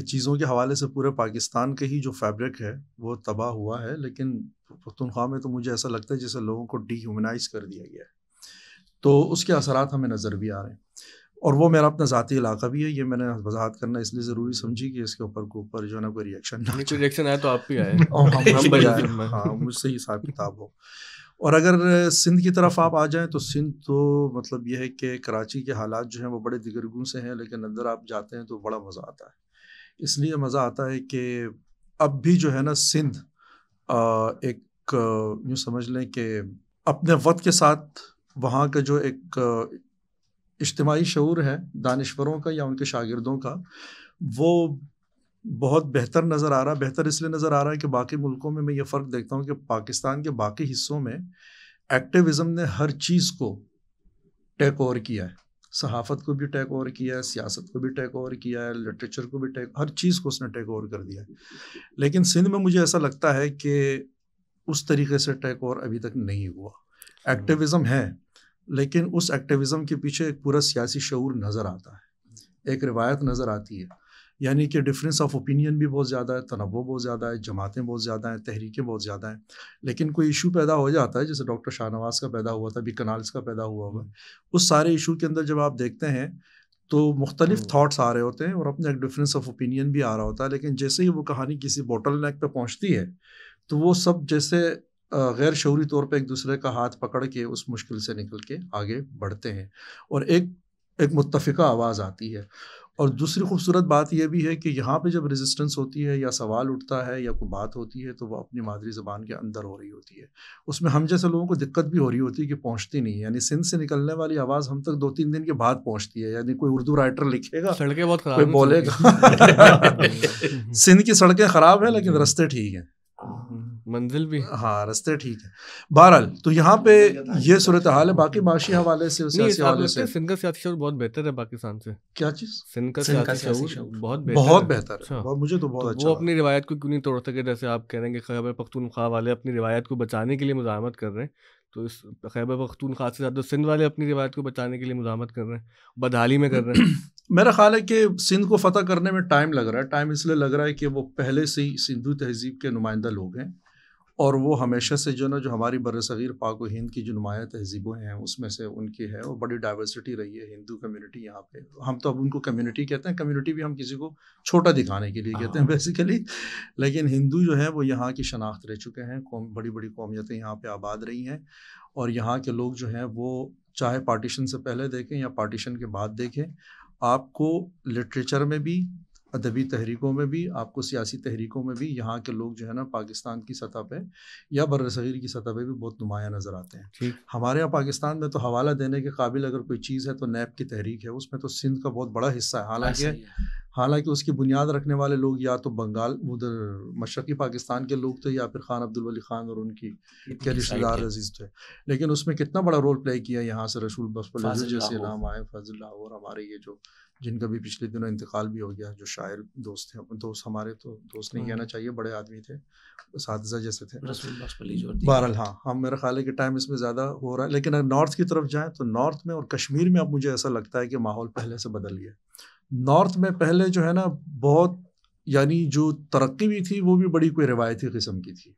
Speaker 2: چیزوں کے حوالے سے پورے پاکستان کا ہی جو فیبرک ہے وہ تباہ ہوا ہے، لیکن پختونخوا میں تو مجھے ایسا لگتا ہے جیسے لوگوں کو ڈی ہیومنائز کر دیا گیا ہے، تو اس کے اثرات ہمیں نظر بھی آ رہے ہیں، اور وہ میرا اپنا ذاتی علاقہ بھی ہے. یہ میں نے وضاحت کرنا اس لیے ضروری سمجھی کہ اس کے اوپر جو ہے نا کوئی ریئیکشن
Speaker 3: آئے تو آپ بھی آئے
Speaker 2: ہاں مجھ سے ہی حساب کتاب ہو. اور اگر سندھ کی طرف آپ آ جائیں تو سندھ تو مطلب یہ ہے کہ کراچی کے حالات جو ہیں وہ بڑے دگرگوں سے ہیں، لیکن اندر آپ جاتے ہیں تو بڑا مزہ آتا ہے. اس لیے مزہ آتا ہے کہ اب بھی جو ہے نا سندھ ایک یوں سمجھ لیں کہ اپنے وقت کے ساتھ وہاں کا جو ایک اجتماعی شعور ہے دانشوروں کا یا ان کے شاگردوں کا، وہ بہت بہتر نظر آ رہا ہے. بہتر اس لیے نظر آ رہا ہے کہ باقی ملکوں میں یہ فرق دیکھتا ہوں کہ پاکستان کے باقی حصوں میں ایکٹیویزم نے ہر چیز کو ٹیک اوور کیا ہے. صحافت کو بھی ٹیک اوور کیا ہے، سیاست کو بھی ٹیک اوور کیا ہے، لٹریچر کو بھی ہر چیز کو اس نے ٹیک اوور کر دیا ہے. لیکن سندھ میں مجھے ایسا لگتا ہے کہ اس طریقے سے ٹیک اوور ابھی تک نہیں ہوا. ایکٹیویزم ہے، لیکن اس ایکٹیویزم کے پیچھے ایک پورا سیاسی شعور نظر آتا ہے، ایک روایت نظر آتی ہے. یعنی کہ ڈفرینس آف اوپینین بھی بہت زیادہ ہے، تنوع بہت زیادہ ہے، جماعتیں بہت زیادہ ہیں، تحریکیں بہت زیادہ ہیں. لیکن کوئی ایشو پیدا ہو جاتا ہے، جیسے ڈاکٹر شاہ نواز کا پیدا ہوا تھا، ابھی کنالز کا پیدا ہوا ہوگا، اس سارے ایشو کے اندر جب آپ دیکھتے ہیں تو مختلف تھاٹس آ رہے ہوتے ہیں اور اپنا ایک ڈفرینس آف اوپینین بھی آ رہا ہوتا ہے. لیکن جیسے ہی وہ کہانی کسی بوٹل نیک پہ پہنچتی ہے تو وہ سب جیسے غیر شعوری طور پہ ایک دوسرے کا ہاتھ پکڑ کے اس مشکل سے نکل کے آگے بڑھتے ہیں اور ایک متفقہ آواز آتی ہے. اور دوسری خوبصورت بات یہ بھی ہے کہ یہاں پہ جب ریزسٹنس ہوتی ہے یا سوال اٹھتا ہے یا کوئی بات ہوتی ہے تو وہ اپنی مادری زبان کے اندر ہو رہی ہوتی ہے. اس میں ہم جیسے لوگوں کو دقت بھی ہو رہی ہوتی ہے کہ پہنچتی نہیں. یعنی سندھ سے نکلنے والی آواز ہم تک 2-3 دن کے بعد پہنچتی ہے. یعنی کوئی اردو رائٹر لکھے گا،
Speaker 3: سڑکیں بہت خراب،
Speaker 2: کوئی بولے گا سندھ کی سڑکیں خراب ہیں لیکن رستے ٹھیک ہیں،
Speaker 3: منزل بھی
Speaker 2: ہاں رستے ٹھیک ہیں. بہرحال تو یہاں پہ یہ صورتحال ہے. باقی معاشی حوالے سے سیاسی حوالے سے
Speaker 3: سندھ کا سیاسی شعور بہت بہتر ہے پاکستان سے.
Speaker 2: کیا چیز؟
Speaker 3: سندھ کا سیاسی شعور
Speaker 2: بہت بہتر ہے. مجھے تو بہت اچھا.
Speaker 3: وہ اپنی روایت کو کیوں نہیں توڑ سکے؟ جیسے آپ کہہ رہے ہیں کہ خیبر پختونخوا والے اپنی روایت کو بچانے کے لیے مزاحمت کر رہے ہیں، تو اس خیبر پختونخوا سے زیادہ سندھ والے اپنی روایت کو بچانے کے لیے مزاحمت کر رہے ہیں، بدحالی میں کر رہے ہیں.
Speaker 2: میرا خیال ہے کہ سندھ کو فتح کرنے میں ٹائم لگ رہا ہے. ٹائم اس لیے لگ رہا ہے کہ وہ پہلے سے ہی سندھو تہذیب کے نمائندہ لوگ ہیں، اور وہ ہمیشہ سے جو ہماری بر صغیر پاک و ہند کی جو نمایاں تہذیبیں ہیں اس میں سے ان کی ہے، اور بڑی ڈائیورسٹی رہی ہے ہندو کمیونٹی یہاں پہ. ہم تو اب ان کو کمیونٹی کہتے ہیں، کمیونٹی بھی ہم کسی کو چھوٹا دکھانے کے لیے کہتے ہیں بیسیکلی. لیکن ہندو جو ہے وہ یہاں کی شناخت رہ چکے ہیں. بڑی بڑی قومیتیں یہاں پہ آباد رہی ہیں، اور یہاں کے لوگ جو ہیں وہ چاہے پارٹیشن سے پہلے دیکھیں یا پارٹیشن کے بعد دیکھیں، آپ کو لٹریچر میں بھی، ادبی تحریکوں میں بھی، آپ کو سیاسی تحریکوں میں بھی یہاں کے لوگ جو ہے نا پاکستان کی سطح پہ یا بر صغیر کی سطح پہ بھی بہت نمایاں نظر آتے ہیں. ہمارے یہاں پاکستان میں تو حوالہ دینے کے قابل اگر کوئی چیز ہے تو نیب کی تحریک ہے، اس میں تو سندھ کا بہت بڑا حصہ ہے. حالانکہ اس کی بنیاد رکھنے والے لوگ یا تو بنگال ادھر مشرقی پاکستان کے لوگ تھے یا پھر خان عبدالولی خان اور ان کی رشتہ دار عزیز تھے. لیکن اس میں کتنا بڑا رول پلے کیا یہاں سے رسول بخش جیسے نام آئے، فضل اللہ، اور ہمارے یہ جو جن کا بھی پچھلے دنوں انتقال بھی ہو گیا، جو شاعر دوست تھے، دوست ہمارے تو دوست نہیں کہنا چاہیے، بڑے آدمی تھے، اساتذہ جیسے تھے. بہرحال ہاں ہم میرا خیال ہے کہ ٹائم اس میں زیادہ ہو رہا ہے. لیکن اگر نارتھ کی طرف جائیں تو نارتھ میں اور کشمیر میں اب مجھے ایسا لگتا ہے کہ ماحول پہلے سے بدل گیا. نارتھ میں پہلے جو ہے نا بہت، یعنی جو ترقی بھی تھی وہ بھی بڑی کوئی روایتی قسم کی تھی،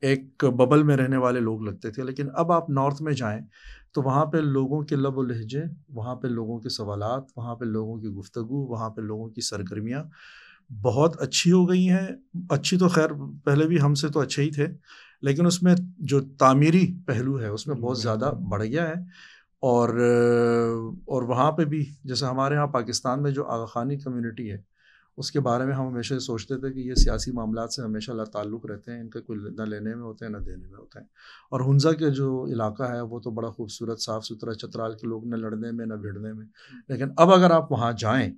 Speaker 2: ایک ببل میں رہنے والے لوگ لگتے تھے. لیکن اب آپ نارتھ میں جائیں تو وہاں پہ لوگوں کے لب و لہجے، وہاں پہ لوگوں کے سوالات، وہاں پہ لوگوں کی گفتگو، وہاں پہ لوگوں کی سرگرمیاں بہت اچھی ہو گئی ہیں. اچھی تو خیر پہلے بھی ہم سے تو اچھے ہی تھے، لیکن اس میں جو تعمیری پہلو ہے اس میں بہت زیادہ بڑھ گیا ہے. اور وہاں پہ بھی جیسے ہمارے ہاں پاکستان میں جو آغا خانی کمیونٹی ہے اس کے بارے میں ہم ہمیشہ سوچتے تھے کہ یہ سیاسی معاملات سے ہمیشہ تعلق رہتے ہیں، ان کا کوئی نہ لینے میں ہوتے ہیں نہ دینے میں ہوتے ہیں. اور ہنزا کے جو علاقہ ہے وہ تو بڑا خوبصورت، صاف ستھرا، چترال کے لوگ نہ لڑنے میں نہ بھیڑنے میں. لیکن اب اگر آپ وہاں جائیں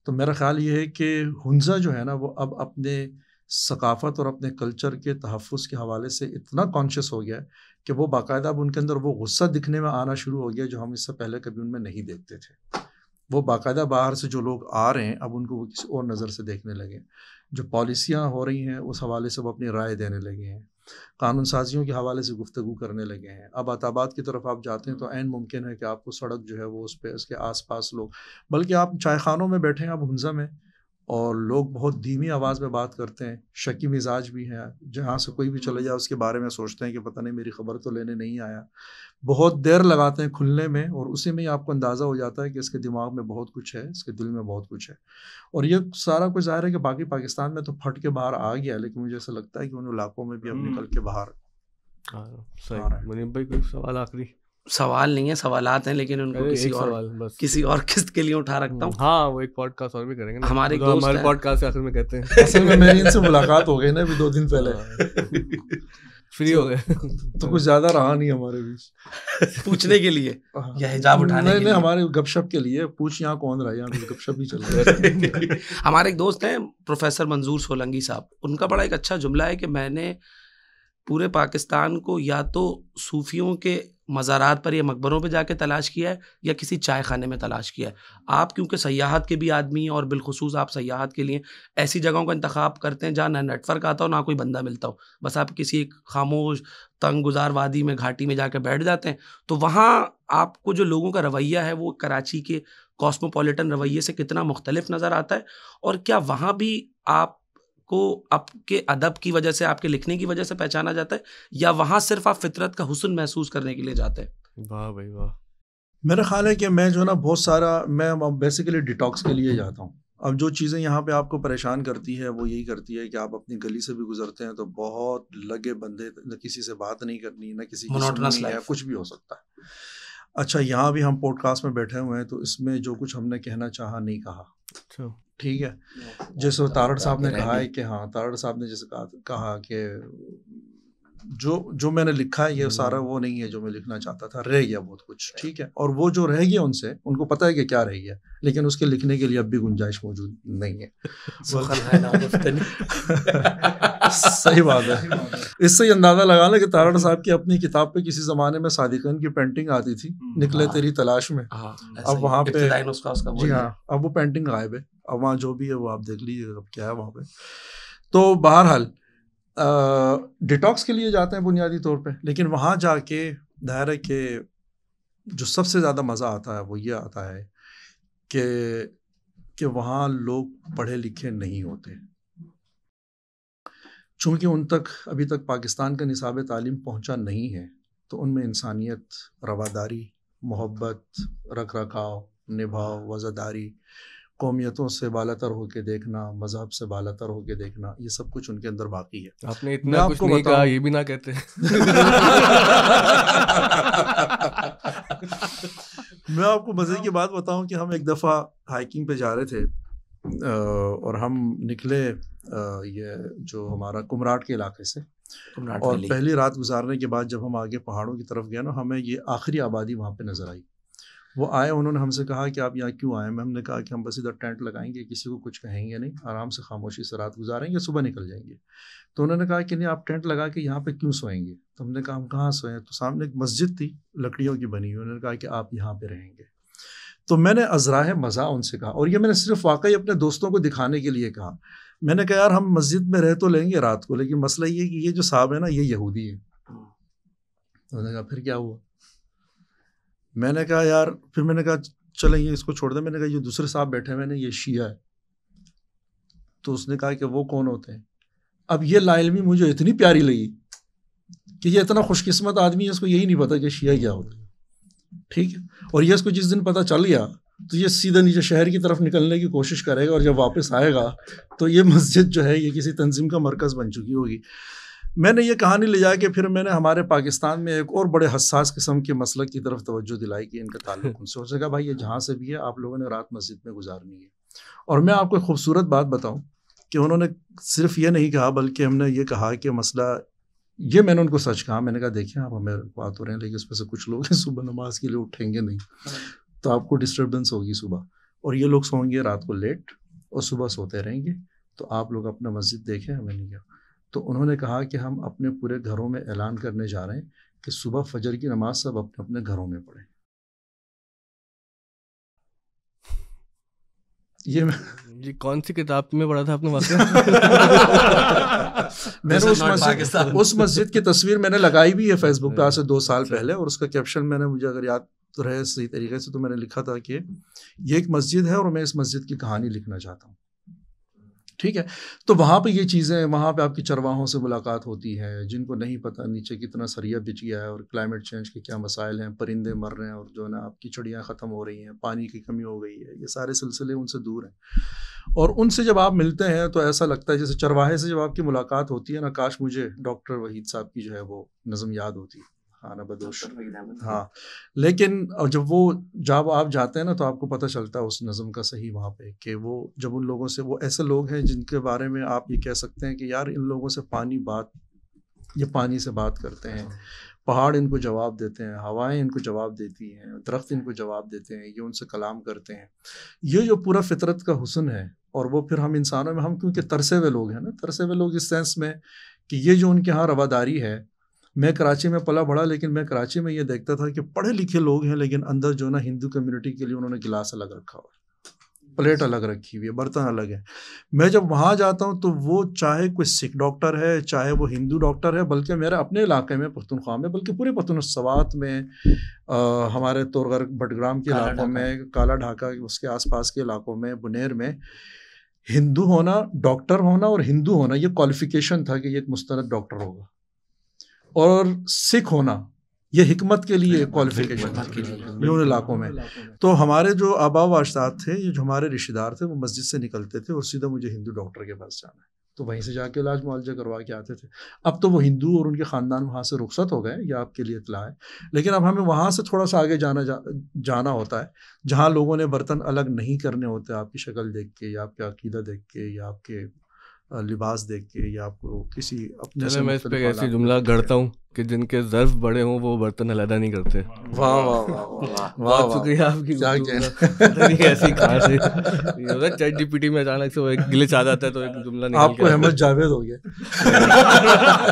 Speaker 2: تو میرا خیال یہ ہے کہ ہنزا جو ہے نا وہ اب اپنے ثقافت اور اپنے کلچر کے تحفظ کے حوالے سے اتنا کانشیس ہو گیا ہے کہ وہ باقاعدہ اب ان کے اندر وہ غصہ دکھنے میں آنا شروع ہو گیا جو ہم اس سے پہلے کبھی ان میں نہیں دیکھتے تھے. وہ باقاعدہ باہر سے جو لوگ آ رہے ہیں اب ان کو وہ کسی اور نظر سے دیکھنے لگے. جو پالیسیاں ہو رہی ہیں اس حوالے سے وہ اپنی رائے دینے لگے ہیں. قانون سازیوں کے حوالے سے گفتگو کرنے لگے ہیں. اب آباد کی طرف آپ جاتے ہیں تو عین ممکن ہے کہ آپ کو سڑک جو ہے وہ اس پہ اس کے آس پاس لوگ، بلکہ آپ چائے خانوں میں بیٹھے ہیں اب ہنزا میں، اور لوگ بہت دھیمی آواز میں بات کرتے ہیں، شکی مزاج بھی ہیں، جہاں سے کوئی بھی چلے جائے اس کے بارے میں سوچتے ہیں کہ پتہ نہیں میری خبر تو لینے نہیں آیا. بہت دیر لگاتے ہیں کھلنے میں، اور اسی میں آپ کو اندازہ ہو جاتا ہے کہ اس کے دماغ میں بہت کچھ ہے، اس کے دل میں بہت کچھ ہے. اور یہ سارا کچھ ظاہر ہے کہ باقی پاکستان میں تو پھٹ کے باہر آ گیا، لیکن مجھے ایسا لگتا ہے کہ ان علاقوں میں بھی اب نکل کے باہر آ رہا ہے.
Speaker 3: منیب بھائی کوئی سوال آخری؟
Speaker 4: سوال نہیں ہے، سوالات ہیں، لیکن ان کو کسی اور قسط کے لیے اٹھا رکھتا ہوں.
Speaker 3: ہاں وہ ایک پوڈ کاسٹ اور بھی کریں گے،
Speaker 4: ہمارے دوست
Speaker 3: پوڈ کاسٹ آخر میں کہتے ہیں.
Speaker 2: اصل میں میری ان سے ملاقات ہو گئی نا ابھی 2 دن پہلے،
Speaker 3: فری ہو گئے
Speaker 2: تو کچھ زیادہ رہا نہیں ہمارے بیچ
Speaker 4: پوچھنے کے لیے یا حجاب اٹھانے کے لیے،
Speaker 2: ہمارے گپ شپ کے لیے. پوچھ یہاں کون رہا، یہاں گپ شپ ہی چل رہا ہے.
Speaker 4: ہمارے ایک دوست ہیں پروفیسر منظور سولنگی صاحب، ان کا بڑا ایک اچھا جملہ ہے کہ میں نے پورے پاکستان کو یا تو صوفیوں کے مزارات پر یا مقبروں پہ جا کے تلاش کیا ہے یا کسی چائے خانے میں تلاش کیا ہے. آپ کیونکہ سیاحت کے بھی آدمی ہیں، اور بالخصوص آپ سیاحت کے لیے ایسی جگہوں کا انتخاب کرتے ہیں جہاں نہ نیٹ ورک آتا ہو نہ کوئی بندہ ملتا ہو، بس آپ کسی ایک خاموش تنگ گزار وادی میں گھاٹی میں جا کے بیٹھ جاتے ہیں. تو وہاں آپ کو جو لوگوں کا رویہ ہے وہ کراچی کے کاسموپولیٹن رویے سے کتنا مختلف نظر آتا ہے، اور کیا وہاں بھی آپ کو آپ کے ادب کی وجہ سے، آپ کے لکھنے کی وجہ سے پہچانا جاتا ہے، یا وہاں صرف آپ فطرت کا حسن محسوس کرنے کے لیے جاتے ہیں؟
Speaker 3: واہ بھائی واہ.
Speaker 2: میرا خیال ہے کہ میں جو ہے نا بہت سارا، میں بیسیکلی ڈیٹاکس کے لیے جاتا ہوں. اب جو چیزیں یہاں پہ آپ کو پریشان کرتی ہے وہ یہی کرتی ہے کہ آپ اپنی گلی سے بھی گزرتے ہیں تو بہت لگے بندے، نہ کسی سے بات نہیں کرنی، نہ کسی کی سننی ہے، کچھ بھی ہو سکتا ہے. اچھا یہاں بھی ہم پوڈ کاسٹ میں بیٹھے ہوئے ہیں تو اس میں جو کچھ ہم نے کہنا چاہا نہیں کہا. ٹھیک ہے، جیسے تارڑ صاحب نے کہا ہے کہ ہاں، تارڑ صاحب نے جیسے کہا کہ جو میں نے لکھا ہے یہ سارا وہ نہیں ہے جو میں لکھنا چاہتا تھا، رہ گیا بہت کچھ. ٹھیک ہے، اور وہ جو رہ گیا ان سے، ان کو پتہ ہے کہ کیا رہ گیا، لیکن اس کے لکھنے کے لیے اب بھی گنجائش موجود نہیں ہے. صحیح بات ہے. اس سے اندازہ لگا لیں کہ تارڑ صاحب کی اپنی کتاب پہ کسی زمانے میں صادقین کی پینٹنگ آتی تھی، نکلے تیری تلاش میں. اب وہاں پہ جی ہاں، اب وہ پینٹنگ غائب ہے. اب وہاں جو بھی ہے وہ آپ دیکھ لیجیے اب کیا ہے وہاں پہ. تو بہرحال ڈیٹاکس کے لیے جاتے ہیں بنیادی طور پہ، لیکن وہاں جا کے ظاہر ہے کہ جو سب سے زیادہ مزہ آتا ہے وہ یہ آتا ہے کہ وہاں لوگ پڑھے لکھے نہیں ہوتے، چونکہ ان تک ابھی تک پاکستان کا نصاب تعلیم پہنچا نہیں ہے، تو ان میں انسانیت، رواداری، محبت، رکھ رکھاؤ، نبھاؤ، وزاداری، قومیتوں سے بالاتر ہو کے دیکھنا، مذہب سے بالاتر ہو کے دیکھنا، یہ سب کچھ ان کے اندر باقی ہے.
Speaker 3: آپ نے اتنا کچھ نہیں کہا، یہ بھی نہ کہتے.
Speaker 2: میں آپ کو مزے کی بات بتاؤں کہ ہم ایک دفعہ ہائیکنگ پہ جا رہے تھے، اور ہم نکلے یہ جو ہمارا کمراٹ کے علاقے سے، اور پہلی رات گزارنے کے بعد جب ہم آگے پہاڑوں کی طرف گئے نا، ہمیں یہ آخری آبادی وہاں پہ نظر آئی. وہ آئے، انہوں نے ہم سے کہا کہ آپ یہاں کیوں آئے؟ ہم نے کہا کہ ہم بس ادھر ٹینٹ لگائیں گے، کسی کو کچھ کہیں گے نہیں، آرام سے خاموشی سے رات گزاریں گے، صبح نکل جائیں گے. تو انہوں نے کہا کہ نہیں، آپ ٹینٹ لگا کے یہاں پہ کیوں سوئیں گے؟ تو ہم نے کہا ہم کہاں سوئیں؟ تو سامنے ایک مسجد تھی لکڑیوں کی بنی ہوئی، انہوں نے کہا کہ آپ یہاں پہ رہیں گے. تو میں نے ازراہ مزہ ان سے کہا، اور یہ میں نے صرف واقعی اپنے دوستوں کو دکھانے کے لیے کہا. میں نے کہا یار ہم مسجد میں رہ تو لیں گے رات کو، لیکن مسئلہ یہ ہے کہ یہ جو صاحب ہے نا یہ یہودی ہے. انہوں نے کہا پھر کیا ہوا؟ میں نے کہا یار، پھر میں نے کہا چلیں یہ اس کو چھوڑ دیں. میں نے کہا یہ دوسرے صاحب بیٹھے ہوئے ہیں یہ شیعہ ہے. تو اس نے کہا کہ وہ کون ہوتے ہیں؟ اب یہ لا علمی مجھے اتنی پیاری لگی کہ یہ اتنا خوش قسمت آدمی ہے، اس کو یہی نہیں پتا کہ شیعہ کیا ہوتا ہے. ٹھیک ہے، اور یہ اس کو جس دن پتہ چل گیا تو یہ سیدھا نیچے شہر کی طرف نکلنے کی کوشش کرے گا، اور جب واپس آئے گا تو یہ مسجد جو ہے یہ کسی تنظیم کا مرکز بن چکی ہوگی. میں نے یہ کہانی لے جا کے پھر میں نے ہمارے پاکستان میں ایک اور بڑے حساس قسم کے مسلک کی طرف توجہ دلائی کہ ان کا تعلق ان سے ہو سکا. بھائی یہ جہاں سے بھی ہے آپ لوگوں نے رات مسجد میں گزارنی ہے. اور میں آپ کو ایک خوبصورت بات بتاؤں کہ انہوں نے صرف یہ نہیں کہا بلکہ ہم نے یہ کہا کہ مسئلہ یہ، میں نے ان کو سچ کہا، میں نے کہا دیکھیں آپ ہمیں بات ہو رہے ہیں لیکن اس میں سے کچھ لوگ صبح نماز کے لیے اٹھیں گے نہیں، تو آپ کو ڈسٹربنس ہوگی صبح، اور یہ لوگ سوئیں گے رات کو لیٹ اور صبح سوتے رہیں گے، تو آپ لوگ اپنا مسجد دیکھیں. ہمیں نہیں کہا. تو انہوں نے کہا کہ ہم اپنے پورے گھروں میں اعلان کرنے جا رہے ہیں کہ صبح فجر کی نماز سب اپنے اپنے گھروں میں پڑھیں.
Speaker 3: جی کون سی کتاب میں پڑھا تھا آپ نے واقعہ؟
Speaker 2: میں نے اس مسجد کی تصویر میں نے لگائی بھی ہے فیس بک پہ آج سے 2 سال پہلے, اور اس کا کیپشن میں نے, مجھے اگر یاد رہے صحیح طریقے سے, تو میں نے لکھا تھا کہ یہ ایک مسجد ہے اور میں اس مسجد کی کہانی لکھنا چاہتا ہوں. ٹھیک ہے, تو وہاں پہ یہ چیزیں, وہاں پہ آپ کی چرواہوں سے ملاقات ہوتی ہے جن کو نہیں پتہ نیچے کتنا سریا بچ گیا ہے اور کلائمیٹ چینج کے کیا مسائل ہیں, پرندے مر رہے ہیں اور جو ہے نا آپ کی چڑیاں ختم ہو رہی ہیں, پانی کی کمی ہو گئی ہے, یہ سارے سلسلے ان سے دور ہیں. اور ان سے جب آپ ملتے ہیں تو ایسا لگتا ہے جیسے چرواہے سے جب آپ کی ملاقات ہوتی ہے نا, کاش مجھے ڈاکٹر وحید صاحب کی جو ہے وہ نظم یاد ہوتی ہے, خانہ بدوش. ہاں, لیکن جب آپ جاتے ہیں نا تو آپ کو پتہ چلتا ہے اس نظم کا صحیح وہاں پہ, کہ وہ جب ان لوگوں سے, وہ ایسے لوگ ہیں جن کے بارے میں آپ یہ کہہ سکتے ہیں کہ یار ان لوگوں سے یہ پانی سے بات کرتے ہیں, پہاڑ ان کو جواب دیتے ہیں, ہوائیں ان کو جواب دیتی ہیں, درخت ان کو جواب دیتے ہیں, یہ ان سے کلام کرتے ہیں. یہ جو پورا فطرت کا حسن ہے, اور وہ پھر ہم انسانوں میں, ہم کیونکہ ترسے ہوئے لوگ ہیں نا, ترسے ہوئے لوگ اس سینس میں کہ یہ جو ان کے ہاں رواداری ہے. میں کراچی میں پلا بڑھا, لیکن میں کراچی میں یہ دیکھتا تھا کہ پڑھے لکھے لوگ ہیں لیکن اندر جو نا ہندو کمیونٹی کے لیے انہوں نے گلاس الگ رکھا ہوا ہے, پلیٹ الگ رکھی ہوئی ہے, برتن الگ ہے. میں جب وہاں جاتا ہوں تو وہ چاہے کوئی سکھ ڈاکٹر ہے, چاہے وہ ہندو ڈاکٹر ہے, بلکہ میرے اپنے علاقے میں پختونخوا میں, بلکہ پورے پختونخوا میں, ہمارے تورغر بٹگرام کے علاقوں میں, کالا ڈھاکہ اس کے آس پاس کے علاقوں میں, بنیر میں, ہندو ہونا, ڈاکٹر ہونا اور ہندو ہونا یہ کوالیفیکیشن تھا کہ یہ ایک مستند ڈاکٹر ہوگا, اور سکھ ہونا یہ حکمت کے لیے کوالیفیکیشن تھی ان علاقوں میں. تو ہمارے جو آبا و اجداد تھے, یہ جو ہمارے رشتہ دار تھے, وہ مسجد سے نکلتے تھے اور سیدھا مجھے ہندو ڈاکٹر کے پاس جانا ہے, تو وہیں سے جا کے علاج معالجہ کروا کے آتے تھے. اب تو وہ ہندو اور ان کے خاندان وہاں سے رخصت ہو گئے, یہ آپ کے لیے اطلاع ہے, لیکن اب ہمیں وہاں سے تھوڑا سا آگے جانا ہوتا ہے, جہاں لوگوں نے برتن الگ نہیں کرنے ہوتے آپ کی شکل دیکھ کے, یا آپ کے عقیدہ دیکھ کے, یا آپ کے لباس دیکھ کے, یا آپ کو کسی اپنے سے.
Speaker 3: میں اس پہ ایسی جملہ گڑھتا ہوں کہ جن کے ظرف بڑے ہوں وہ برتن علیحدہ نہیں کرتے.
Speaker 2: واہ واہ واہ,
Speaker 3: بہت شکریہ آپ کی. ایسی کہاں سے چیٹ جی پی ٹی میں اچانک سے وہ ایک گلچ آ جاتا ہے تو ایک جملہ نکل.
Speaker 2: آپ کو احمد جاوید ہو گیا.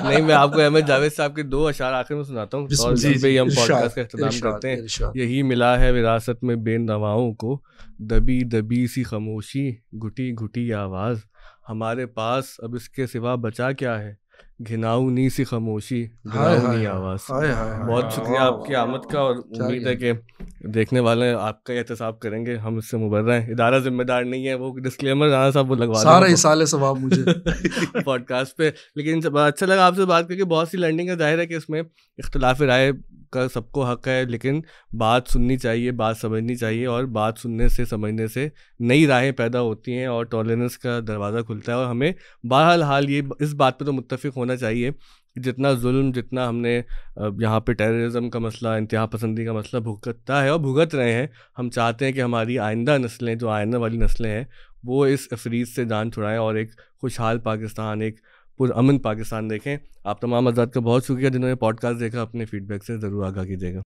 Speaker 3: نہیں, میں آپ کو احمد جاوید صاحب کے 2 اشعار آخر میں سناتا ہوں اور جن پہ ہم پوڈ کاسٹ کا اختتام کرتے ہیں. یہی ملا ہے وراثت میں بے نواؤں کو, دبی دبی سی خاموشی, گھٹی گھٹی آواز, ہمارے پاس اب اس کے سوا بچا کیا ہے, گھناؤنی سی خاموشی, گھناؤنی آواز. بہت شکریہ آپ کی آمد کا, اور امید ہے کہ دیکھنے والے آپ کا احتساب کریں گے. ہم اس سے مبرہ ہیں, ادارہ ذمہ دار نہیں ہے. وہ ڈسکلیمر رانا صاحب وہ لگوا
Speaker 2: سارا اصالہ ثواب مجھے
Speaker 3: پوڈ کاسٹ پہ. لیکن اچھا لگا آپ سے بات کر کے, بہت سی لرننگ ہے. ظاہر ہے کہ اس میں اختلاف رائے کا سب کو حق ہے, لیکن بات سننی چاہیے, بات سمجھنی چاہیے, اور بات سننے سے سمجھنے سے نئی راہیں پیدا ہوتی ہیں اور ٹالرنس کا دروازہ کھلتا ہے. اور ہمیں بہرحال یہ اس بات پہ تو متفق ہونا چاہیے کہ جتنا ظلم, جتنا ہم نے یہاں پہ ٹیررزم کا مسئلہ, انتہا پسندی کا مسئلہ بھگتا ہے اور بھگت رہے ہیں, ہم چاہتے ہیں کہ ہماری آئندہ نسلیں, جو آئندہ والی نسلیں ہیں, وہ اس افریط سے جان چھڑائیں اور ایک خوشحال پاکستان, ایک پرامن پاکستان دیکھیں. آپ تمام حضرات کا بہت شکریہ جنہوں نے پوڈ کاسٹ دیکھا. اپنے فیڈ بیک سے ضرور آگاہ کیجیے گا.